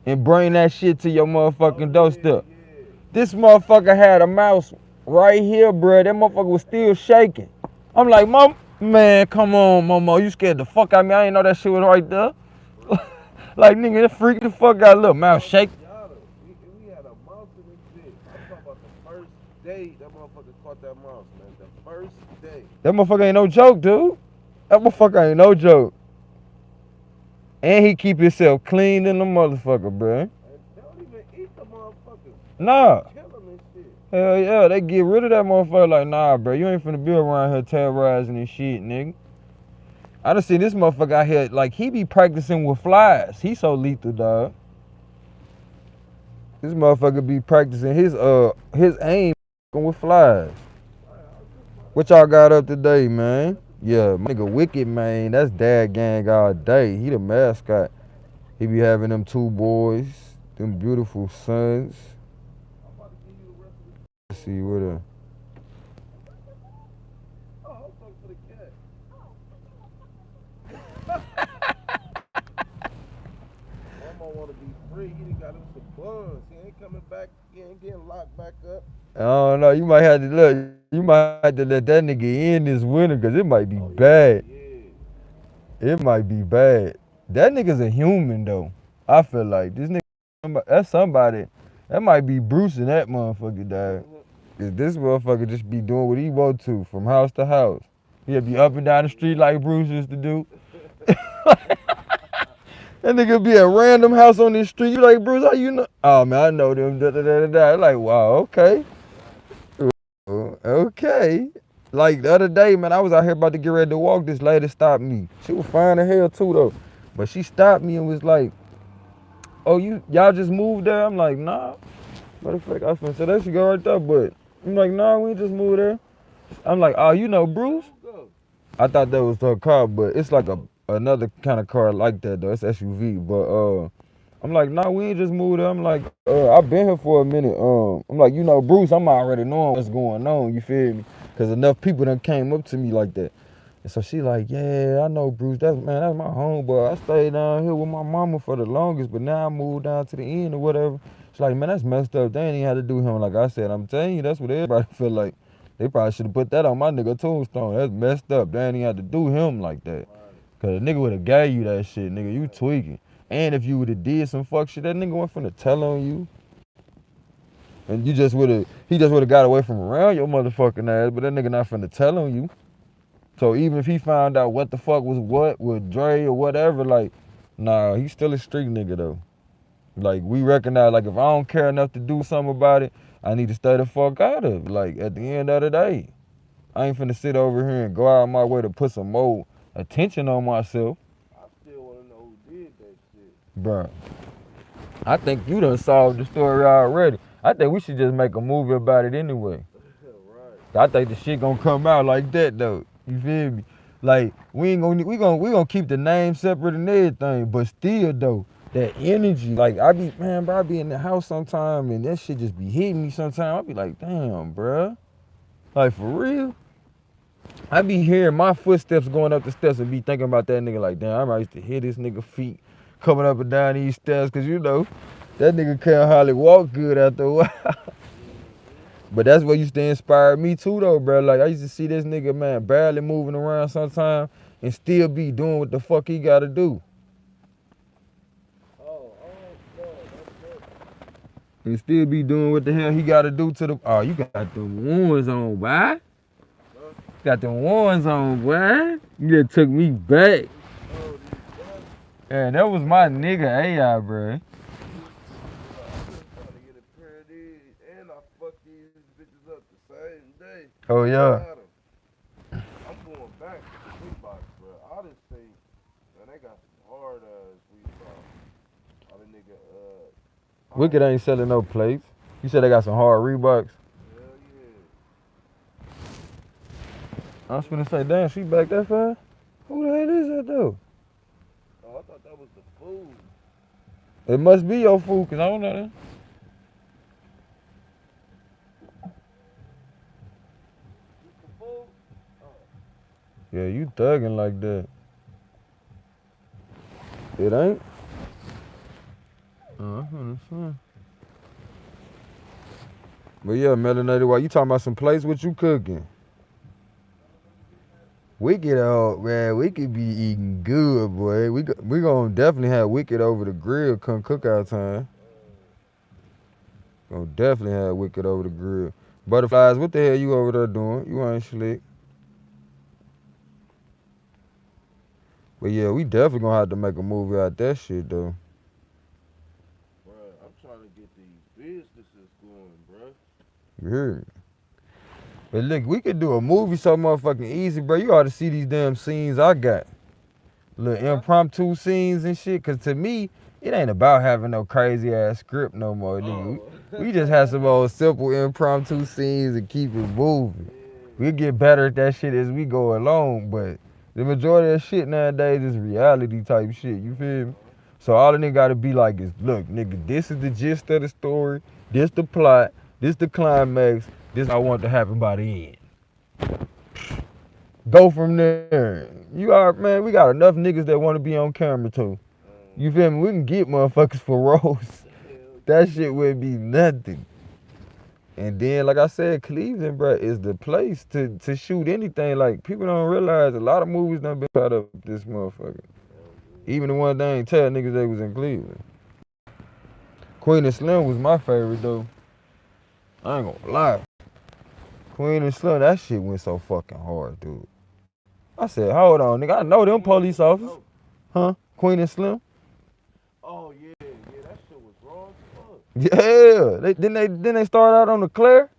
and bring that shit to your motherfucking doorstep. Yeah. This motherfucker had a mouse right here, bruh. That motherfucker was still shaking. I'm like, Mom, man, come on, Momo. You scared the fuck out of me. I ain't know that shit was right there. Like, nigga, that freak the fuck out. Look, mouse shake. We had a mouse in this shit. I'm talking about the first day that motherfucker caught that mouse, man. The first day. That motherfucker ain't no joke, dude. That motherfucker ain't no joke. And he keep himself clean in the motherfucker, bruh. And they don't even eat the motherfuckers. Nah. They kill them and shit. Hell yeah, they get rid of that motherfucker like, nah, bro, you ain't finna be around here terrorizing and shit, nigga. I done seen this motherfucker out here, like, he be practicing with flies. He so lethal, dog. This motherfucker be practicing his aim with flies. What y'all got up today, man? Yeah, my nigga Wicked, man, that's Dad Gang all day. He the mascot. He be having them two boys, them beautiful sons. Let's see what Oh, I'm fucking for the cat. Mama wanna be free. He done got him some buns. He ain't coming back. He ain't getting locked back up. I don't know. You might have to look. You might have to let that nigga in this winter, cause it might be bad. Yeah. It might be bad. That nigga's a human though. I feel like this nigga, that's somebody. That might be Bruce and that motherfucker, dog. Cause this motherfucker just be doing what he want to from house to house. He'll be up and down the street like Bruce used to do. That nigga be at random house on this street. You like, Bruce, how you know? Oh man, I know them. Da, da, da, da, da. Like, wow, okay. Okay. Like the other day, man, I was out here about to get ready to walk. This lady stopped me. She was fine as hell too though. But she stopped me and was like, oh, y'all just moved there? I'm like, nah. What the fuck? I was finna say that should go right there, but I'm like, nah, we ain't just moved there. I'm like, oh, you know Bruce? I thought that was her car, but it's like another kind of car like that though. It's SUV. But I'm like, nah, we ain't just moved there. I'm like, I've been here for a minute. I'm like, you know, Bruce, I'm already knowing what's going on, you feel me? Cause enough people done came up to me like that. And so she like, yeah, I know Bruce. That's my homeboy. I stayed down here with my mama for the longest, but now I moved down to the end or whatever. She's like, man, that's messed up. They ain't even had to do him. Like I said, I'm telling you, that's what everybody feel like. They probably should have put that on my nigga tombstone. That's messed up. They ain't even had to do him like that. Cause a nigga would have gave you that shit, nigga. You tweaking. And if you would have did some fuck shit, that nigga wasn't finna tell on you. And he just would have got away from around your motherfucking ass, but that nigga not finna tell on you. So even if he found out what the fuck was what with Dre or whatever, like, nah, he's still a street nigga though. Like, we recognize, like, if I don't care enough to do something about it, I need to stay the fuck out of it. Like, at the end of the day, I ain't finna sit over here and go out of my way to put some more attention on myself. I still wanna know who did that shit. Bruh, I think you done solved the story already. I think we should just make a movie about it anyway. Right. I think the shit gonna come out like that though. You feel me? Like, we gonna keep the name separate and everything, but still though, that energy, like I be in the house sometime and that shit just be hitting me sometime. I be like, damn, bruh. Like, for real? I be hearing my footsteps going up the steps and be thinking about that nigga like, damn, I used to hear this nigga feet coming up and down these stairs, cause you know, that nigga can't hardly walk good after a while. But that's what used to inspire me too though, bro. Like, I used to see this nigga, man, barely moving around sometime and still be doing what the fuck he gotta do. And still be doing what the hell he gotta do to the, oh, you got them ones on, boy. Got them ones on, boy. You just took me back. Yeah, that was my nigga AI, bro. Oh, yeah. I'm going back to the Reeboks, bro. I just think, man, they got some hard ass Reeboks. All the nigga, Wicked ain't selling no plates. You said they got some hard Reeboks? hell yeah. I was finna say, damn, she back that fast? Who the hell is that though? Oh, I thought that was the food. It must be your food, cause I don't know that. Yeah, you thugging like that. It ain't? Oh, I'm understand. But yeah, melanated, while you talking about some plates, what you cooking? Wicked out, man. We could be eating good, boy. We gonna definitely have Wicked over the grill come cookout time. Gonna definitely have Wicked over the grill. Butterflies, what the hell you over there doing? You ain't slick. But yeah, we definitely gonna have to make a movie out that shit though. Bro, I'm trying to get these businesses going, bro. You heard me? But look, we could do a movie so motherfucking easy, bro. You ought to see these damn scenes I got. Little impromptu scenes and shit. Cause to me, it ain't about having no crazy ass script no more, nigga. We just have some old simple impromptu scenes and keep it moving. We'll get better at that shit as we go along, but the majority of that shit nowadays is reality type shit, you feel me? So all a nigga gotta be like is, look, nigga, this is the gist of the story, this the plot, this the climax, this I want to happen by the end. Go from there. You are, man, we got enough niggas that want to be on camera too. You feel me? We can get motherfuckers for roles. That shit would be nothing. And then, like I said, Cleveland, bro, is the place to shoot anything. Like, people don't realize a lot of movies done been shot up this motherfucker. Even the ones they ain't tell niggas they was in Cleveland. Queen and Slim was my favorite, though. I ain't gonna lie. Queen and Slim, that shit went so fucking hard, dude. I said, hold on, nigga. I know them police officers. Huh? Queen and Slim? Oh, yeah, that shit was raw as fuck. Yeah. Didn't they start out on the Claire?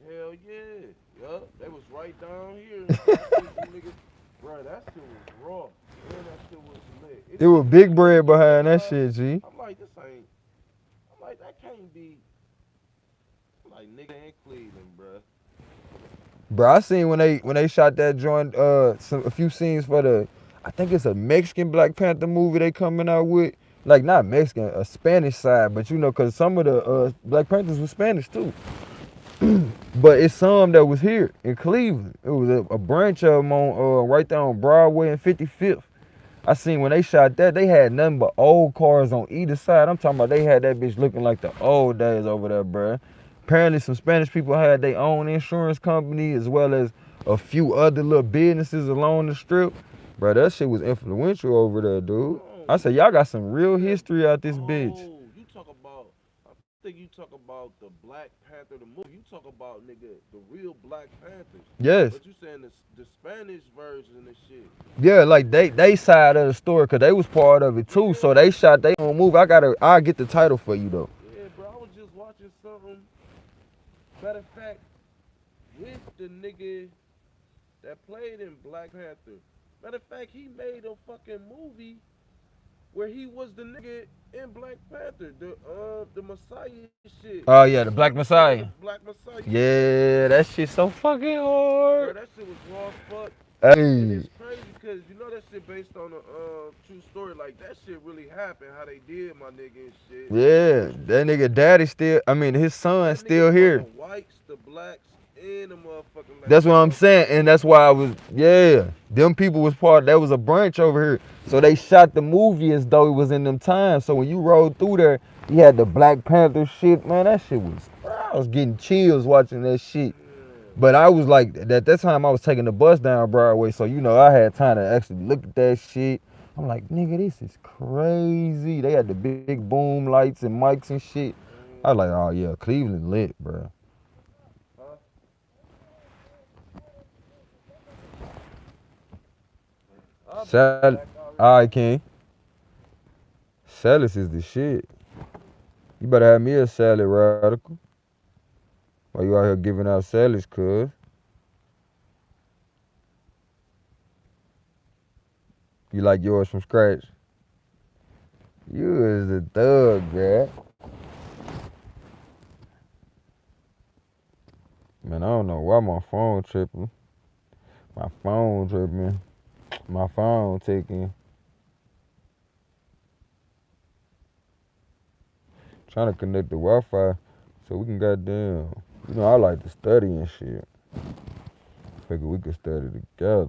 Hell yeah. Yup, they was right down here. Bro, that shit was raw. Man, that shit was lit. There was big bread behind that shit, G. I'm like, that can't be. I'm like, nigga in Cleveland, bro. Bro, I seen when they shot that joint, a few scenes for the, I think it's a Mexican Black Panther movie they coming out with. Like, not Mexican, a Spanish side, but you know, cause some of the Black Panthers were Spanish too. But it's some that was here in Cleveland. It was a branch of them on right there on Broadway and 55th. I seen when they shot that, they had nothing but old cars on either side. I'm talking about they had that bitch looking like the old days over there, bruh. Apparently some Spanish people had their own insurance company as well as a few other little businesses along the strip. Bro, that shit was influential over there, dude. I said, y'all got some real history out this bitch. Oh, you talk about. I think you talk about the Black Panther the movie. You talk about nigga the real Black Panthers. Yes. But you saying the Spanish version of shit. Yeah, like they side of the story, cause they was part of it too. So they shot their own movie. I'll get the title for you though. Yeah, bro. I was just watching something. Matter of fact, with the nigga that played in Black Panther. Matter of fact, he made a fucking movie where he was the nigga in Black Panther, the Messiah shit. Oh yeah, the Black Messiah. Black Messiah. Yeah, that shit so fucking Bro, hard. that shit was raw as fuck. Hey. And it's crazy because you know that shit based on a true story. Like that shit really happened. How they did my nigga and shit. Yeah, that nigga daddy still. I mean, his son's still here. The whites, the blacks, and the motherfucking. That's what I'm saying, and that's why I was. Yeah, them people was part. That was a branch over here. So they shot the movie as though it was in them times. So when you rode through there, you had the Black Panther shit. Man, that shit was. I was getting chills watching that shit. But I was like, at that time I was taking the bus down Broadway, so you know I had time to actually look at that shit. I'm like, nigga, this is crazy. They had the big boom lights and mics and shit. I was like, oh yeah, Cleveland lit, bro. All right, King. Salads is the shit. You better have me a salad radical. While you out here giving out salads, cuz. You like yours from scratch? You is a thug, bruh. Man, I don't know why my phone tripping. My phone tripping. My phone ticking. Trying to connect the Wi-Fi so we can goddamn. You know, I like to study and shit. Figure we could study together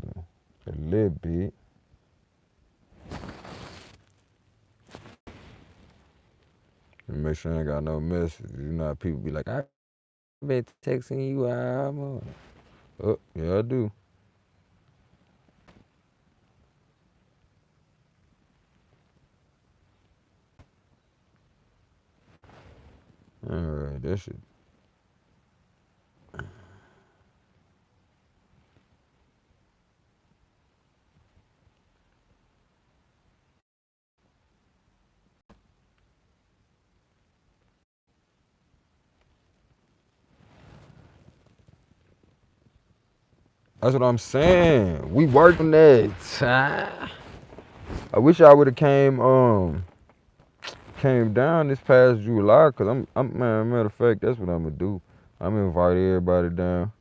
a little bit. And make sure I ain't got no messages. You know how people be like, I've been texting you out. Oh, yeah, I do. Alright, that shit. That's what I'm saying. We working that. I wish I would have came down this past July, cause I'm man, matter of fact, that's what I'm gonna do. I'm gonna invite everybody down.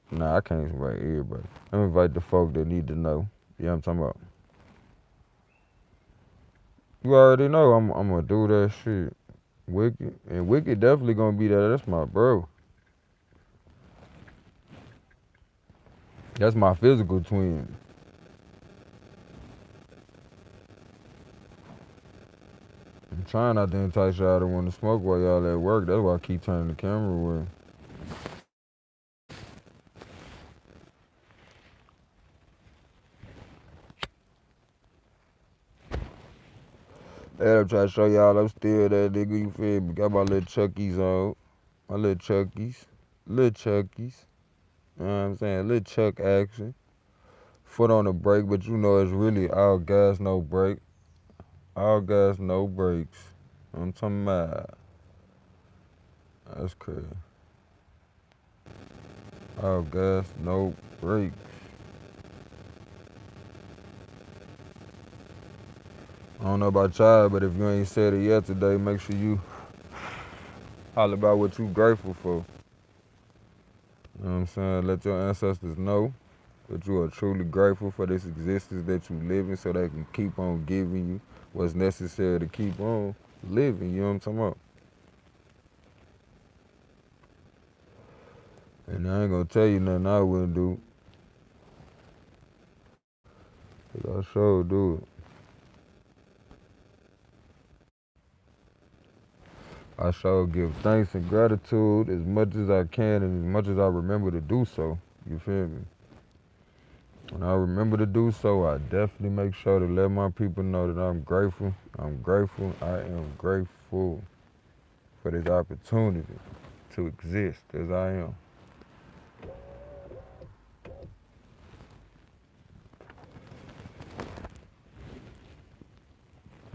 Nah, I can't invite everybody. I'm gonna invite the folk that need to know. You know what I'm talking about? You already know I'm gonna do that shit. Wicked. And Wicked definitely gonna be there. That's my bro. That's my physical twin. I'm trying not to entice y'all to want to smoke while y'all at work. That's why I keep turning the camera away. I'm trying to show y'all I'm still that nigga, you feel me? Got my little Chuckies on. My little Chuckies. Little Chuckies. You know what I'm saying? Little Chuck action. Foot on the brake, but you know it's really all gas, no brake. All gas, no brakes. I'm talking about. That's crazy. All gas, no brakes. I don't know about y'all, but if you ain't said it yet today, make sure you holler about what you grateful for. You know what I'm saying? Let your ancestors know that you are truly grateful for this existence that you live in so they can keep on giving you what's necessary to keep on living. You know what I'm talking about? And I ain't gonna tell you nothing I wouldn't do. 'Cause I sure do it. I sure give thanks and gratitude as much as I can and as much as I remember to do so. You feel me? When I remember to do so, I definitely make sure to let my people know that I'm grateful. I'm grateful. I am grateful for this opportunity to exist as I am.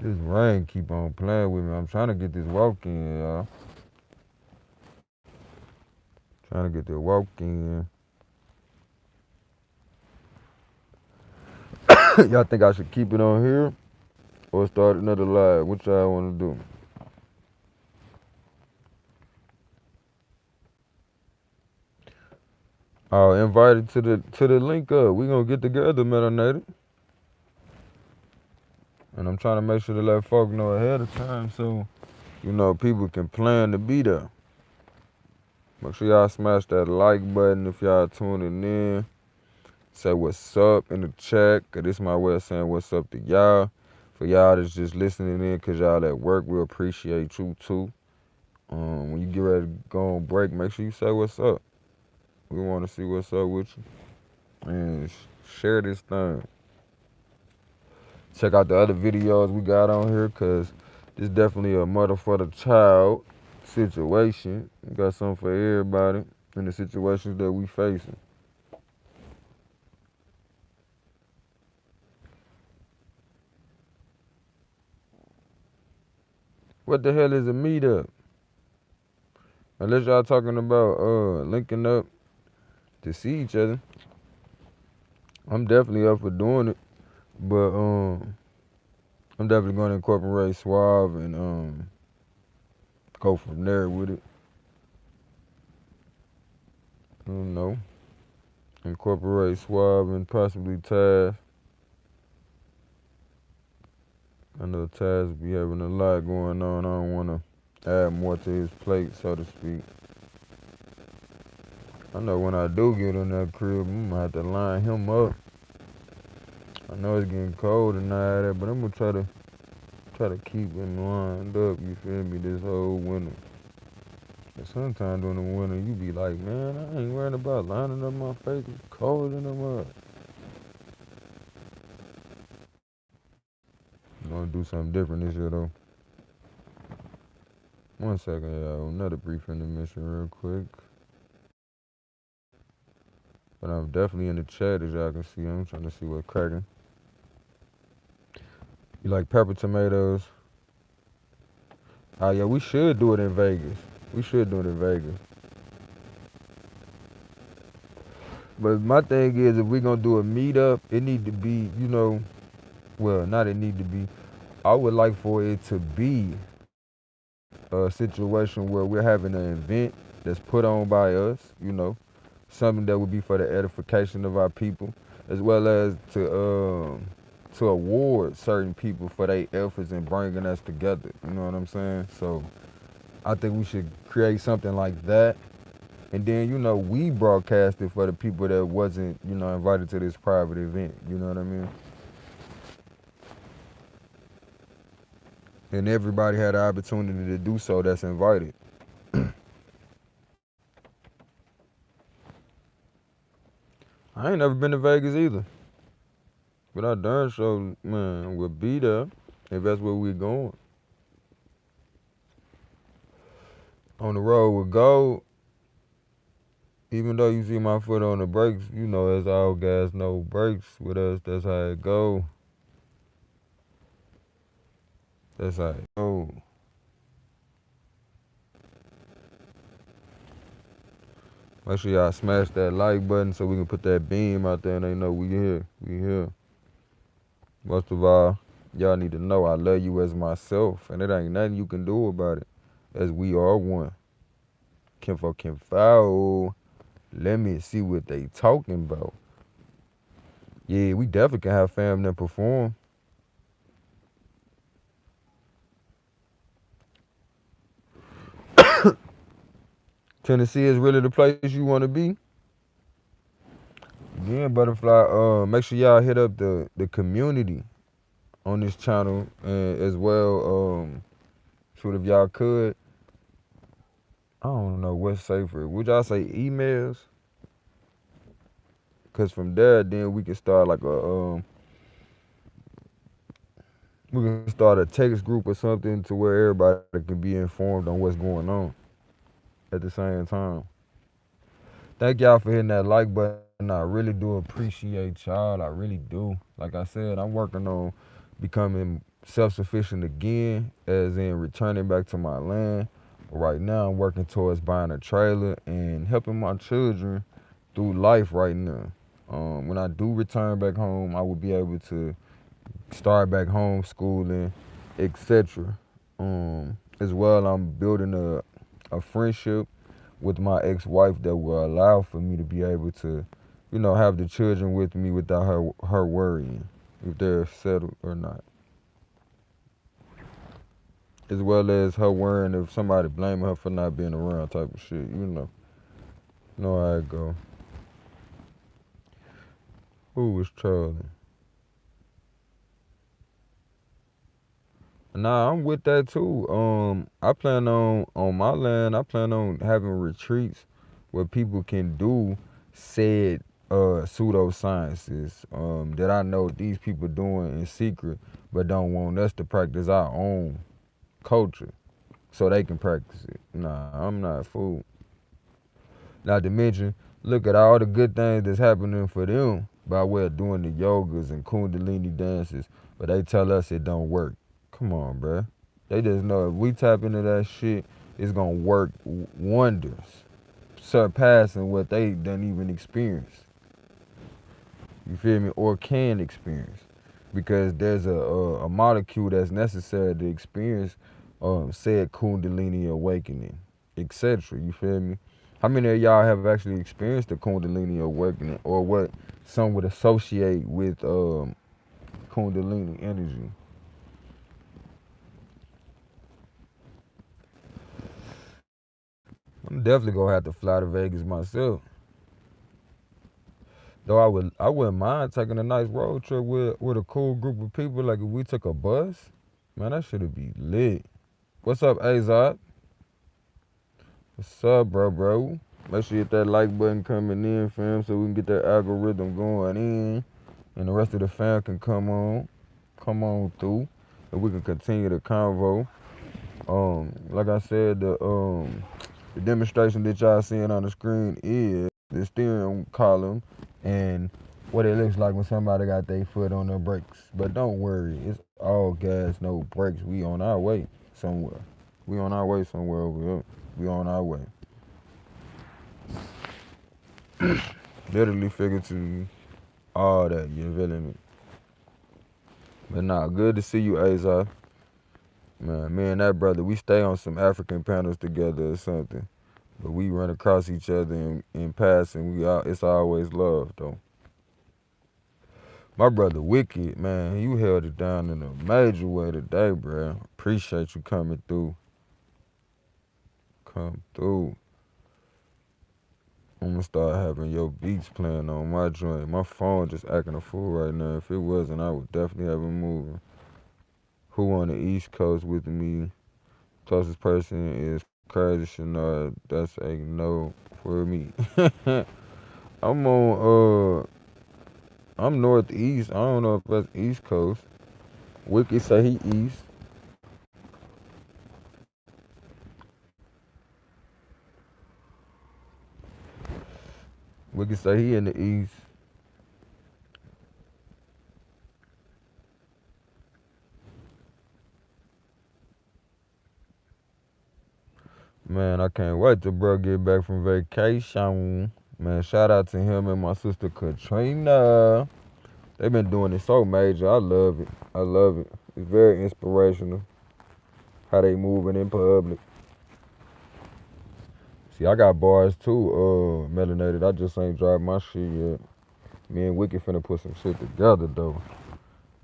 This rain keep on playing with me. I'm trying to get this walk in, y'all. Trying to get the walk in. Y'all think I should keep it on here or start another live? What y'all want to do? I'll invite it to the link up. We gonna get together, melanated. And I'm trying to make sure to let folk know ahead of time so, you know, people can plan to be there. Make sure y'all smash that like button if y'all tuning in. Say what's up in the chat, cause this is my way of saying what's up to y'all. For y'all that's just listening in cause y'all at work, we appreciate you too. When you get ready to go on break, make sure you say what's up. We want to see what's up with you. And share this thing. Check out the other videos we got on here, cause this definitely a mother for the child situation. We got something for everybody in the situations that we facing. What the hell is a meetup? Unless y'all talking about linking up to see each other. I'm definitely up for doing it. But I'm definitely gonna incorporate Suave and go from there with it. I don't know. Incorporate Suave and possibly Taz. I know Taz be having a lot going on. I don't wanna add more to his plate, so to speak. I know when I do get in that crib, I'm gonna have to line him up. I know it's getting cold and all that, but I'm gonna try to keep him lined up, you feel me, this whole winter. And sometimes during the winter, you be like, man, I ain't worrying about lining up my face. It's cold in the mud. I'm gonna do something different this year, though. 1 second, y'all. Another brief intermission real quick. But I'm definitely in the chat, as y'all can see. I'm trying to see what's cracking. You like pepper tomatoes? Oh, yeah, we should do it in Vegas. We should do it in Vegas. But my thing is, if we're going to do a meetup, it need to be, you know, well, not it need to be. I would like for it to be a situation where we're having an event that's put on by us, you know, something that would be for the edification of our people, as well as to award certain people for their efforts in bringing us together. You know what I'm saying? So I think we should create something like that. And then, you know, we broadcast it for the people that wasn't, you know, invited to this private event. You know what I mean? And everybody had the opportunity to do so that's invited. I ain't never been to Vegas either. But I darn sure, man, we'll be there if that's where we're going. On the road with gold, even though you see my foot on the brakes, you know, as all gas, no brakes with us, that's how it go. That's how it go. Make sure y'all smash that like button so we can put that beam out there and they know we here. We here. Most of all, y'all need to know I love you as myself, and it ain't nothing you can do about it, as we are one. Kinfo Kinfo. Let me see what they talking about. Yeah, we definitely can have family perform. Tennessee is really the place you want to be. Again, Butterfly, make sure y'all hit up the community on this channel as well. Shoot, if y'all could, I don't know what's safer. Would y'all say emails? Cause from there, then we can start like we can start a text group or something to where everybody can be informed on what's going on at the same time. Thank y'all for hitting that like button. I really do appreciate y'all. I really do. Like I said, I'm working on becoming self-sufficient again, as in returning back to my land. Right now, I'm working towards buying a trailer and helping my children through life right now. When I do return back home, I will be able to start back homeschooling, etc. As well, I'm building a friendship with my ex-wife that will allow for me to be able to, have the children with me without her worrying if they're settled or not. As well as her worrying if somebody blaming her for not being around type of shit, Know how it go. Who was trolling? Nah, I'm with that too. I plan on my land. I plan on having retreats where people can do said pseudosciences that I know these people doing in secret, but don't want us to practice our own culture so they can practice it. Nah, I'm not fooled. Not to mention, look at all the good things that's happening for them by way of doing the yogas and kundalini dances, but they tell us it don't work. Come on, bruh. They just know if we tap into that shit, it's gonna work wonders, surpassing what they done even experienced. You feel me? Or can experience, because there's a molecule that's necessary to experience said kundalini awakening, etc. You feel me? How many of y'all have actually experienced the kundalini awakening, or what some would associate with kundalini energy? I'm definitely gonna have to fly to Vegas myself. Though I wouldn't mind taking a nice road trip with a cool group of people. Like if we took a bus, man, that should be lit. What's up, Azad? What's up, bro? Make sure you hit that like button coming in, fam, so we can get that algorithm going in, and the rest of the fam can come on through, and we can continue the convo. Like I said, the demonstration that y'all seeing on the screen is the steering column and what it looks like when somebody got their foot on the brakes. But don't worry, it's all gas, no brakes. We on our way somewhere. We on our way somewhere over here. We on our way. Literally, figuratively, all that, you feeling me? But nah, good to see you, Azar. Man, me and that brother, we stay on some African panels together or something. But we run across each other in passing. It's always love, though. My brother Wicked, man, you held it down in a major way today, bro. Appreciate you coming through. Come through. I'm gonna start having your beats playing on my joint. My phone just acting a fool right now. If it wasn't, I would definitely have it moving. Who on the East Coast with me? Closest person is Crazy Shenard. That's a no for me. I'm northeast. I don't know if that's East Coast. Wicked say he east. Wicked say he in the east. Man, I can't wait till bro get back from vacation. Man, shout out to him and my sister Katrina. They've been doing it so major. I love it. I love it. It's very inspirational how they moving in public. See, I got bars too, melanated. I just ain't dropped my shit yet. Me and Wicked finna put some shit together though.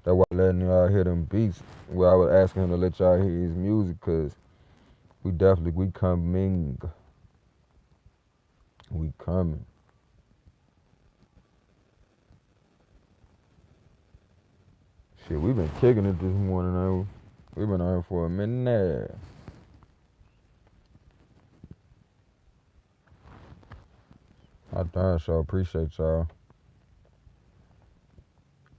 That's why I'm letting y'all hear them beats. Well, I was asking him to let y'all hear his music, cause we coming. We coming. Shit, we been kicking it this morning, though. We been on here for a minute. I darn sure appreciate y'all.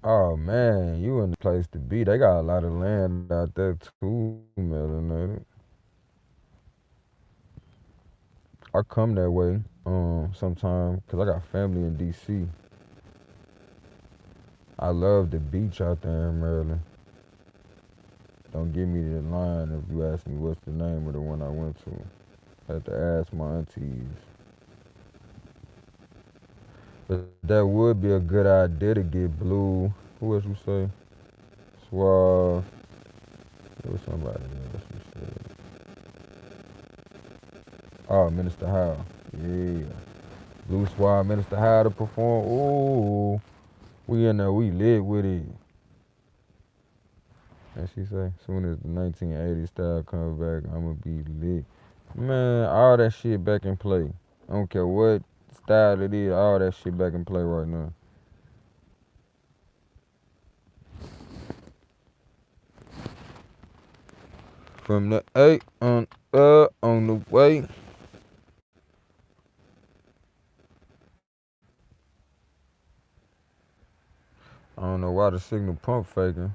Oh man, you in the place to be. They got a lot of land out there too, melanated. I come that way sometime because I got family in DC. I love the beach out there in Maryland. Don't give me the line if you ask me what's the name of the one I went to. I had to ask my aunties. But that would be a good idea to get Blue. Who else you say? Suave. There was somebody else you said. Oh, Minister Howe. Yeah. Blue Suave, Minister Howe to perform. Ooh. We in there, we lit with it. And she say, soon as the 1980s style comes back, I'ma be lit. Man, all that shit back in play. I don't care what style it is, all that shit back in play right now. From the 8 on the way. I don't know why the signal pump faking.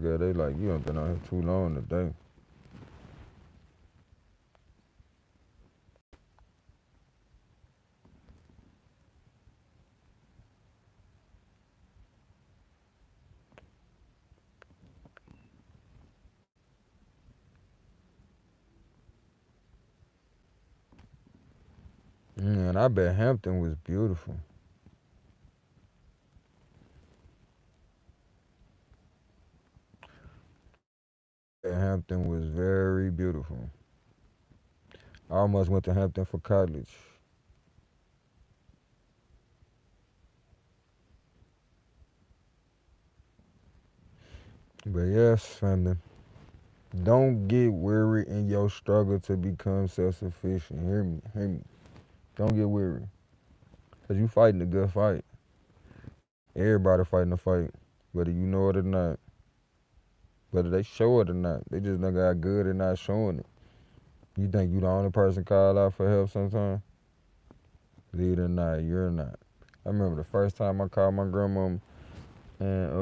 Yeah, they like, you done been out here too long today. Man, I bet Hampton was beautiful. Hampton was very beautiful. I almost went to Hampton for college. But yes, family, don't get weary in your struggle to become self-sufficient. Hear me. Don't get weary. Because you fighting a good fight. Everybody fighting a fight, whether you know it or not. Whether they show it or not. They just done got good at not showing it. You think you the only person call out for help sometimes? Believe it or not, you're not. I remember the first time I called my grandmama, and I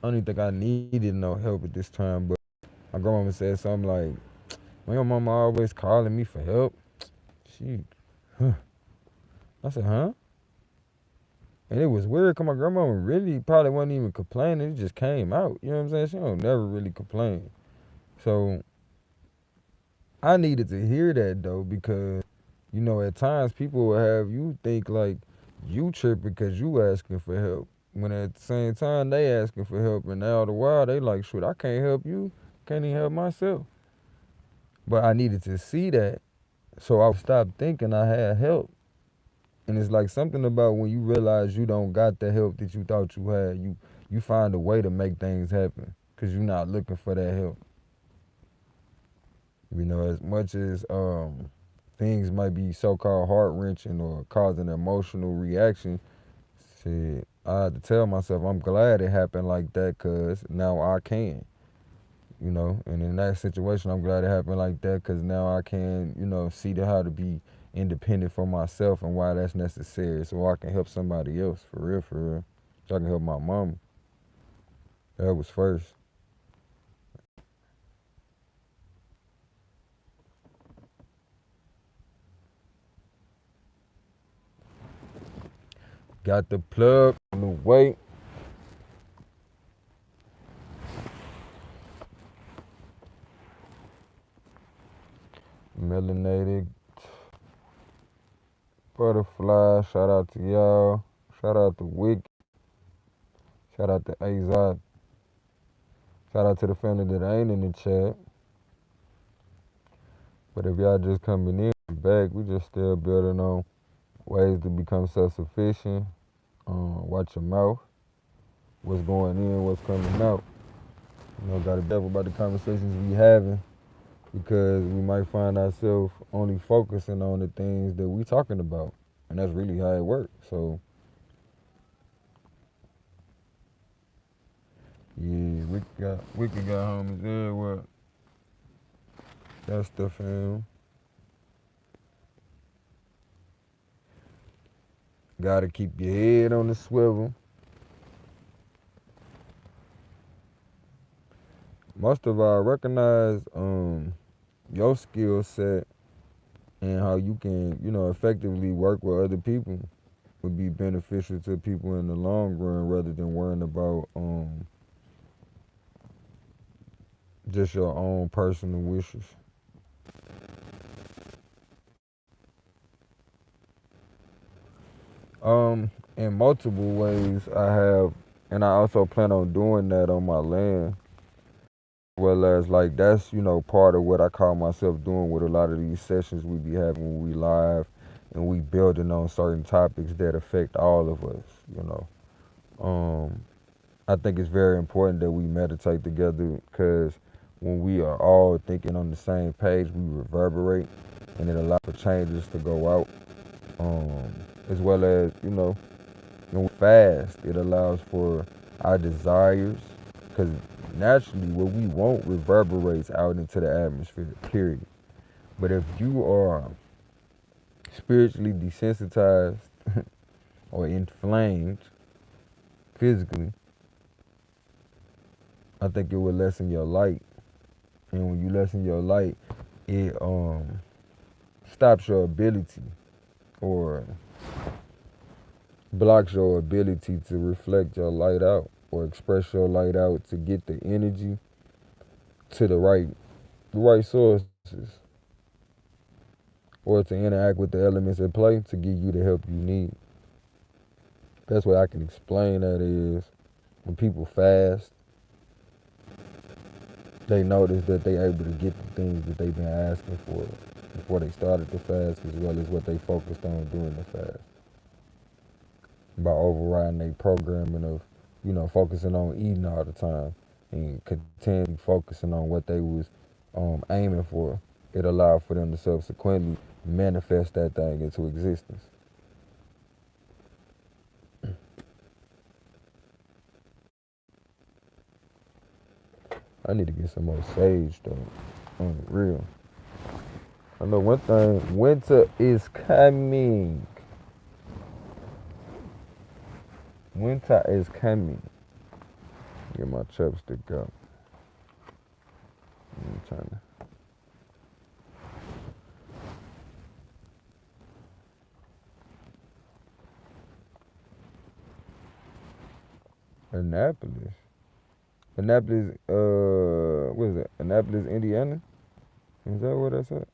don't even think I needed no help at this time, but my grandmama said something like, "My mama always calling me for help." She, huh. I said, huh? And it was weird because my grandmama really probably wasn't even complaining. It just came out. You know what I'm saying? She don't never really complain. So I needed to hear that though, because, you know, at times people will have you think like you tripping because you asking for help. When at the same time they asking for help, and all the while they like, shoot, I can't help you. Can't even help myself. But I needed to see that, so I stopped thinking I had help. And it's like something about when you realize you don't got the help that you thought you had, you find a way to make things happen because you're not looking for that help. You know, as much as things might be so-called heart-wrenching or cause an emotional reaction, shit, I had to tell myself I'm glad it happened like that because now I can. You know, and in that situation, I'm glad it happened like that because now I can, you know, see how to be independent for myself and why that's necessary, so I can help somebody else, for real, for real. So I can help my mama. That was first. Got the plug on the way. Melanated Butterfly, shout out to y'all. Shout out to Wick. Shout out to Azot. Shout out to the family that ain't in the chat. But if y'all just coming in back, we just still building on ways to become self-sufficient. Watch your mouth. What's going in, what's coming out. You know, gotta be careful about the conversations we having. because we might find ourselves only focusing on the things that we talking about, and that's really how it works. So yeah, we got homies everywhere. That's the film. Gotta keep your head on the swivel. Most of all, recognize your skill set and how you can, effectively work with other people would be beneficial to people in the long run rather than worrying about just your own personal wishes. In multiple ways I have, and I also plan on doing that on my land. Well as like that's, part of what I call myself doing with a lot of these sessions we be having when we live and we building on certain topics that affect all of us, you know. Um, I think it's very important that we meditate together because when we are all thinking on the same page, we reverberate and it allows for changes to go out. As well as, when we fast, it allows for our desires because naturally what we want reverberates out into the atmosphere, period. But if you are spiritually desensitized or inflamed physically, I think it will lessen your light. And when you lessen your light, it stops your ability or blocks your ability to reflect your light out or express your light out to get the energy to the right sources or to interact with the elements at play to give you the help you need. Best way I can explain that is when people fast, they notice that they able to get the things that they've been asking for before they started the fast as well as what they focused on during the fast. By overriding their programming of, focusing on eating all the time and continually focusing on what they was aiming for, it allowed for them to subsequently manifest that thing into existence. I need to get some more sage though, on the real. I know one thing, winter is coming. Winter is coming. Get my chapstick out. I'm trying to. Annapolis. Annapolis, what is it? Annapolis, Indiana? Is that where that's at?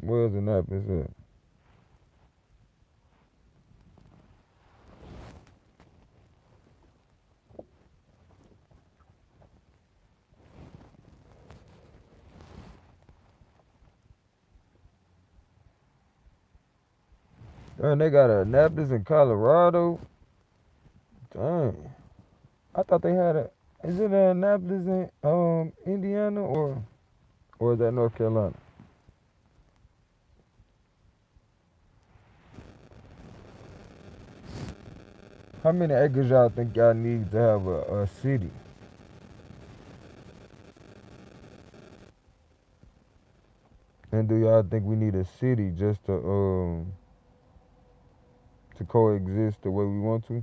Where's Annapolis at? Dang, they got a Annapolis in Colorado. Dang. I thought they had a. Is it an Annapolis in Indiana or is that North Carolina? How many acres y'all think y'all need to have a city? And do y'all think we need a city just to coexist the way we want to?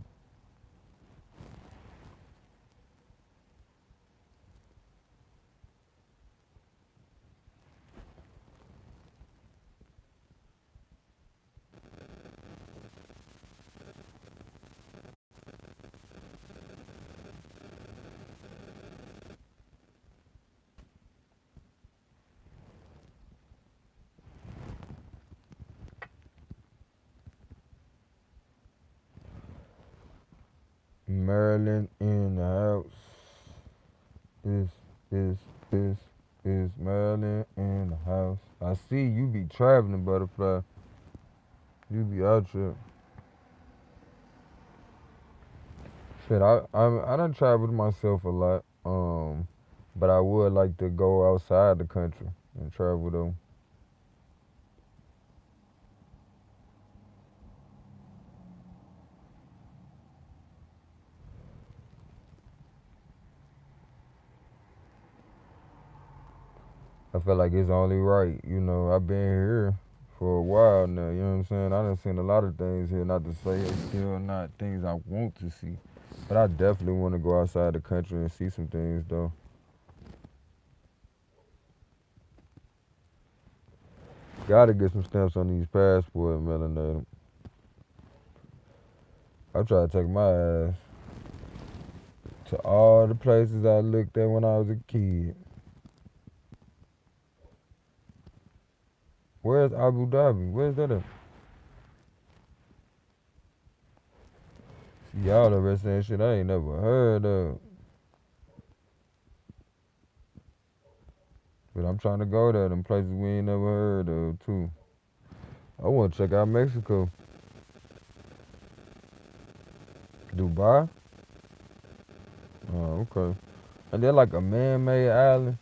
Maryland in the house. This is Maryland in the house. traveling, butterfly. You be out here. Shit, I done traveled myself a lot. But I would like to go outside the country and travel though. I feel like it's only right. You know, I've been here for a while now. You know what I'm saying? I done seen a lot of things here. Not to say it's still not things I want to see, but I definitely want to go outside the country and see some things though. Gotta get some stamps on these passports, melanated. I try to take my ass to all the places I looked at when I was a kid. Where's Abu Dhabi? Where's that at? See, y'all over saying shit I ain't never heard of. But I'm trying to go there, them places we ain't never heard of, too. I want to check out Mexico. Dubai? Oh, okay. And they're like a man-made island.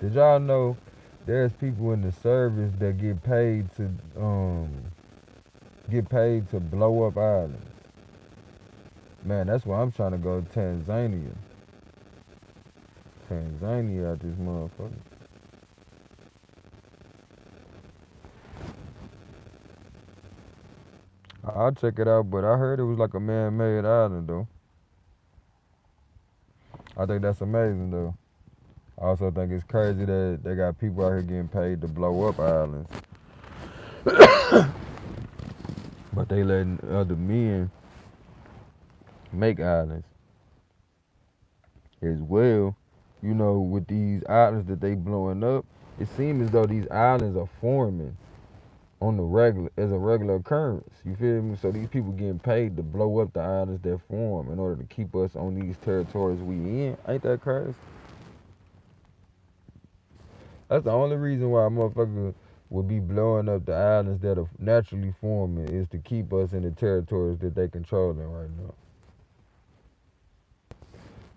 Did y'all know there's people in the service that get paid to blow up islands? Man, that's why I'm trying to go to Tanzania. Tanzania out this motherfucker. I'll check it out, but I heard it was like a man-made island, though. I think that's amazing, though. I also think it's crazy that they got people out here getting paid to blow up islands. But they letting other men make islands as well. You know, with these islands that they blowing up, it seems as though these islands are forming on the regular as a regular occurrence. You feel me? So these people getting paid to blow up the islands that form in order to keep us on these territories we in. Ain't that crazy? That's the only reason why a motherfucker would be blowing up the islands that are naturally forming is to keep us in the territories that they controlling right now.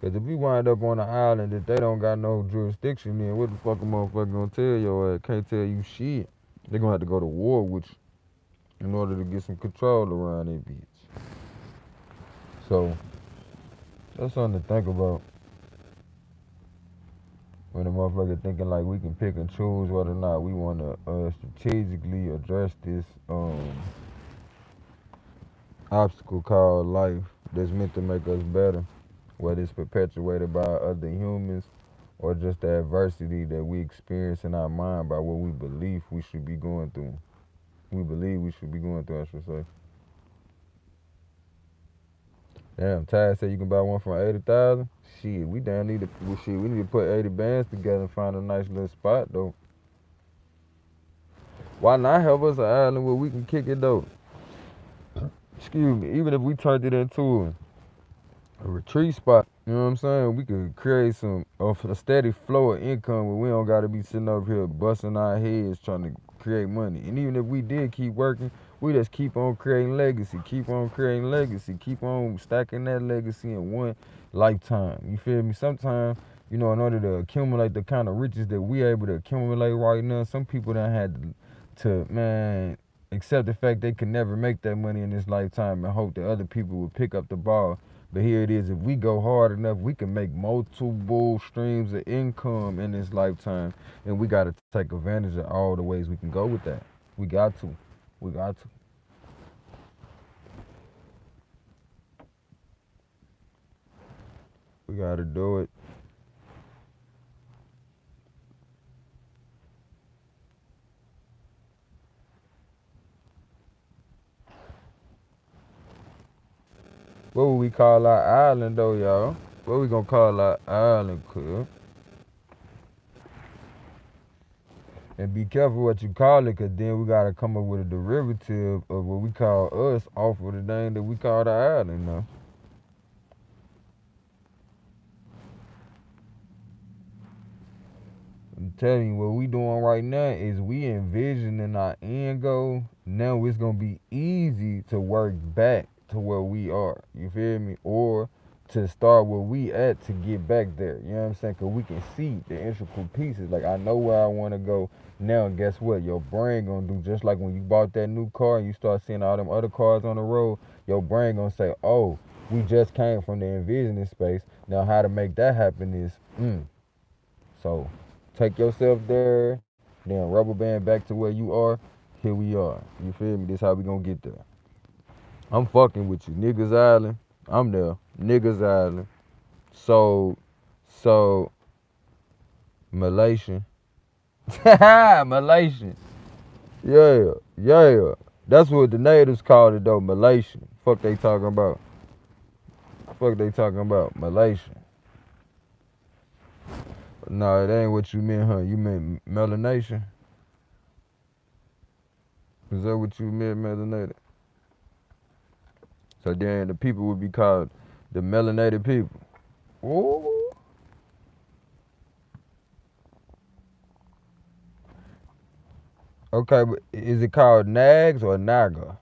Cause if we wind up on an island that they don't got no jurisdiction in, what the fuck a motherfucker gonna tell your ass? Can't tell you shit. They gonna have to go to war with you in order to get some control around that bitch. So that's something to think about when a motherfucker thinking like we can pick and choose whether or not we want to strategically address this obstacle called life that's meant to make us better, whether it's perpetuated by other humans or just the adversity that we experience in our mind by what we believe we should be going through. We believe we should be going through, I should say. Damn, Ty said you can buy one for 80,000. Shit, we damn need to. Well, shit, we need to put 80 bands together and find a nice little spot though. Why not have us an island where we can kick it though? Excuse me. Even if we turned it into a retreat spot, you know what I'm saying? We could create a steady flow of income where we don't got to be sitting up here busting our heads trying to create money. And even if we did keep working, we just keep on creating legacy, keep on creating legacy, keep on stacking that legacy in one lifetime. You feel me? Sometimes, you know, in order to accumulate the kind of riches that we able to accumulate right now, some people done had to man, accept the fact they could never make that money in this lifetime and hope that other people would pick up the ball. But here it is, if we go hard enough, we can make multiple streams of income in this lifetime. And we got to take advantage of all the ways we can go with that. We got to. We got to. We got to do it. What would we call our island, though, y'all? What we gonna call our island, cuz? And be careful what you call it, cause then we gotta come up with a derivative of what we call us off of the name that we call the island now. telling you, what we doing right now is we envisioning our end goal. Now it's gonna be easy to work back to where we are. You feel me? Or to start where we at to get back there. You know what I'm saying? Cause we can see the integral pieces. Like I know where I wanna go. Now guess what? Your brain gonna do just like when you bought that new car and you start seeing all them other cars on the road, your brain gonna say, oh, we just came from the envisioning space. Now how to make that happen is so take yourself there, then rubber band back to where you are. Here we are. You feel me? This how we gonna get there. I'm fucking with you. Niggas Island. I'm there. Niggas Island. So Malaysian. Malaysian. Yeah. That's what the natives called it though, Malaysian. Fuck they talking about. Malaysian. No, it ain't what you meant, huh? You meant melanation? Is that what you meant, melanated? So then the people would be called the melanated people. Ooh. Okay, but is it called Nags or Naga?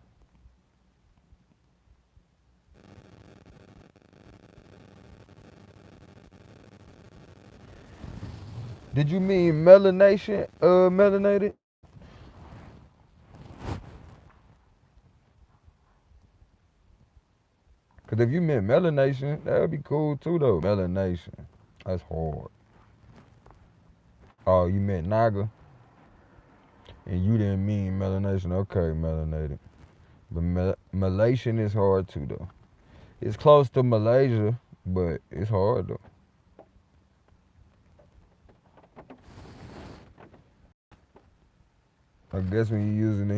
Did you mean melanation, melanated? Cause if you meant melanation, that would be cool too though. Melanation. That's hard. Oh, you meant Naga? And you didn't mean melanation. Okay, melanated. But Malaysian is hard too though. It's close to Malaysia, but it's hard though. I guess when you're using the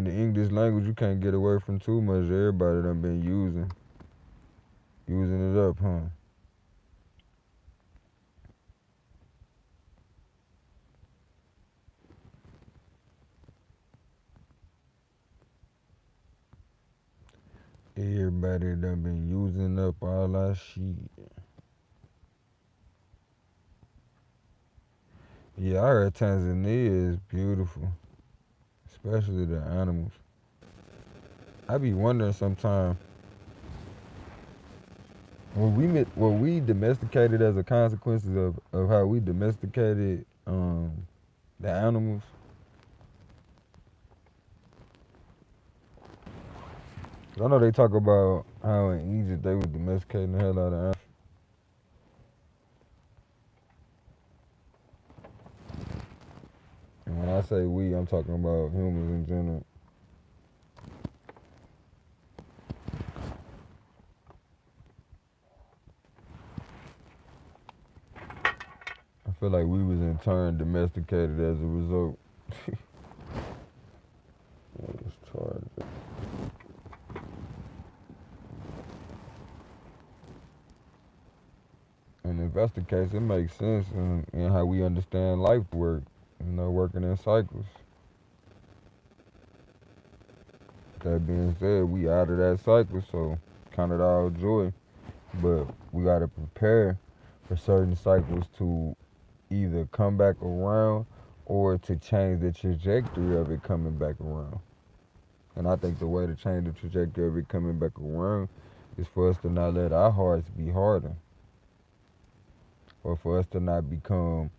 English language, you can't get away from too much. Everybody done been using it up, huh? Everybody done been using up all our shit. Yeah, I heard Tanzania is beautiful, especially the animals. I be wondering sometimes, were we domesticated as a consequence of how we domesticated the animals? I know they talk about how in Egypt they was domesticating the hell out of animals. And when I say we, I'm talking about humans in general. I feel like we was in turn domesticated as a result. Let's try it. And if that's the case, it makes sense in how we understand life work, working in cycles. That being said, we out of that cycle, so count it all joy. But we gotta prepare for certain cycles to either come back around or to change the trajectory of it coming back around. And I think the way to change the trajectory of it coming back around is for us to not let our hearts be hardened, or for us to not become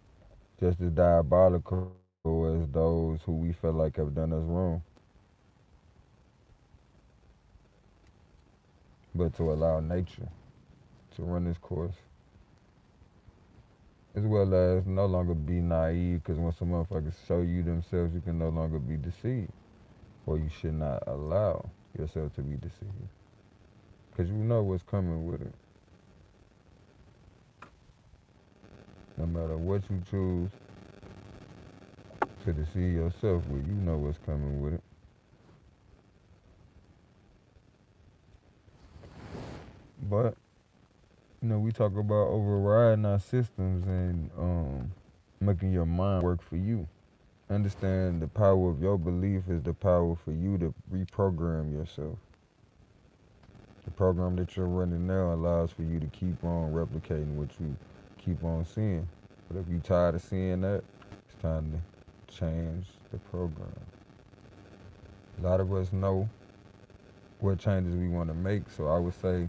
just as diabolical as those who we feel like have done us wrong, but to allow nature to run its course. As well as no longer be naive, because when some motherfuckers show you themselves, you can no longer be deceived. Or you should not allow yourself to be deceived. Because you know what's coming with it. No matter what you choose to deceive yourself with, you know what's coming with it. But, we talk about overriding our systems and making your mind work for you. Understand the power of your belief is the power for you to reprogram yourself. The program that you're running now allows for you to keep on replicating what you keep on seeing. But if you tired of seeing that, it's time to change the program. A lot of us know what changes we want to make, so I would say,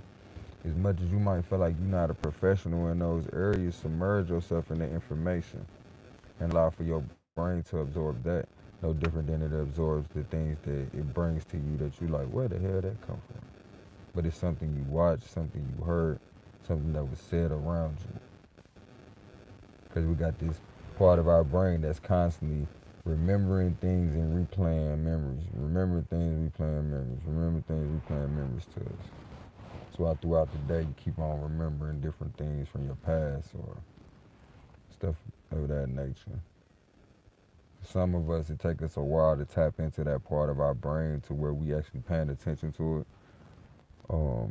as much as you might feel like you're not a professional in those areas, submerge yourself in the information and allow for your brain to absorb that. No different than it absorbs the things that it brings to you that you like, where the hell that come from? But it's something you watched, something you heard, something that was said around you. Because we got this part of our brain that's constantly remembering things and replaying memories. Remembering things, replaying memories. Remembering things, replaying memories to us. So throughout the day, you keep on remembering different things from your past or stuff of that nature. Some of us, it takes us a while to tap into that part of our brain to where we actually paying attention to it.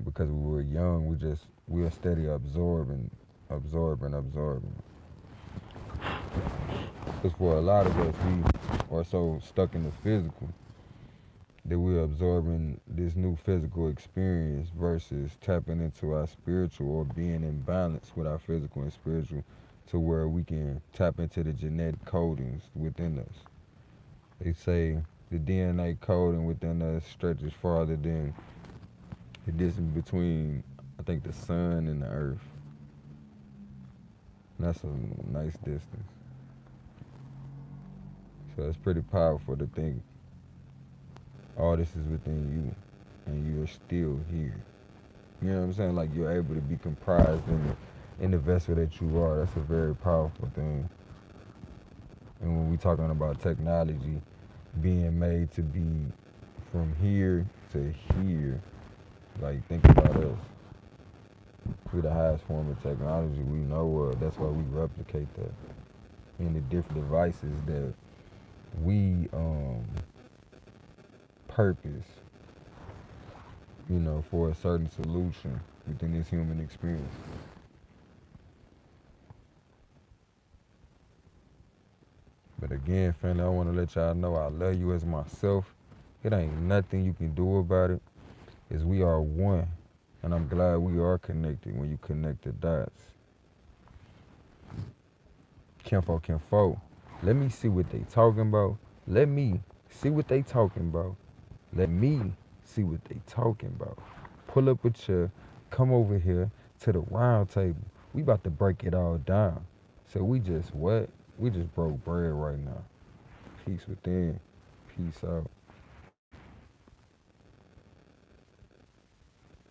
Because when we were young, we're steady absorbing. Because for a lot of us, we are so stuck in the physical that we're absorbing this new physical experience versus tapping into our spiritual or being in balance with our physical and spiritual to where we can tap into the genetic codings within us. They say the DNA coding within us stretches farther than the distance between, I think, the sun and the earth. And that's a nice distance. So it's pretty powerful to think all this is within you and you're still here. You know what I'm saying? Like you're able to be comprised in the vessel that you are. That's a very powerful thing. And when we're talking about technology being made to be from here to here, like think about us. We're the highest form of technology we know of. That's why we replicate that in the different devices that we purpose, for a certain solution within this human experience. But again, family, I want to let y'all know I love you as myself. It ain't nothing you can do about it. Is we are one. And I'm glad we are connected when you connect the dots. Kinfo, let me see what they talking about. Let me see what they talking about. Let me see what they talking about. Pull up a chair, come over here to the round table. We about to break it all down. So we just what? We just broke bread right now. Peace within. Peace out.